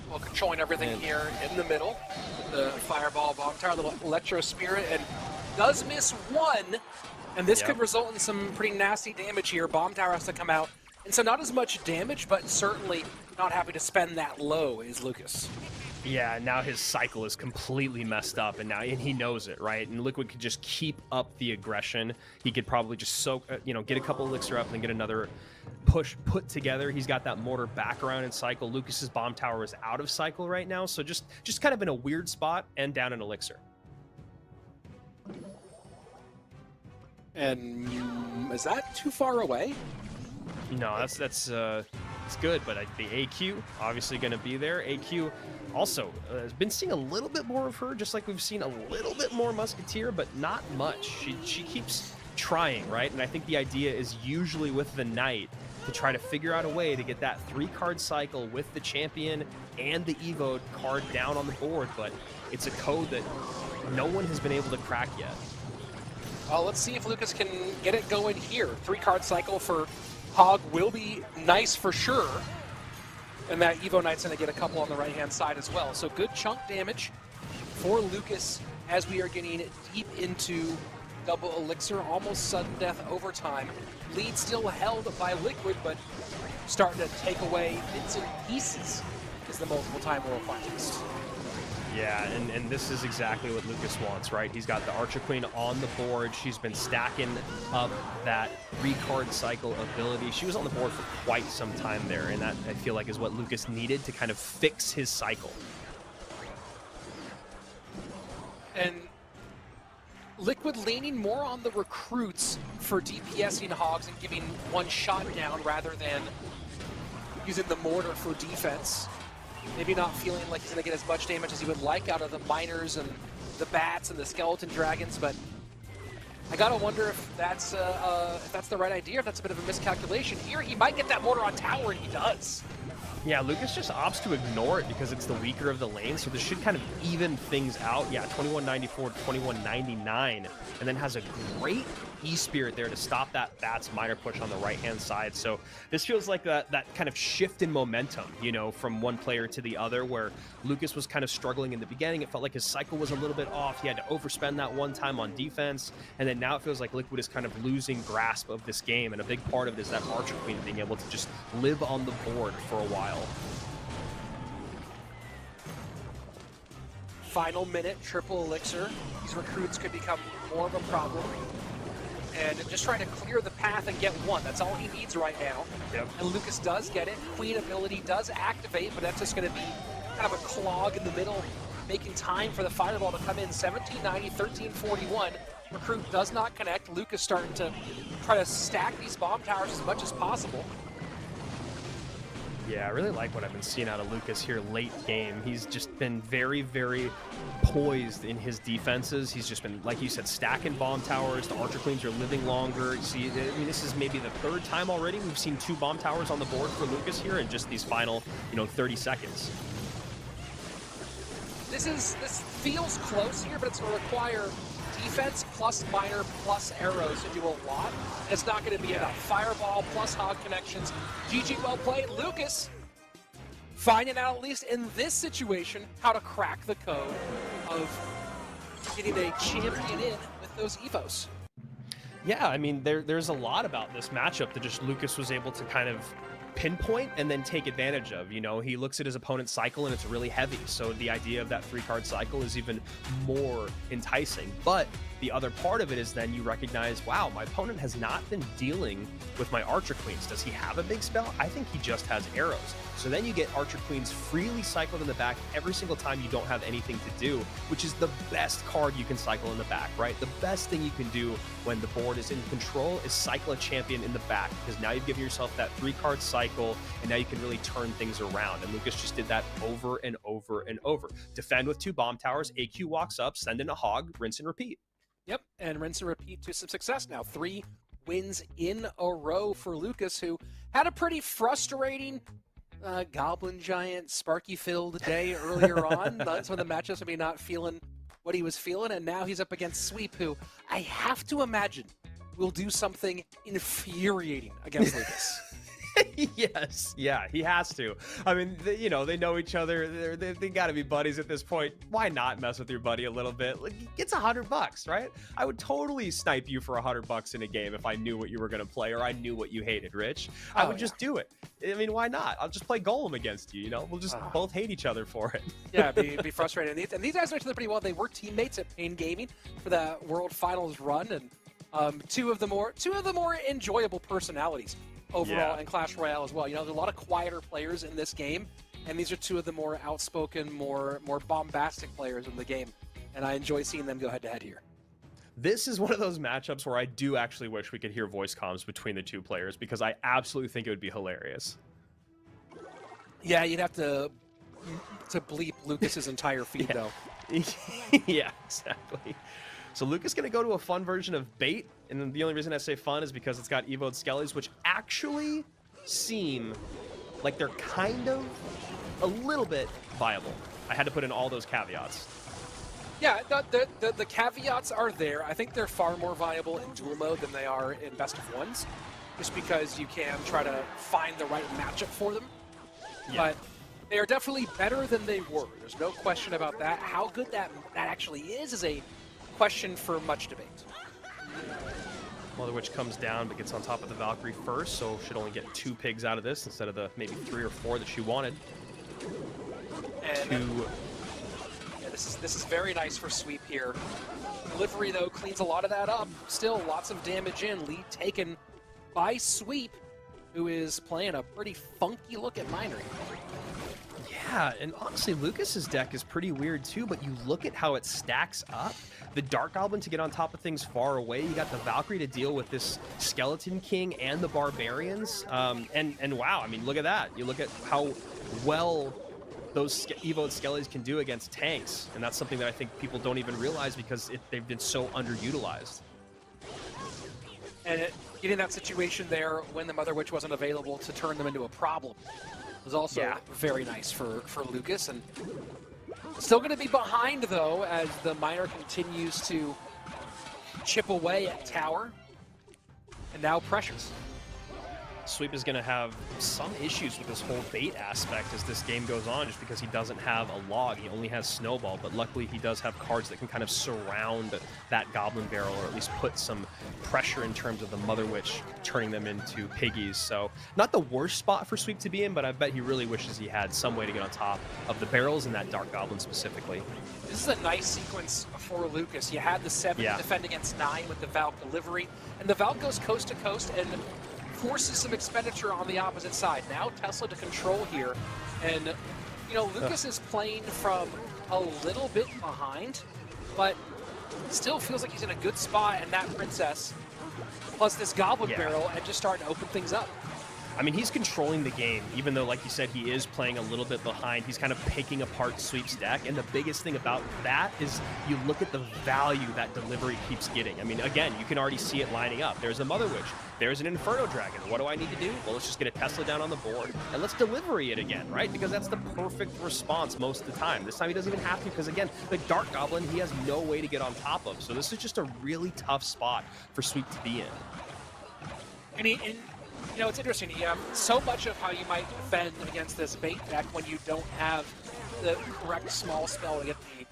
Well, controlling everything here in the middle. The Fireball, Bomb Tower, the Electro Spirit, and does miss one. And this could result in some pretty nasty damage here. Bomb Tower has to come out And so not as much damage, but certainly not happy to spend that low is Lucas. Yeah, now his cycle is completely messed up, and he knows it, right? And Liquid could just keep up the aggression. He could probably just soak, get a couple elixir up and then get another push put together. He's got that mortar back around in cycle. Lucas's bomb tower is out of cycle right now, so just kind of in a weird spot and down an elixir. And is that too far away? No, that's good, but the AQ obviously going to be there. AQ also has been seeing a little bit more of her, just like we've seen a little bit more Musketeer, but not much. She keeps trying, right? And I think the idea is usually with the Knight to try to figure out a way to get that 3-card cycle with the champion and the Evo card down on the board, but it's a code that no one has been able to crack yet. Well, let's see if Lucas can get it going here. 3-card cycle for Hog will be nice for sure. And that Evo Knight's going to get a couple on the right-hand side as well. So good chunk damage for Lucas as we are getting deep into double elixir, almost sudden death overtime. Lead still held by Liquid, but starting to take away bits and pieces is the multiple-time world finalist. Yeah, and this is exactly what Lucas wants, right? He's got the Archer Queen on the board. She's been stacking up that 3-card cycle ability. She was on the board for quite some time there, and that, I feel like, is what Lucas needed to kind of fix his cycle. And Liquid leaning more on the recruits for DPSing Hogs and giving one shot down rather than using the mortar for defense. Maybe not feeling like he's going to get as much damage as he would like out of the miners and the bats and the skeleton dragons, but I gotta wonder if that's the right idea, if that's a bit of a miscalculation. Here, he might get that mortar on tower, and he does. Yeah, Lucas just opts to ignore it because it's the weaker of the lane, so this should kind of even things out. Yeah, 2194 to 2199, and then has a great E-Spirit there to stop that Bats miner push on the right-hand side. So this feels like that kind of shift in momentum, from one player to the other, where Lucas was kind of struggling in the beginning. It felt like his cycle was a little bit off. He had to overspend that one time on defense, and then now it feels like Liquid is kind of losing grasp of this game, and a big part of it is that Archer Queen being able to just live on the board for a while. Final minute, triple elixir. These recruits could become more of a problem. And just trying to clear the path and get one. That's all he needs right now. Yep. And Lucas does get it. Queen ability does activate, but that's just going to be kind of a clog in the middle, making time for the fireball to come in. 1790, 1341. Recruit does not connect. Lucas starting to try to stack these bomb towers as much as possible. Yeah, I really like what I've been seeing out of Lucas here late game. He's just been very, very poised in his defenses. He's just been, like you said, stacking bomb towers. The Archer Queens are living longer. You see, this is maybe the 3rd time already we've seen 2 bomb towers on the board for Lucas here in just these final, 30 seconds. This feels close here, but it's going to require defense plus miner plus arrows to do a lot. It's not going to be enough. Fireball plus hog connections. GG, well played. Lucas finding out, at least in this situation, how to crack the code of getting a champion in with those evos. Yeah, I mean, there's a lot about this matchup that just Lucas was able to kind of pinpoint and then take advantage of. He looks at his opponent's cycle and it's really heavy, so the idea of that 3-card cycle is even more enticing. But the other part of it is then you recognize, wow, my opponent has not been dealing with my Archer Queens. Does he have a big spell? I think he just has arrows. So then you get Archer Queens freely cycled in the back every single time you don't have anything to do, which is the best card you can cycle in the back, right? The best thing you can do when the board is in control is cycle a champion in the back, because now you've given yourself that 3-card cycle, and now you can really turn things around. And Lucas just did that over and over and over. Defend with 2 bomb towers, AQ walks up, send in a hog, rinse and repeat. Yep, and rinse and repeat to some success now. 3 wins in a row for Lucas, who had a pretty frustrating Goblin Giant, Sparky-filled day earlier on. That's when the matchups would be not feeling what he was feeling, and now he's up against Sweep, who I have to imagine will do something infuriating against Lucas. Yes, yeah, he has to. I mean, you know, they know each other. They got to be buddies at this point. Why not mess with your buddy a little bit? Like, it's $100, right? I would totally snipe you for $100 in a game if I knew what you were going to play or I knew what you hated, Rich. I would just do it. I mean, why not? I'll just play Golem against you, you know? We'll just both hate each other for it. Yeah, be frustrated. And these guys know each other pretty well. They were teammates at Pain Gaming for that World Finals run, and two of the more enjoyable personalities overall in Clash Royale as well. You know, there's a lot of quieter players in this game, and these are two of the more outspoken, more bombastic players in the game, and I enjoy seeing them go head-to-head here. This is one of those matchups where I do actually wish we could hear voice comms between the two players because I absolutely think it would be hilarious. Yeah, you'd have to bleep Lucas's entire feed, though. Yeah, exactly. So Lucas going to go to a fun version of Bait, and the only reason I say fun is because it's got Evo'd Skellies, which actually seem like they're kind of a little bit viable. I had to put in all those caveats. Yeah, the caveats are there. I think they're far more viable in dual mode than they are in best of ones, just because you can try to find the right matchup for them. Yeah. But they are definitely better than they were. There's no question about that. How good that actually is a question for much debate. Mother Witch comes down but gets on top of the Valkyrie first, so should only get 2 pigs out of this instead of the maybe 3 or 4 that she wanted. And yeah, this is very nice for Sweep here. Delivery though cleans a lot of that up. Still lots of damage in. Lead taken by Sweep, who is playing a pretty funky look at Minery. Yeah, and honestly, Lucas's deck is pretty weird too, but you look at how it stacks up. The Dark Goblin to get on top of things far away. You got the Valkyrie to deal with this Skeleton King and the Barbarians. And wow, I mean, look at that. You look at how well those Evo'd Skellies can do against tanks, and that's something that I think people don't even realize because they've been so underutilized. And getting that situation there when the Mother Witch wasn't available to turn them into a problem was also very nice for Lucas. And still going to be behind, though, as the Miner continues to chip away at Tower. And now pressures. Sweep is going to have some issues with this whole bait aspect as this game goes on, just because he doesn't have a log. He only has Snowball, but luckily he does have cards that can kind of surround that Goblin Barrel, or at least put some pressure in terms of the Mother Witch turning them into piggies. So not the worst spot for Sweep to be in, but I bet he really wishes he had some way to get on top of the barrels and that Dark Goblin specifically. This is a nice sequence for Lucas. You had the 7 defend against 9 with the Valk delivery, and the Valk goes coast to coast and forces some expenditure on the opposite side. Now Tesla to control here, and you know, Lucas is playing from a little bit behind, but still feels like he's in a good spot, and that Princess plus this Goblin Barrel and just starting to open things up. I mean, he's controlling the game, even though, like you said, he is playing a little bit behind. He's kind of picking apart Sweep's deck, and the biggest thing about that is you look at the value that delivery keeps getting. I mean, again, you can already see it lining up. There's a Mother Witch. There's an Inferno Dragon. What do I need to do? Well, let's just get a Tesla down on the board, and let's delivery it again, right? Because that's the perfect response most of the time. This time he doesn't even have to, because, again, the Dark Goblin, he has no way to get on top of. So this is just a really tough spot for Sweep to be in. And you know, it's interesting. You have so much of how you might defend against this bait deck when you don't have the correct small spell to get the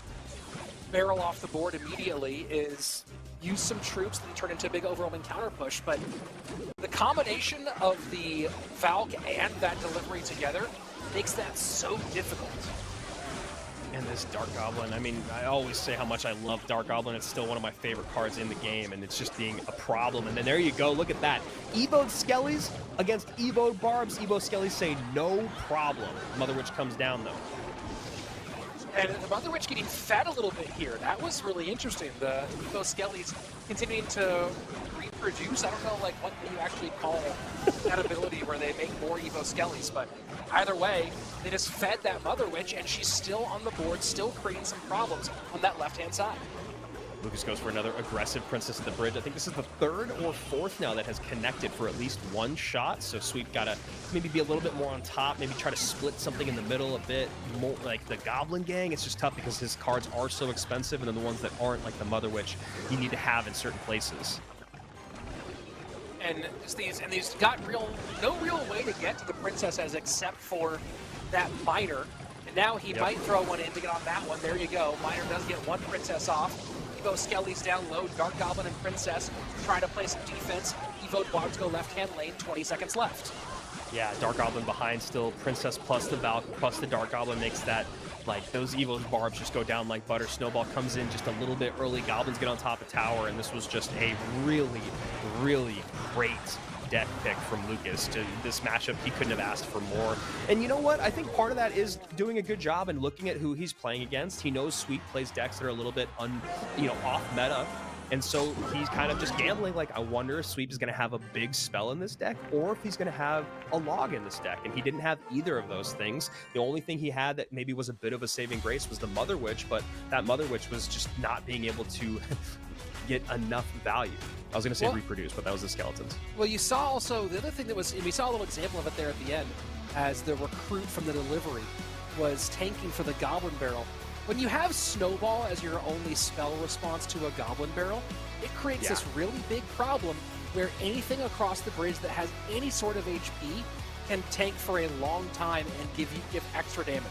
barrel off the board immediately is use some troops and turn into a big overwhelming counter push. But the combination of the Valk and that delivery together makes that so difficult. And this Dark Goblin, I mean, I always say how much I love Dark Goblin. It's still one of my favorite cards in the game, and it's just being a problem. And then there you go, look at that. Evo'd Skellies against Evo'd Barbs. Evo'd Skellies say no problem. Mother Witch comes down, though. And the Mother Witch getting fed a little bit here. That was really interesting. The Evo'd Skellies continuing to reproduce. I don't know like what you actually call that ability where they make more Evo'd Skellies, but either way, they just fed that Mother Witch, and she's still on the board, still creating some problems on that left-hand side. Lucas goes for another aggressive Princess at the Bridge. I think this is the 3rd or 4th now that has connected for at least one shot. So Sweep got to maybe be a little bit more on top, maybe try to split something in the middle a bit more. Like the Goblin Gang, it's just tough because his cards are so expensive, and then the ones that aren't, like the Mother Witch, you need to have in certain places. and these got no real way to get to the princesses except for that miner. And now he might throw one in to get on that one. There you go. Miner does get one princess off. Evo Skelly's down low. Dark Goblin and Princess trying to play some defense. Evo Barbs go left-hand lane. 20 seconds left. Yeah, Dark Goblin behind still. Princess plus the Valk plus the Dark Goblin makes that, like, those Evo's Barbs just go down like butter. Snowball comes in just a little bit early. Goblins get on top of tower, and this was just a really, really great deck pick from Lucas to this matchup. He couldn't have asked for more. And you know what? I think part of that is doing a good job and looking at who he's playing against. He knows Sweep plays decks that are a little bit off meta. And so he's kind of just gambling, like, I wonder if Sweep is going to have a big spell in this deck or if he's going to have a log in this deck. And he didn't have either of those things. The only thing he had that maybe was a bit of a saving grace was the Mother Witch, but that Mother Witch was just not being able to get enough value. I was going to say reproduce, but that was the skeletons. Well, you saw also the other thing that was, and we saw a little example of it there at the end, as the recruit from the delivery was tanking for the Goblin Barrel. When you have Snowball as your only spell response to a Goblin Barrel, it creates this really big problem where anything across the bridge that has any sort of HP can tank for a long time and give extra damage.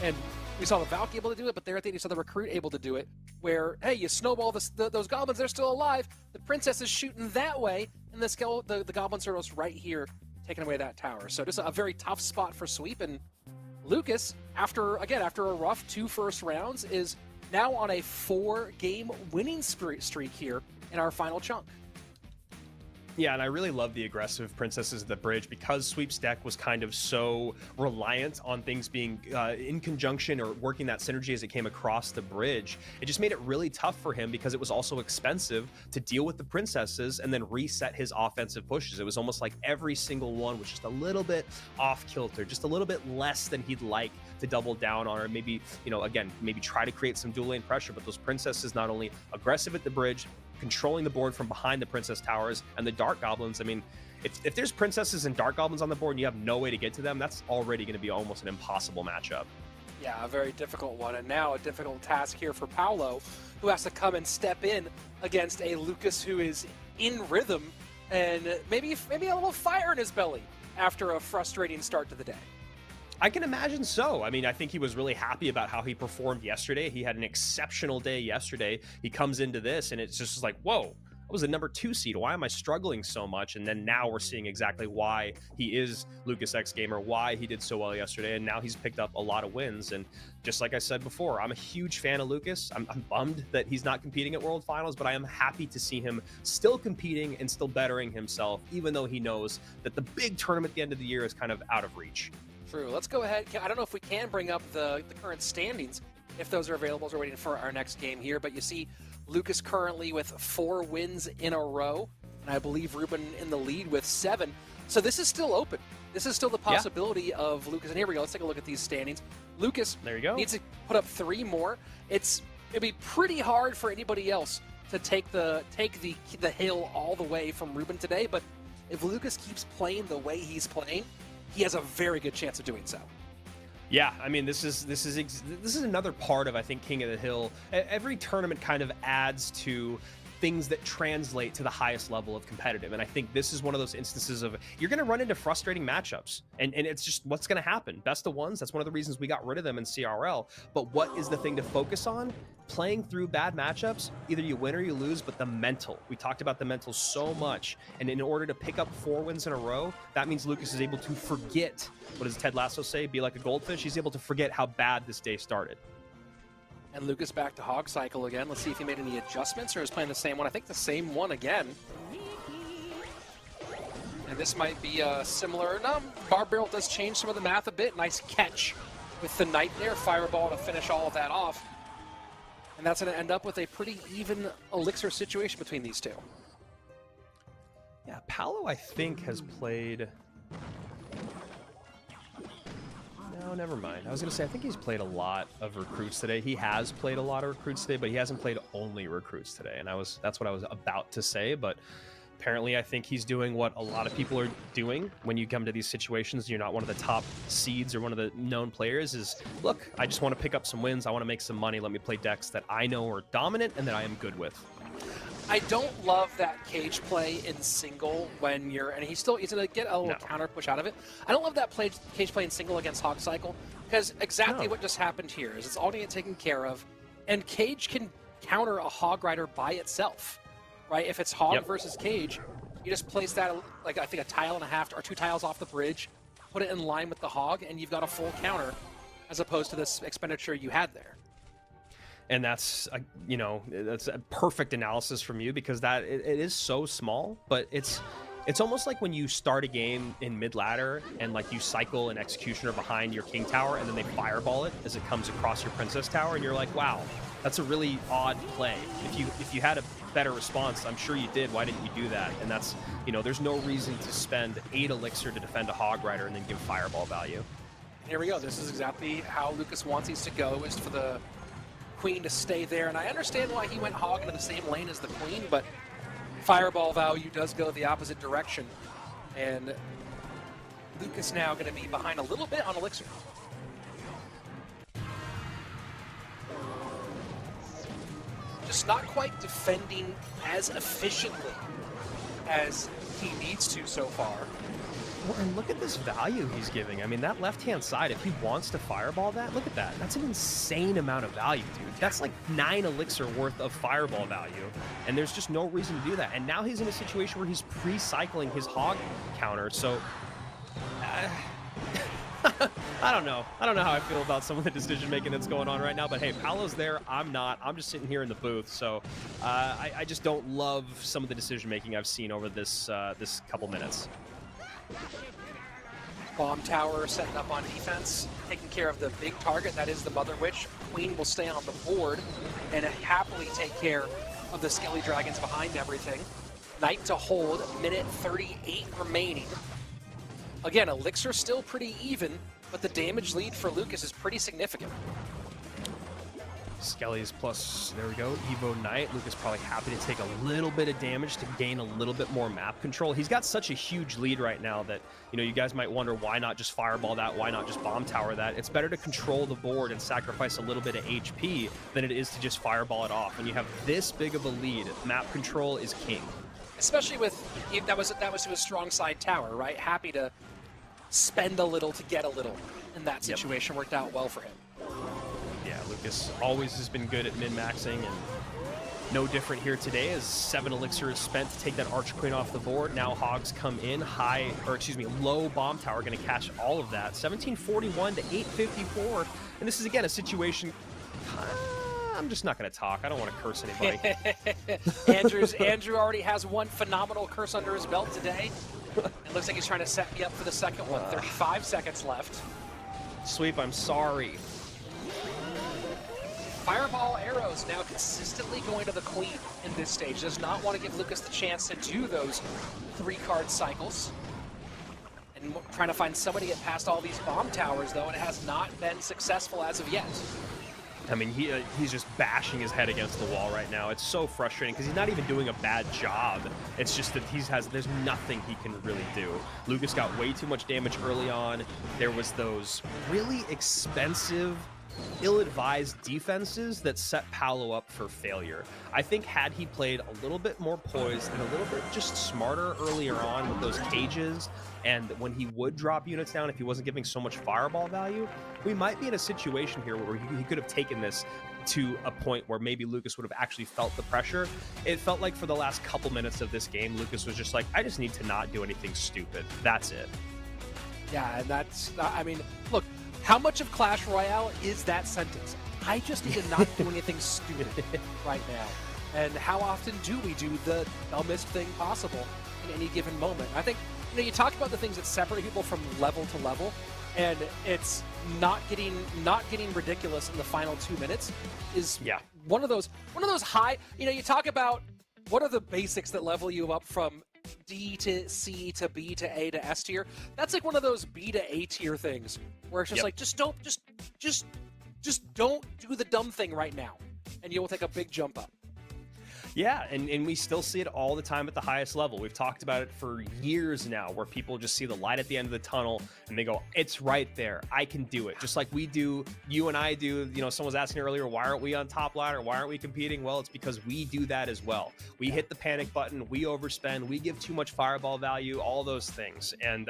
And we saw the Valk able to do it, but there at the end you saw the recruit able to do it, where, hey, you snowball those goblins, they're still alive, the princess is shooting that way, and the Goblin Turtle's right here taking away that tower. So just a very tough spot for Sweep, and Lucas, after a rough 2 first rounds, is now on a 4-game winning streak here in our final chunk. Yeah, and I really love the aggressive Princesses at the bridge because Sweep's deck was kind of so reliant on things being in conjunction or working that synergy as it came across the bridge. It just made it really tough for him because it was also expensive to deal with the Princesses and then reset his offensive pushes. It was almost like every single one was just a little bit off kilter, just a little bit less than he'd like to double down on, or maybe, again, maybe try to create some dual lane pressure. But those Princesses not only aggressive at the bridge, controlling the board from behind the Princess Towers, and the Dark Goblins. I mean, if there's Princesses and Dark Goblins on the board and you have no way to get to them, that's already going to be almost an impossible matchup. Yeah, a very difficult one, and now a difficult task here for Paulo, who has to come and step in against a Lucas who is in rhythm and maybe a little fire in his belly after a frustrating start to the day. I can imagine so. I mean, I think he was really happy about how he performed yesterday. He had an exceptional day yesterday. He comes into this and it's just like, whoa, I was a number 2 seed. Why am I struggling so much? And then now we're seeing exactly why he is Lucas X Gamer, why he did so well yesterday. And now he's picked up a lot of wins. And just like I said before, I'm a huge fan of Lucas. I'm bummed that he's not competing at World Finals, but I am happy to see him still competing and still bettering himself, even though he knows that the big tournament at the end of the year is kind of out of reach. True. Let's go ahead. I don't know if we can bring up the current standings, if those are available, as we're waiting for our next game here. But you see Lucas currently with 4 wins in a row, and I believe Reuben in the lead with 7. So this is still open. This is still the possibility of Lucas. And here we go. Let's take a look at these standings. Lucas needs to put up 3 more. It'd be pretty hard for anybody else to take the hill all the way from Reuben today. But if Lucas keeps playing the way he's playing, he has a very good chance of doing so. Yeah, I mean, this is another part of, I think, King of the Hill. Every tournament kind of adds to things that translate to the highest level of competitive. And I think this is one of those instances of you're going to run into frustrating matchups. And it's just what's going to happen. Best of ones, that's one of the reasons we got rid of them in CRL. But what is the thing to focus on? Playing through bad matchups, either you win or you lose, but the mental. We talked about the mental so much. And in order to pick up 4 wins in a row, that means Lucas is able to forget, what does Ted Lasso say? Be like a goldfish. He's able to forget how bad this day started. And Lucas back to Hog Cycle again. Let's see if he made any adjustments or is playing the same one. I think the same one again. And this might be similar. No, Barb Barrel does change some of the math a bit. Nice catch with the Nightmare Fireball to finish all of that off. And that's going to end up with a pretty even elixir situation between these two. Yeah, Paulo, I think, has played... No, never mind. I was going to say, I think he's played a lot of recruits today. He has played a lot of recruits today, but he hasn't played only recruits today. And that's what I was about to say, but apparently I think he's doing what a lot of people are doing when you come to these situations. You're not one of the top seeds or one of the known players is, look, I just want to pick up some wins. I want to make some money. Let me play decks that I know are dominant and that I am good with. I don't love that cage play in single when you're, and he's going to get a little counter push out of it. I don't love that cage play in single against Hog Cycle, because exactly what just happened here is it's all going to get taken care of, and Cage can counter a Hog Rider by itself, right? If it's Hog versus Cage, you just place that, like I think a tile and a half or 2 tiles off the bridge, put it in line with the Hog, and you've got a full counter, as opposed to this expenditure you had there. And that's, you know, that's a perfect analysis from you, because that it is so small, but it's almost like when you start a game in mid-ladder and like you cycle an Executioner behind your King Tower and then they fireball it as it comes across your Princess Tower, and you're like, wow, that's a really odd play. If you had a better response, I'm sure you did. Why didn't you do that? And that's, you know, there's no reason to spend 8 elixir to defend a Hog Rider and then give fireball value. Here we go. This is exactly how Lucas wants these to go, is for the Queen to stay there, and I understand why he went Hog into the same lane as the Queen, but fireball value does go the opposite direction, and Lucas now going to be behind a little bit on elixir. Just not quite defending as efficiently as he needs to so far. Well, and look at this value he's giving. I mean, that left-hand side, if he wants to fireball that, look at that. That's an insane amount of value, dude. That's like 9 elixir worth of fireball value, and there's just no reason to do that. And now he's in a situation where he's pre-cycling his Hog counter, so... I don't know. I don't know how I feel about some of the decision-making that's going on right now, but hey, Paulo's there. I'm not. I'm just sitting here in the booth, so I just don't love some of the decision-making I've seen over this this couple minutes. Bomb tower setting up on defense, taking care of the big target, that is the Mother Witch. Queen will stay on the board and happily take care of the Skelly Dragons behind everything. Knight to hold, minute 38 remaining. Again, elixir still pretty even, but the damage lead for Lucas is pretty significant. Skelly's plus, there we go, Evo Knight. Lucas probably happy to take a little bit of damage to gain a little bit more map control. He's got such a huge lead right now that, you know, you guys might wonder why not just fireball that, why not just bomb tower that. It's better to control the board and sacrifice a little bit of HP than it is to just fireball it off. When you have this big of a lead, map control is king. Especially with, that was to his strong side tower, right? Happy to spend a little to get a little, and that situation worked out well for him. Yeah, Lucas always has been good at min-maxing, and no different here today as 7 elixir is spent to take that Archer Queen off the board. Now Hogs come in, low bomb tower, going to catch all of that. 1741 to 854, and this is again a situation. I'm just not going to talk. I don't want to curse anybody. Andrew already has one phenomenal curse under his belt today. It looks like he's trying to set me up for the second one. 35 seconds left. Sweep, I'm sorry. Fireball arrows now consistently going to the Queen in this stage. Does not want to give Lucas the chance to do those 3-card cycles. And trying to find somebody to get past all these bomb towers, though, and it has not been successful as of yet. I mean, he's just bashing his head against the wall right now. It's so frustrating because he's not even doing a bad job. It's just that there's nothing he can really do. Lucas got way too much damage early on. There was those really expensive, ill-advised defenses that set Paulo up for failure. I think had he played a little bit more poised and a little bit just smarter earlier on with those cages, and when he would drop units down, if he wasn't giving so much fireball value, we might be in a situation here where he could have taken this to a point where maybe Lucas would have actually felt the pressure. It felt like for the last couple minutes of this game, Lucas was just like, I just need to not do anything stupid. That's it. Yeah, and that's, I mean, look, how much of Clash Royale is that sentence? I just need to not do anything stupid right now. And how often do we do the dumbest thing possible in any given moment? I think, you know, you talk about the things that separate people from level to level, and it's not getting ridiculous in the final 2 minutes is one of those high, you know, you talk about what are the basics that level you up from D to C to B to A to S tier. That's like one of those B to A tier things where it's just like, just don't do the dumb thing right now, and you will take a big jump up. Yeah, and we still see it all the time at the highest level. We've talked about it for years now, where people just see the light at the end of the tunnel and they go, it's right there. I can do it. Just like we do, you and I do. You know, someone was asking earlier, why aren't we on top ladder? Why aren't we competing? Well, it's because we do that as well. We hit the panic button, we overspend, we give too much fireball value, all those things. And,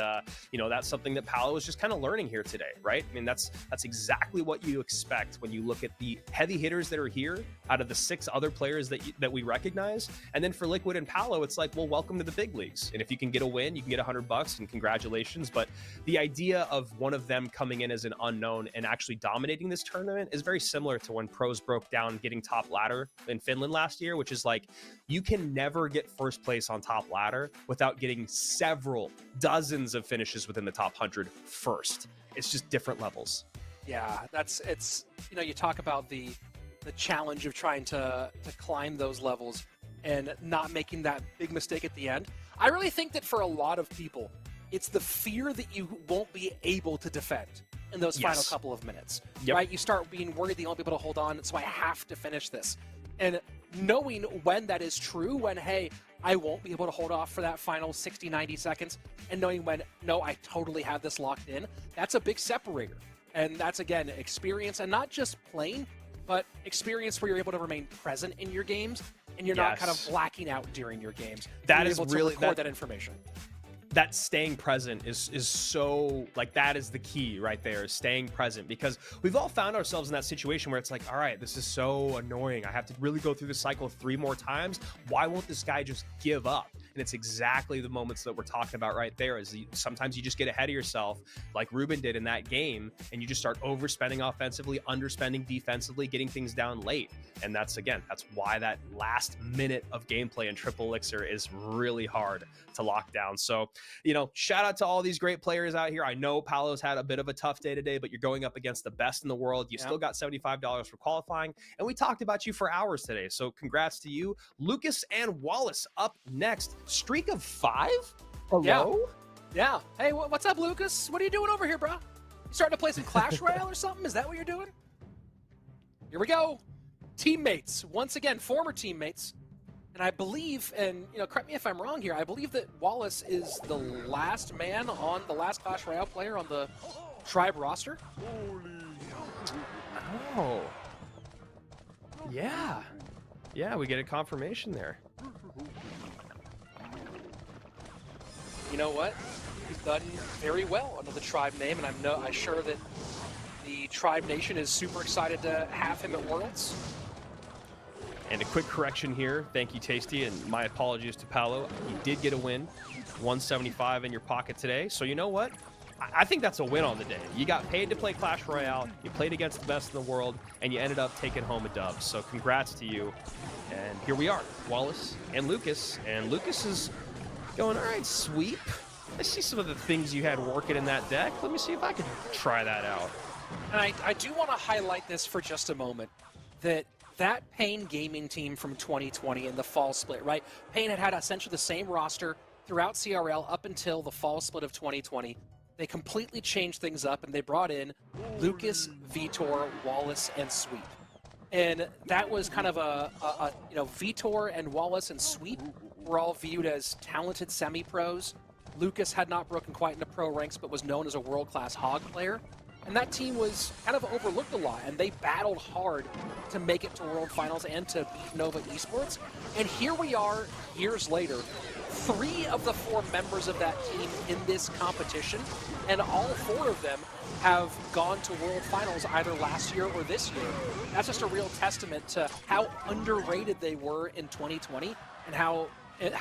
you know, that's something that Paulo is just kind of learning here today, right? I mean, that's exactly what you expect when you look at the heavy hitters that are here out of the 6 other players that we recognize. And then for Liquid and Paulo, it's like, well, welcome to the big leagues. And if you can get a win, you can get $100 and congratulations. But the idea of one of them coming in as an unknown and actually dominating this tournament is very similar to when pros broke down getting top ladder in Finland last year, which is like, you can never get first place on top ladder without getting several dozens of finishes within the top 100 first. It's just different levels. Yeah, it's, you know, you talk about the challenge of trying to climb those levels and not making that big mistake at the end. I really think that for a lot of people, it's the fear that you won't be able to defend in those final couple of minutes, right? You start being worried that you won't be able to hold on, so I have to finish this. And knowing when that is true, when, hey, I won't be able to hold off for that final 60, 90 seconds, and knowing when, no, I totally have this locked in, that's a big separator. And that's, again, experience, and not just playing, but experience where you're able to remain present in your games, and you're not kind of blacking out during your games. That is able really to record that information. That staying present is so, like, that is the key right there, is staying present, because we've all found ourselves in that situation where it's like, all right, this is so annoying. I have to really go through the cycle 3 more times. Why won't this guy just give up? And it's exactly the moments that we're talking about right there, is sometimes you just get ahead of yourself like Reuben did in that game, and you just start overspending offensively, underspending defensively, getting things down late. And that's why that last minute of gameplay in Triple Elixir is really hard to lock down. So, you know, shout out to all these great players out here. I know Paulo's had a bit of a tough day today, but you're going up against the best in the world. You still got $75 for qualifying, and we talked about you for hours today. So congrats to you. Lucas and Wallace up next. Streak of 5? Hello? Yeah. Hey, what's up, Lucas? What are you doing over here, bro? You starting to play some Clash Royale or something? Is that what you're doing? Here we go. Teammates. Once again, former teammates. And I believe, and you know, correct me if I'm wrong here, I believe that Wallace is the last man on the last Clash Royale player on the Tribe roster. Oh. Yeah. Yeah, we get a confirmation there. You know what? He's done very well under the Tribe name, and I'm sure that the Tribe Nation is super excited to have him at Worlds. And a quick correction here. Thank you, Tasty, and my apologies to Paulo. You did get a win. 175 in your pocket today. So you know what? I think that's a win on the day. You got paid to play Clash Royale, you played against the best in the world, and you ended up taking home a dub. So congrats to you. And here we are, Wallace and Lucas. And Lucas is going, all right, sweep. I see some of the things you had working in that deck. Let me see if I can try that out. And I do want to highlight this for just a moment, that Pain Gaming team from 2020 in the fall split, right? Pain had essentially the same roster throughout CRL up until the fall split of 2020. They completely changed things up, and they brought in Lucas, Vitor, Wallace, and Sweep. And that was kind of you know, Vitor and Wallace and Sweep were all viewed as talented semi-pros. Lucas had not broken quite into pro ranks, but was known as a world-class hog player. And that team was kind of overlooked a lot, and they battled hard to make it to World Finals and to beat Nova Esports. And here we are, years later, 3 of the 4 members of that team in this competition, and all 4 of them have gone to World Finals either last year or this year. That's just a real testament to how underrated they were in 2020 and how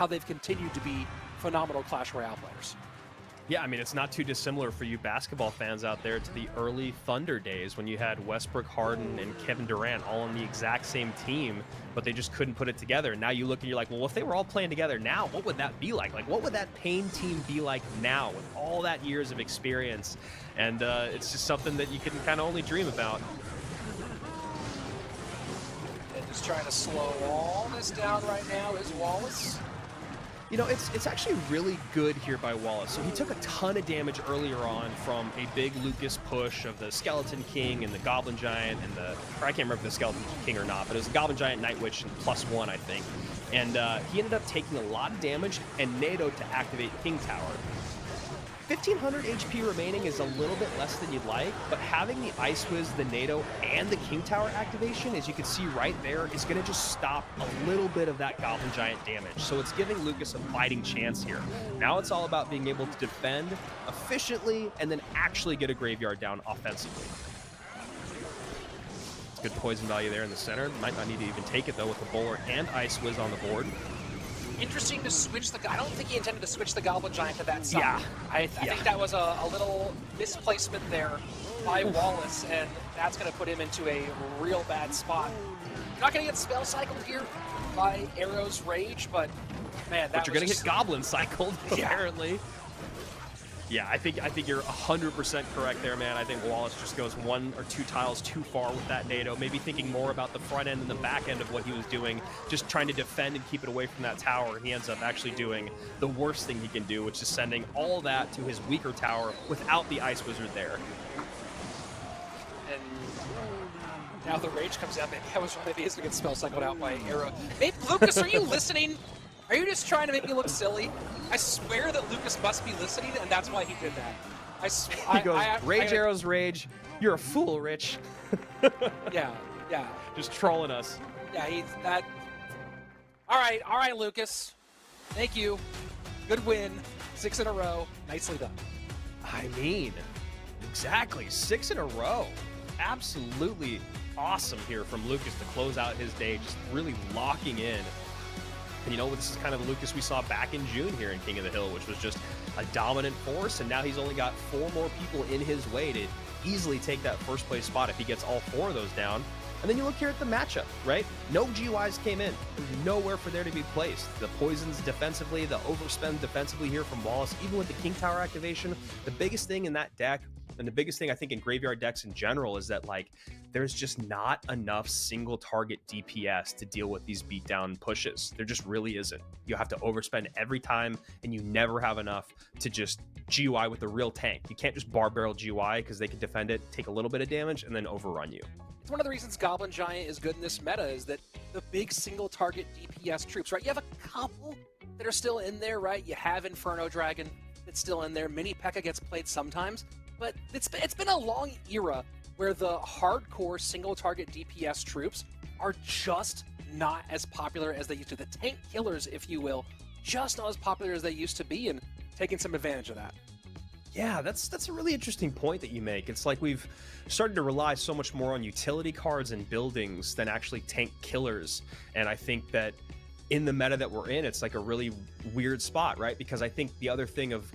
they've continued to be phenomenal Clash Royale players. Yeah, I mean, it's not too dissimilar for you basketball fans out there to the early Thunder days when you had Westbrook, Harden, and Kevin Durant all on the exact same team, but they just couldn't put it together. And now you look and you're like, well, if they were all playing together now, what would that be like? Like, what would that Pain team be like now with all that years of experience? And it's just something that you can kind of only dream about. And just trying to slow all this down right now is Wallace. You know, it's actually really good here by Wallace. So he took a ton of damage earlier on from a big Lucas push of the Skeleton King and the Goblin Giant and the, or I can't remember if the Skeleton King or not, but it was a Goblin Giant, Night Witch, and +1, I think. And he ended up taking a lot of damage and NATO to activate King Tower. 1,500 HP remaining is a little bit less than you'd like, but having the Ice Whiz, the NATO, and the King Tower activation, as you can see right there, is going to just stop a little bit of that Goblin Giant damage. So it's giving Lucas a fighting chance here. Now it's all about being able to defend efficiently and then actually get a graveyard down offensively. Good poison value there in the center. Might not need to even take it, though, with the Bowler and Ice Whiz on the board. Interesting to switch the... I don't think he intended to switch the Goblin Giant to that side. Yeah. I think that was a little misplacement there by Wallace, and that's going to put him into a real bad spot. You're not going to get spell cycled here by Arrow's Rage, but, man, that But you're going to get Goblin cycled, apparently. Yeah, I think you're 100% correct there, man. I think Wallace just goes 1 or 2 tiles too far with that NATO, maybe thinking more about the front end and the back end of what he was doing, just trying to defend and keep it away from that tower. He ends up actually doing the worst thing he can do, which is sending all that to his weaker tower without the Ice Wizard there. And now the Rage comes out. Maybe I was wrong. Maybe he's going to get spell cycled out by Arrow. Maybe, Lucas, are you listening? Are you just trying to make me look silly? I swear that Lucas must be listening, and that's why he did that. He goes, Rage Arrow's Rage, you're a fool, Rich. Yeah. Just trolling us. Yeah, he's that. All right, Lucas. Thank you. Good win. 6 in a row. Nicely done. I mean, exactly. 6 in a row. Absolutely awesome here from Lucas to close out his day, just really locking in. And you know, this is kind of the Lucas we saw back in June here in King of the Hill, which was just a dominant force, and now he's only got 4 more people in his way to easily take that first place spot if he gets all 4 of those down. And then you look here at the matchup, right? No GUIs came in. There's nowhere for there to be placed. The poisons defensively, the overspend defensively here from Wallace, even with the King Tower activation. The biggest thing in that deck, and the biggest thing I think in graveyard decks in general, is that like there's just not enough single target DPS to deal with these beatdown pushes. There just really isn't. You have to overspend every time, and you never have enough to just GUI with a real tank. You can't just bar barrel GUI because they can defend it, take a little bit of damage, and then overrun you. It's one of the reasons Goblin Giant is good in this meta, is that the big single target DPS troops, right? You have a couple that are still in there, right? You have Inferno Dragon that's still in there. Mini P.E.K.K.A gets played sometimes, but it's been a long era where the hardcore single target DPS troops are just not as popular as they used to. The tank killers, if you will, just not as popular as they used to be, and taking some advantage of that. Yeah, that's a really interesting point that you make. It's like we've started to rely so much more on utility cards and buildings than actually tank killers. And I think that in the meta that we're in, it's like a really weird spot, right? Because I think the other thing of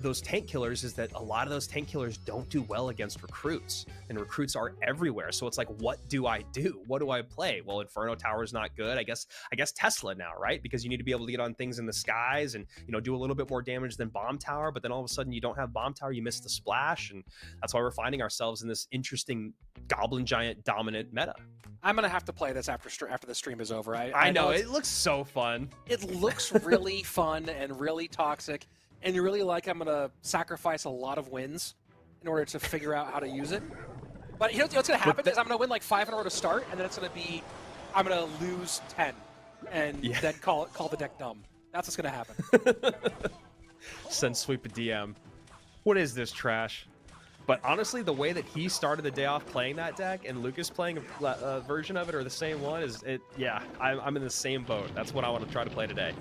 those tank killers is that a lot of those tank killers don't do well against recruits, and recruits are everywhere. So it's like, what do I do? What do I play? Well, Inferno Tower is not good. I guess Tesla now, right? Because you need to be able to get on things in the skies and, you know, do a little bit more damage than Bomb Tower, but then all of a sudden you don't have Bomb Tower, you miss the splash, and that's why we're finding ourselves in this interesting Goblin Giant dominant meta. I'm gonna have to play this after the stream is over. I know it looks so fun. It looks really fun and really toxic, and you really like. I'm gonna sacrifice a lot of wins in order to figure out how to use it. But you know what's gonna happen is I'm gonna win like 5 in a row to start, and then it's gonna be I'm gonna lose 10, and then call the deck dumb. That's what's gonna happen. Send Sweep a DM. What is this trash? But honestly, the way that he started the day off playing that deck and Lucas playing a version of it or the same one is it. Yeah, I'm in the same boat. That's what I want to try to play today.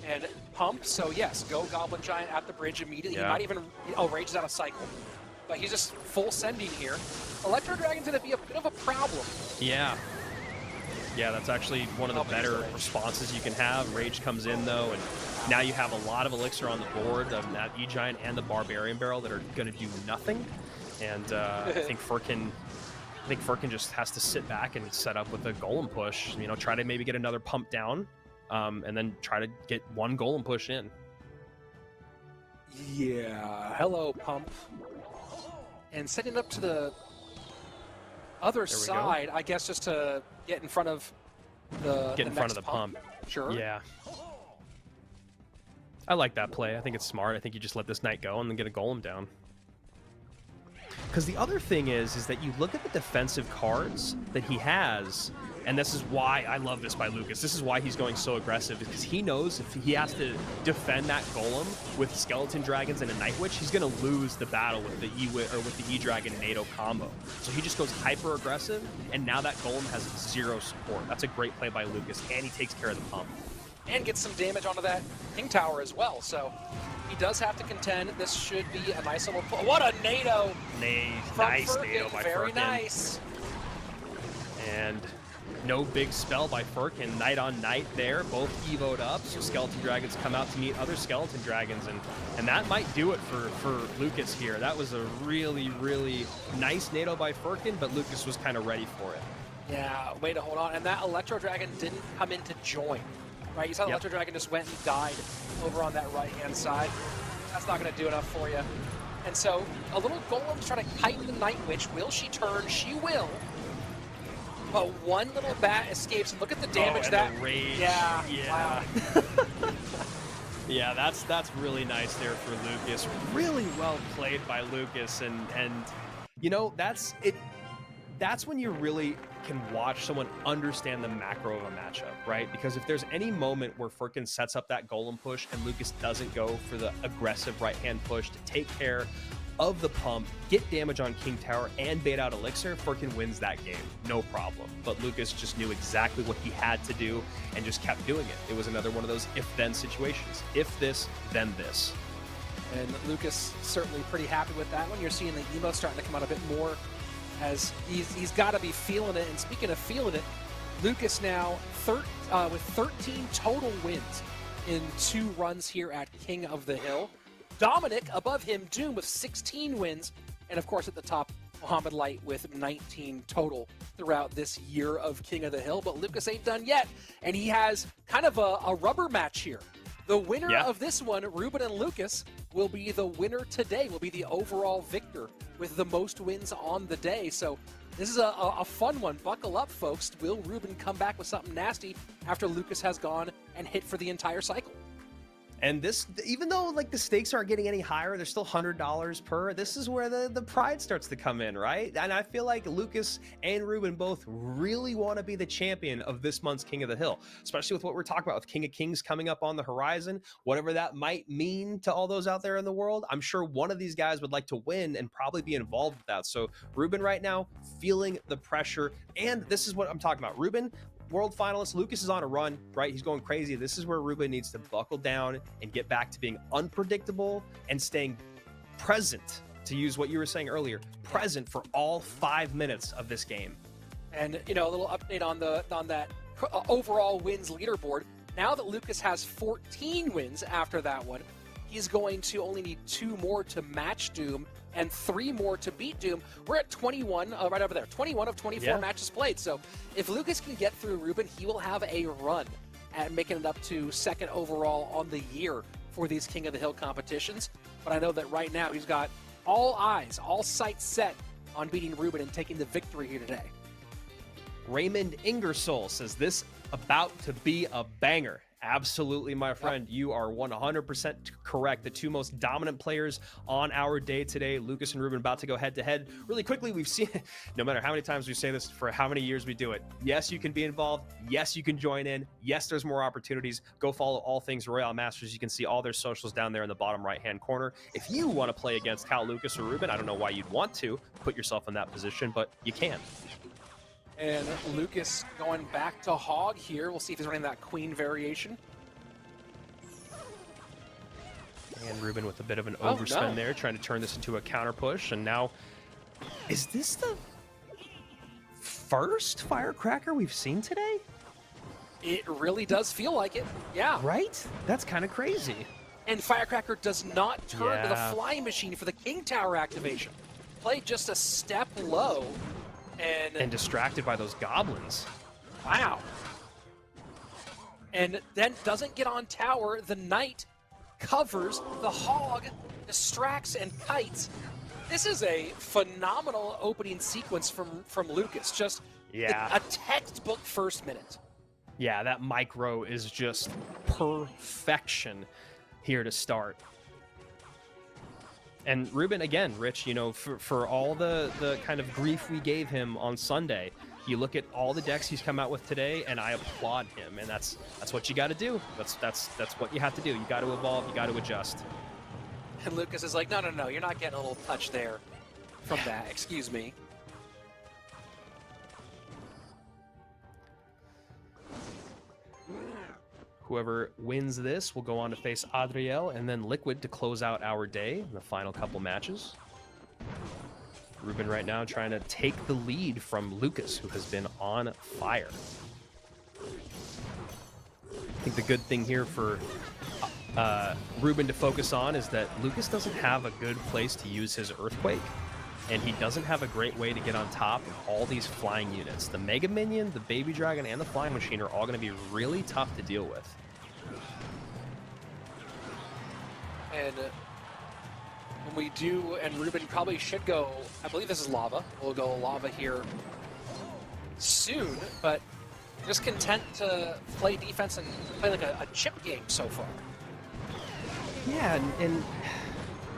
And pump. So yes, go Goblin Giant at the bridge immediately. Yeah. He might even Rage is out of cycle, but he's just full sending here. Electro Dragon's gonna be a bit of a problem. Yeah. Yeah, that's actually one of the better responses you can have. Rage comes in, though, and now you have a lot of elixir on the board, that E-Giant and the Barbarian Barrel that are going to do nothing. And I think Furkan just has to sit back and set up with a Golem push, you know, try to maybe get another pump down, and then try to get one Golem push in. Yeah, hello, pump. And setting up to the... other side, I guess, just to get in front of the pump. Sure. Yeah. I like that play. I think it's smart. I think you just let this knight go and then get a golem down. Because the other thing is that you look at the defensive cards that he has, and this is why I love this by Lucas. This is why he's going so aggressive, because he knows if he has to defend that golem with skeleton dragons and a night witch, he's going to lose the battle with the E-Dragon NATO combo. So he just goes hyper aggressive, and now that golem has 0 support. That's a great play by Lucas, and he takes care of the pump. And gets some damage onto that King Tower as well. So he does have to contend. This should be a nice little... What a NATO! Nice Furkan. NATO by Very Furkan. nice. And no big spell by Furkan. Knight on knight there. Both evoed up, so skeleton dragons come out to meet other skeleton dragons. And that might do it for Lucas here. That was a really, really nice NATO by Furkan, but Lucas was kind of ready for it. Yeah, way to hold on. And that Electro Dragon didn't come in to join. Right, you saw the Electro Dragon just went and died over on that right-hand side. That's not going to do enough for you. And so a little golem to try to kite the Night Witch. Will she turn? She will. But one little bat escapes, and look at the damage the rage. Yeah. Yeah. Wow. Yeah, that's really nice there for Lucas. Really well played by Lucas, and you know, that's it. That's when you really can watch someone understand the macro of a matchup, right? Because if there's any moment where Furkan sets up that golem push and Lucas doesn't go for the aggressive right-hand push to take care of the pump, get damage on King Tower, and bait out Elixir, Furkan wins that game, no problem. But Lucas just knew exactly what he had to do and just kept doing it. It was another one of those if-then situations. If this, then this. And Lucas certainly pretty happy with that one. You're seeing the emotes starting to come out a bit more, as he's got to be feeling it. And speaking of feeling it, Lucas now with 13 total wins in 2 runs here at King of the Hill. Dominic above him, Doom, with 16 wins. And of course at the top, Muhammad Light with 19 total throughout this year of King of the Hill. But Lucas ain't done yet, and he has kind of a rubber match here. The winner of this one, Reuben and Lucas, will be the winner today, will be the overall victor with the most wins on the day. So this is a fun one. Buckle up, folks. Will Reuben come back with something nasty after Lucas has gone and hit for the entire cycle? And this, even though like the stakes aren't getting any higher, they're still $100 per. This is where the pride starts to come in, right? And I feel like Lucas and Reuben both really want to be the champion of this month's King of the Hill, especially with what we're talking about with King of Kings coming up on the horizon. Whatever that might mean to all those out there in the world, I'm sure one of these guys would like to win and probably be involved with that. So Reuben right now feeling the pressure, and this is what I'm talking about. Reuben, world finalist. Lucas is on a run, right? He's going crazy. This is where Reuben needs to buckle down and get back to being unpredictable and staying present, to use what you were saying earlier, present for all 5 minutes of this game. And, you know, a little update on that overall wins leaderboard. Now that Lucas has 14 wins after that one, he's going to only need 2 more to match Doom and 3 more to beat Doom. We're at 21, right over there, 21 of 24 matches played. So if Lucas can get through Reuben, he will have a run at making it up to 2nd overall on the year for these King of the Hill competitions. But I know that right now he's got all eyes, all sights set on beating Reuben and taking the victory here today. Raymond Ingersoll says this about to be a banger. Absolutely, my friend. You are 100% correct. The 2 most dominant players on our day today, Lucas and Reuben, about to go head-to-head. Really quickly, we've seen, no matter how many times we say this, for how many years we do it, yes, you can be involved. Yes, you can join in. Yes, there's more opportunities. Go follow all things Royale Masters. You can see all their socials down there in the bottom right-hand corner. If you want to play against Cal, Lucas, or Reuben, I don't know why you'd want to put yourself in that position, but you can. And Lucas going back to Hog here. We'll see if he's running that Queen variation. And Reuben with a bit of an overspin there, trying to turn this into a counter push. And now, is this the first Firecracker we've seen today? It really does feel like it, yeah. Right? That's kind of crazy. And Firecracker does not turn to the flying machine for the King Tower activation. Played just a step low. And distracted by those goblins. Wow. And then doesn't get on tower. The Knight covers. The Hog distracts and kites. This is a phenomenal opening sequence from Lucas. Just a textbook first minute. Yeah, that micro is just perfection here to start. And Reuben, again, Rich, you know, for all the kind of grief we gave him on Sunday, you look at all the decks he's come out with today, and I applaud him. And that's what you got to do. That's what you have to do. You got to evolve. You got to adjust. And Lucas is like, no, you're not getting a little touch there from that. Excuse me. Whoever wins this will go on to face Adriel and then Liquid to close out our day in the final couple matches. Reuben right now trying to take the lead from Lucas, who has been on fire. I think the good thing here for Reuben to focus on is that Lucas doesn't have a good place to use his Earthquake, and he doesn't have a great way to get on top of all these flying units. The Mega Minion, the Baby Dragon, and the Flying Machine are all going to be really tough to deal with. And when we do, and Reuben probably should go, I believe this is Lava. We'll go Lava here soon, but just content to play defense and play like a chip game so far. Yeah, and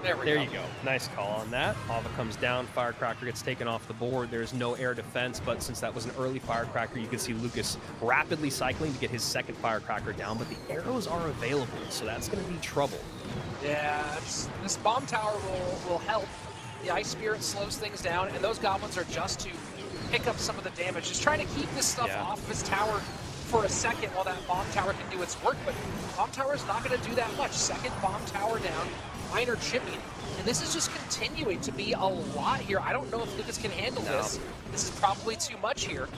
there you go. Nice call on that. Lava comes down, Firecracker gets taken off the board. There's no air defense, but since that was an early Firecracker, you can see Lucas rapidly cycling to get his second Firecracker down, but the arrows are available, so that's going to be trouble. Yeah, this bomb tower will help. The Ice Spirit slows things down, and those goblins are just to pick up some of the damage. Just trying to keep this stuff off of his tower for a second while that bomb tower can do its work, but bomb tower is not going to do that much. Second bomb tower down, minor chipping, and this is just continuing to be a lot here. I don't know if Lucas can handle this. This is probably too much here.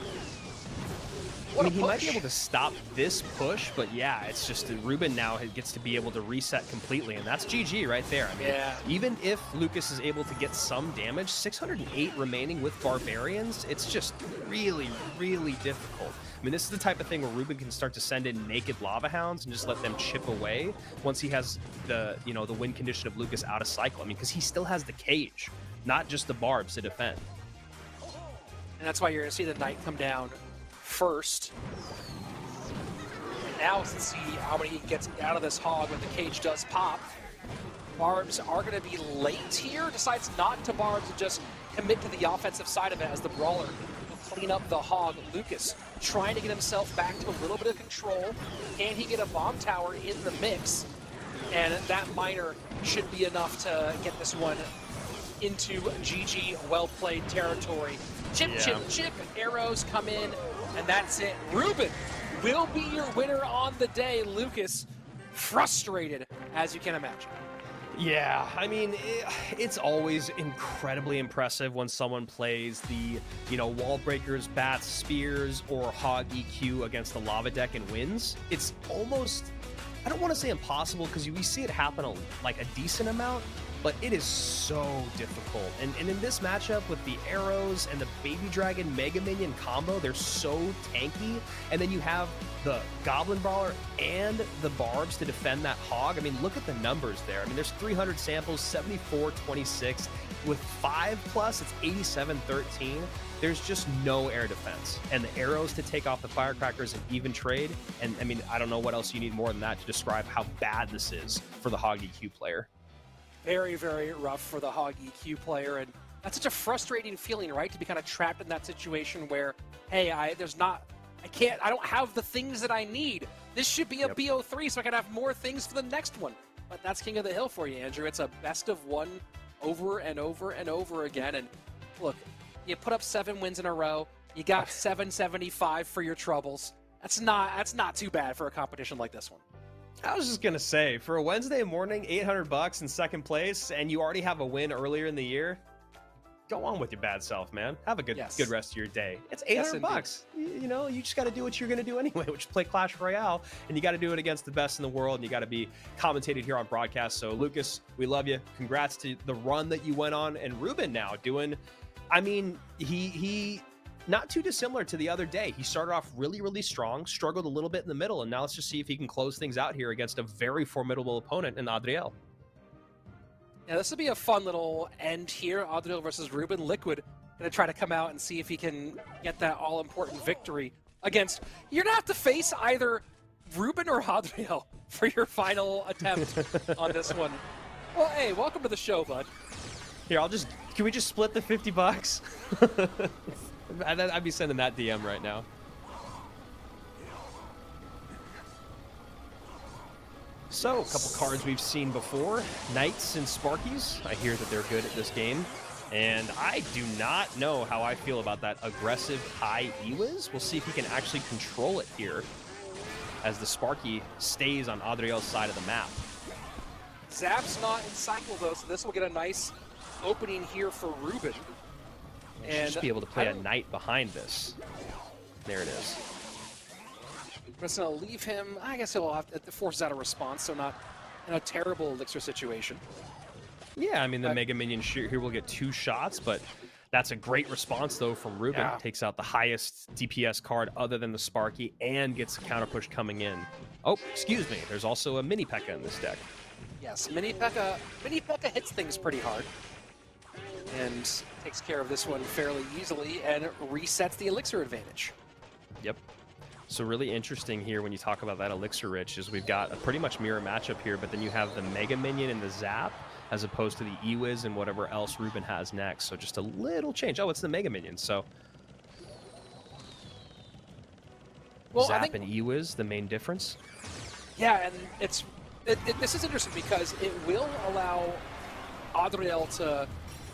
I mean, he might be able to stop this push, but yeah, it's just that Reuben now gets to be able to reset completely, and that's GG right there. I mean, even if Lucas is able to get some damage, 608 remaining with Barbarians, it's just really, really difficult. I mean, this is the type of thing where Reuben can start to send in naked Lava Hounds and just let them chip away once he has the win condition of Lucas out of cycle. I mean, because he still has the cage, not just the barbs to defend. And that's why you're going to see the Knight come down first. And now let's see how many he gets out of this hog when the cage does pop. Barbs are going to be late here. Decides not to barbs and just commit to the offensive side of it as the brawler will clean up the hog. Lucas trying to get himself back to a little bit of control. Can he get a bomb tower in the mix? And that miner should be enough to get this one into GG well-played territory. Chip, chip, chip, arrows come in, and that's it. Reuben will be your winner on the day. Lucas, frustrated, as you can imagine. Yeah, I mean, it's always incredibly impressive when someone plays the, wall breakers, bats, spears, or hog EQ against the lava deck and wins. It's almost, I don't want to say impossible, because we see it happen like a decent amount, but it is so difficult. And in this matchup with the arrows and the Baby Dragon Mega Minion combo, they're so tanky. And then you have the Goblin Brawler and the Barbs to defend that hog. I mean, look at the numbers there. I mean, there's 300 samples, 74-26. With 5+, it's 87-13. There's just no air defense. And the arrows to take off the Firecrackers and even trade. And I mean, I don't know what else you need more than that to describe how bad this is for the hog EQ player. Very, very rough for the hog EQ player, and that's such a frustrating feeling, right? To be kind of trapped in that situation where, hey, I don't have the things that I need. This should be a BO3 so I can have more things for the next one. But that's King of the Hill for you, Andrew. It's a best of one over and over and over again. And look, you put up 7 wins in a row. You got 775 for your troubles. That's not too bad for a competition like this one. I was just gonna say, for a Wednesday morning, $800 in second place, and you already have a win earlier in the year, go on with your bad self, man. Have a good rest of your day. It's $800. You just got to do what you're gonna do anyway, which is play Clash Royale, and you got to do it against the best in the world, and you got to be commentated here on broadcast. So, Lucas, we love you. Congrats to the run that you went on, and Reuben now doing. I mean, he. Not too dissimilar to the other day. He started off really, really strong, struggled a little bit in the middle, and now let's just see if he can close things out here against a very formidable opponent in Adriel. Yeah, this will be a fun little end here. Adriel versus Reuben. Liquid going to try to come out and see if he can get that all-important victory against... You're going to have to face either Reuben or Adriel for your final attempt on this one. Well, hey, welcome to the show, bud. Here, can we just split the 50 bucks? I'd be sending that DM right now. So, a couple cards we've seen before. Knights and Sparkies. I hear that they're good at this game. And I do not know how I feel about that aggressive high E-Wiz. We'll see if he can actually control it here as the Sparky stays on Adriel's side of the map. Zap's not in cycle, though, so this will get a nice opening here for Reuben. And just be able to play a Knight behind this. There it is. I'm just going to leave him. I guess he'll have to force out a response, so not in a terrible Elixir situation. Yeah, I mean, the Mega Minion here will get 2 shots, but that's a great response, though, from Reuben. Yeah. Takes out the highest DPS card other than the Sparky and gets a counter push coming in. Oh, excuse me. There's also a Mini P.E.K.K.A. in this deck. Yes, Mini P.E.K.K.A. hits things pretty hard and takes care of this one fairly easily and resets the Elixir advantage. Yep. So really interesting here when you talk about that Elixir Rich is we've got a pretty much mirror matchup here, but then you have the Mega Minion and the Zap as opposed to the E-Wiz and whatever else Reuben has next. So just a little change. Oh, it's the Mega Minion. So well, Zap and E-Wiz, the main difference. Yeah, and this is interesting because it will allow Adriel to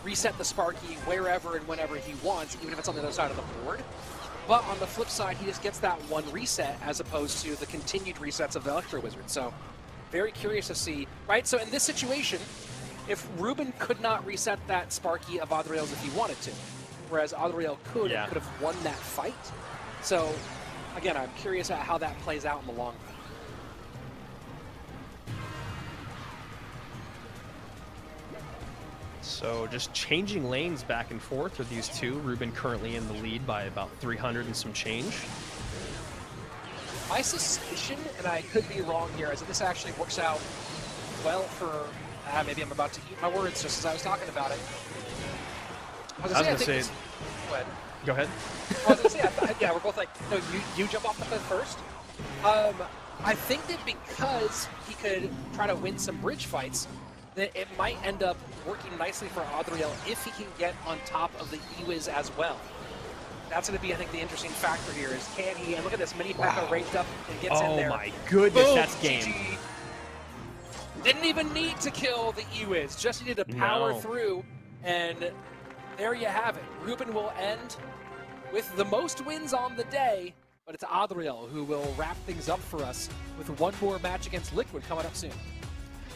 reset the Sparky wherever and whenever he wants, even if it's on the other side of the board. But on the flip side, he just gets that one reset as opposed to the continued resets of the Electro Wizard. So very curious to see, right? So in this situation, if Reuben could not reset that Sparky of Adriel's if he wanted to, whereas Adriel could and could have won that fight. So again, I'm curious at how that plays out in the long run. So just changing lanes back and forth with these two. Reuben currently in the lead by about 300 and some change. My suspicion, and I could be wrong here, is that this actually works out well for... maybe I'm about to eat my words just as I was talking about it. I was going to say... Go ahead. I was going to say, yeah, we're both like, no, you jump off the cliff first. I think that because he could try to win some bridge fights, that it might end up working nicely for Adriel if he can get on top of the E-Wiz as well. That's going to be, I think, the interesting factor here is can he, and look at this, Mini P.E.K.K.A. raked up and gets in there. Oh my goodness, boom, that's game. GG. Didn't even need to kill the E-Wiz, just needed to power through, and there you have it. Reuben will end with the most wins on the day, but it's Adriel who will wrap things up for us with one more match against Liquid coming up soon.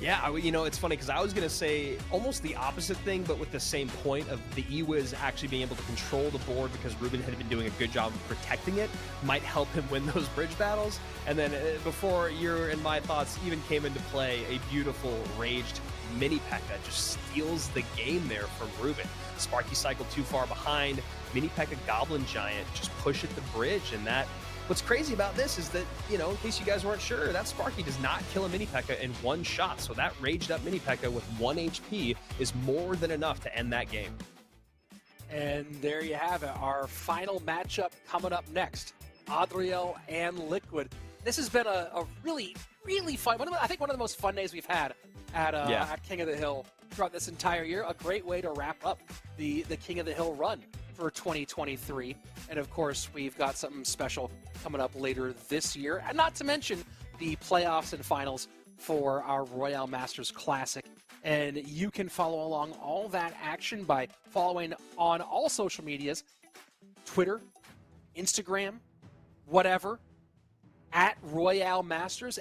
Yeah, you know, it's funny because I was going to say almost the opposite thing, but with the same point of the E-Wiz actually being able to control the board because Reuben had been doing a good job of protecting it, might help him win those bridge battles. And then before your and my thoughts even came into play, a beautiful raged Mini P.E.K.K.A. just steals the game there from Reuben. Sparky cycled too far behind. Mini P.E.K.K.A. Goblin Giant just push at the bridge, and that... What's crazy about this is that, you know, in case you guys weren't sure, that Sparky does not kill a Mini P.E.K.K.A. in one shot. So that raged up Mini P.E.K.K.A. with 1 HP is more than enough to end that game. And there you have it, our final matchup coming up next. Adriel and Liquid. This has been a really, really fun, I think one of the most fun days we've had at King of the Hill throughout this entire year. A great way to wrap up the King of the Hill run for 2023. And of course, we've got something special coming up later this year. And not to mention the playoffs and finals for our Royale Masters Classic. And you can follow along all that action by following on all social medias, Twitter, Instagram, whatever, at RoyaleMSTRS,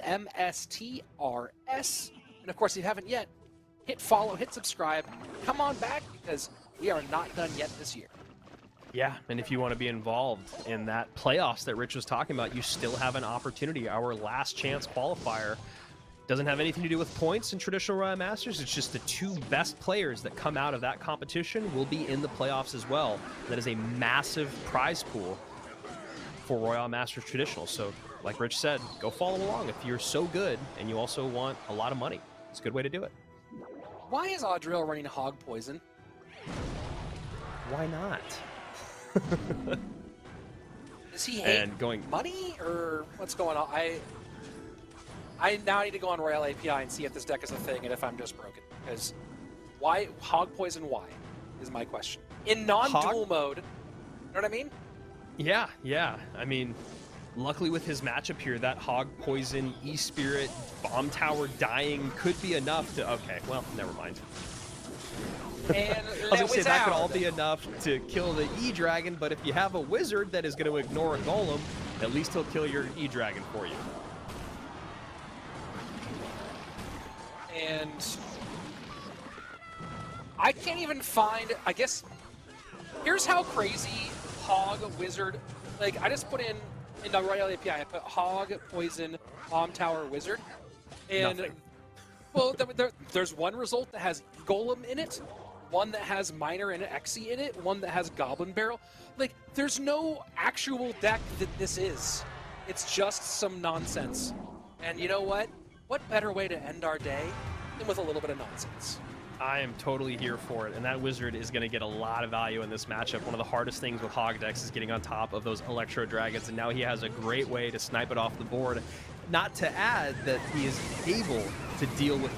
MSTRS. And of course, if you haven't yet, hit follow, hit subscribe, come on back because we are not done yet this year. Yeah, and if you want to be involved in that playoffs that Rich was talking about, you still have an opportunity. Our last chance qualifier doesn't have anything to do with points in traditional Royale Masters. It's just the 2 best players that come out of that competition will be in the playoffs as well. That is a massive prize pool for Royale Masters Traditional. So, like Rich said, go follow along if you're so good and you also want a lot of money. It's a good way to do it. Why is Adriel running hog poison? Why not? Does he hate And going money, or what's going on? I now need to go on Royale API and see if this deck is a thing and if I'm just broken. Because why hog poison? Why is my question. In non-dual mode, you know what I mean? Yeah. I mean, luckily with his matchup here, that hog poison, E-Spirit, bomb tower dying could be enough to. Okay, well, never mind. And I was gonna say that could all be enough to kill the E-Dragon, but if you have a wizard that is going to ignore a golem, at least he'll kill your E-Dragon for you. And I can't even find, I guess, here's how crazy hog, wizard, like I just put in the Royale API, I put hog, poison, bomb tower, wizard, and Nothing. well, there's one result that has golem in it, one that has miner and Exy in it, one that has goblin barrel. Like, there's no actual deck that this is. It's just some nonsense. And you know what? What better way to end our day than with a little bit of nonsense? I am totally here for it, and that wizard is going to get a lot of value in this matchup. One of the hardest things with hog decks is getting on top of those electro dragons, and now he has a great way to snipe it off the board. Not to add that he is able to deal with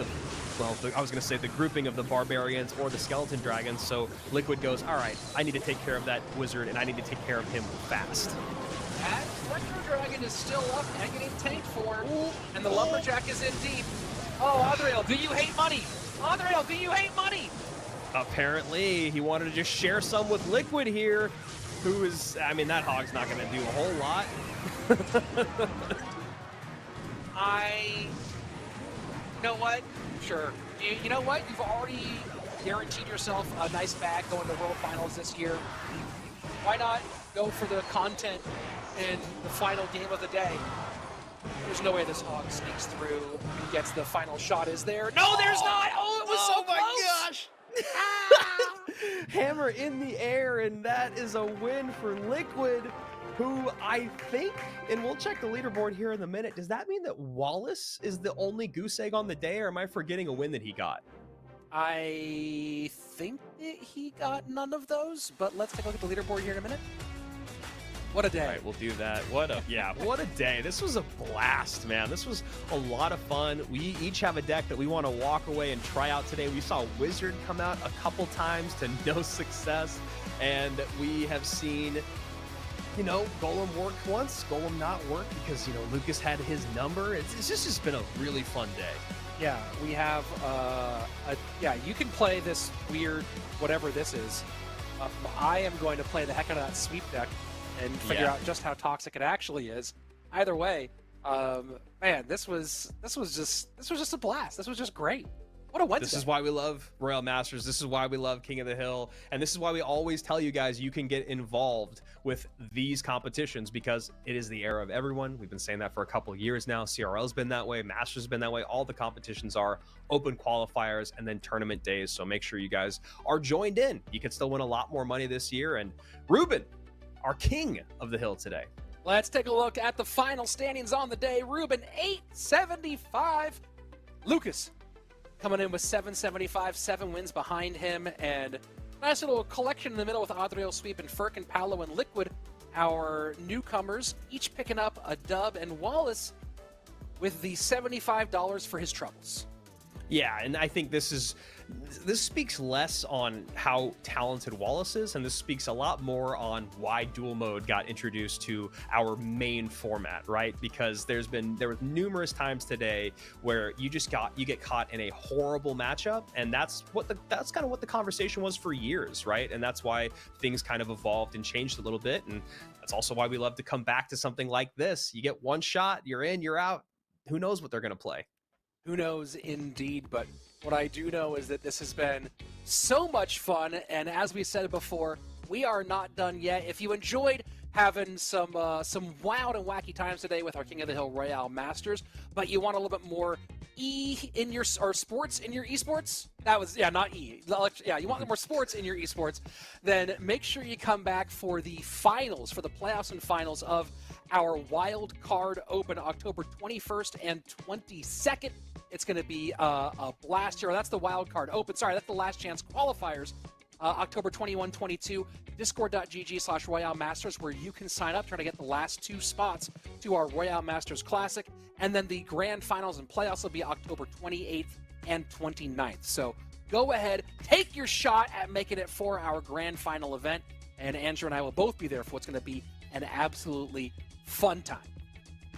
I was going to say the grouping of the barbarians or the skeleton dragons. So Liquid goes, all right, I need to take care of that wizard, and I need to take care of him fast. That electro dragon is still up and getting tanked for, and the lumberjack is in deep. Oh, Adriel, do you hate money? Adriel, do you hate money? Apparently, he wanted to just share some with Liquid here, who is, I mean, that hog's not going to do a whole lot. You know what? Sure. You know what? You've already guaranteed yourself a nice bag going to World Finals this year. Why not go for the content in the final game of the day? There's no way this hog sneaks through and gets the final shot, is there? No, there's not! Oh, it was so close! Oh my gosh! Hammer in the air, and that is a win for Liquid, who I think, and we'll check the leaderboard here in a minute, does that mean that Wallace is the only goose egg on the day, or am I forgetting a win that he got? I think that he got none of those, but let's take a look at the leaderboard here in a minute. What a day. All right, we'll do that. What a day. This was a blast, man. This was a lot of fun. We each have a deck that we want to walk away and try out today. We saw Wizard come out a couple times to no success, and we have seen, you know, Golem worked once, Golem not work because, you know, Lucas had his number. It's just been a really fun day. Yeah, we have, you can play this weird, whatever this is. I am going to play the heck out of that sweep deck and figure out just how toxic it actually is. Either way, man, this was just a blast. This was just great. What a Wednesday. This is why we love Royale Masters. This is why we love King of the Hill. And this is why we always tell you guys you can get involved with these competitions, because it is the era of everyone. We've been saying that for a couple of years now. CRL's been that way. Masters has been that way. All the competitions are open qualifiers and then tournament days. So make sure you guys are joined in. You can still win a lot more money this year. And Reuben, our King of the Hill today. Let's take a look at the final standings on the day. Reuben, 875. Lucas coming in with 775, 7 wins behind him, and nice little collection in the middle with Adriel, Sweep, and Furkan, Paulo, and Liquid, our newcomers, each picking up a dub, and Wallace with the $75 for his troubles. Yeah, and I think this speaks less on how talented Wallace is, and this speaks a lot more on why dual mode got introduced to our main format, right? Because there were numerous times today where you get caught in a horrible matchup, and that's kind of what the conversation was for years, right? And that's why things kind of evolved and changed a little bit, and that's also why we love to come back to something like this. You get one shot, you're in, you're out. Who knows what they're going to play? Who knows indeed, but what I do know is that this has been so much fun, and as we said before, we are not done yet. If you enjoyed having some wild and wacky times today with our King of the Hill Royale Masters, but you want a little bit more sports in your esports, you want more sports in your esports, then make sure you come back for the finals, for the playoffs and finals of our Wild Card Open, October 21st and 22nd. It's going to be a blast here. That's the wild card open. Sorry, that's the last chance qualifiers. October 21, 22, discord.gg/RoyaleMasters, where you can sign up, try to get the last 2 spots to our Royale Masters Classic. And then the grand finals and playoffs will be October 28th and 29th. So go ahead, take your shot at making it for our grand final event. And Andrew and I will both be there for what's going to be an absolutely fun time.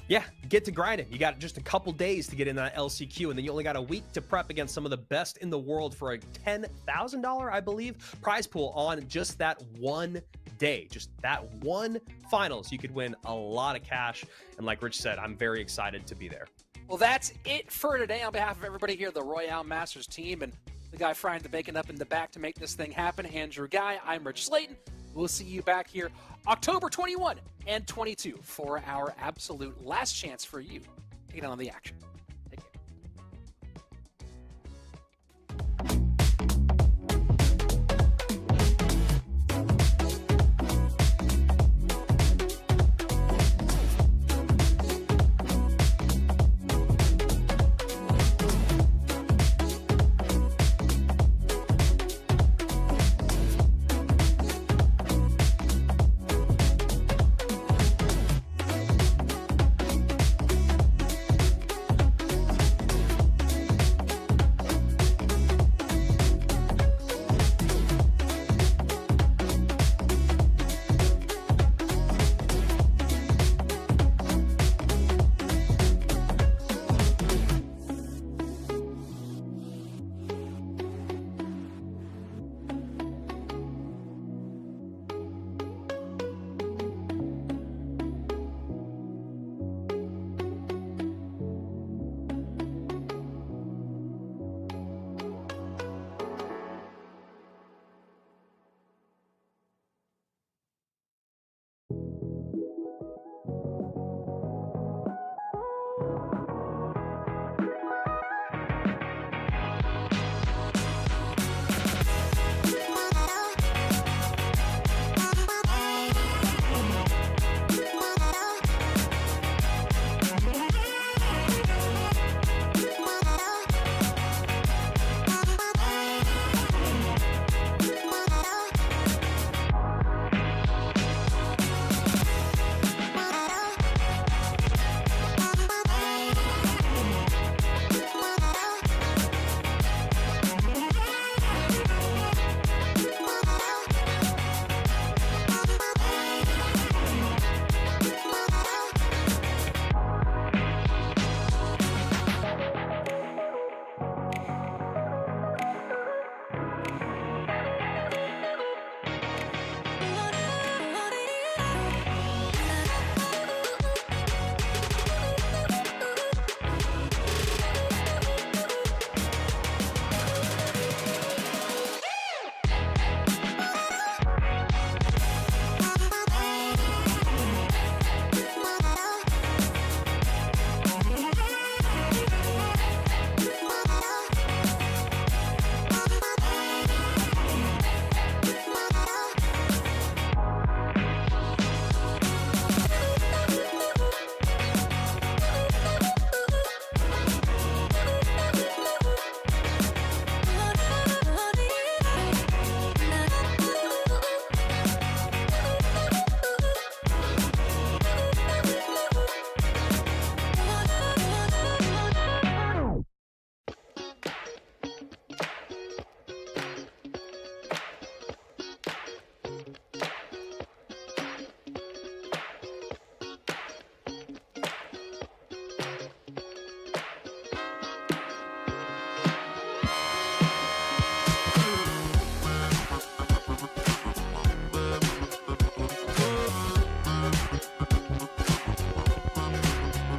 Yeah, get to grinding. You got just a couple days to get in that LCQ, and then you only got a week to prep against some of the best in the world for a $10,000, I believe, prize pool on just that one day. Just that one finals. You could win a lot of cash. And like Rich said, I'm very excited to be there. Well, that's it for today. On behalf of everybody here, the Royale Masters team, and the guy frying the bacon up in the back to make this thing happen, Andrew Guy, I'm Rich Slayton. We'll see you back here October 21 and 22 for our absolute last chance for you to get on the action.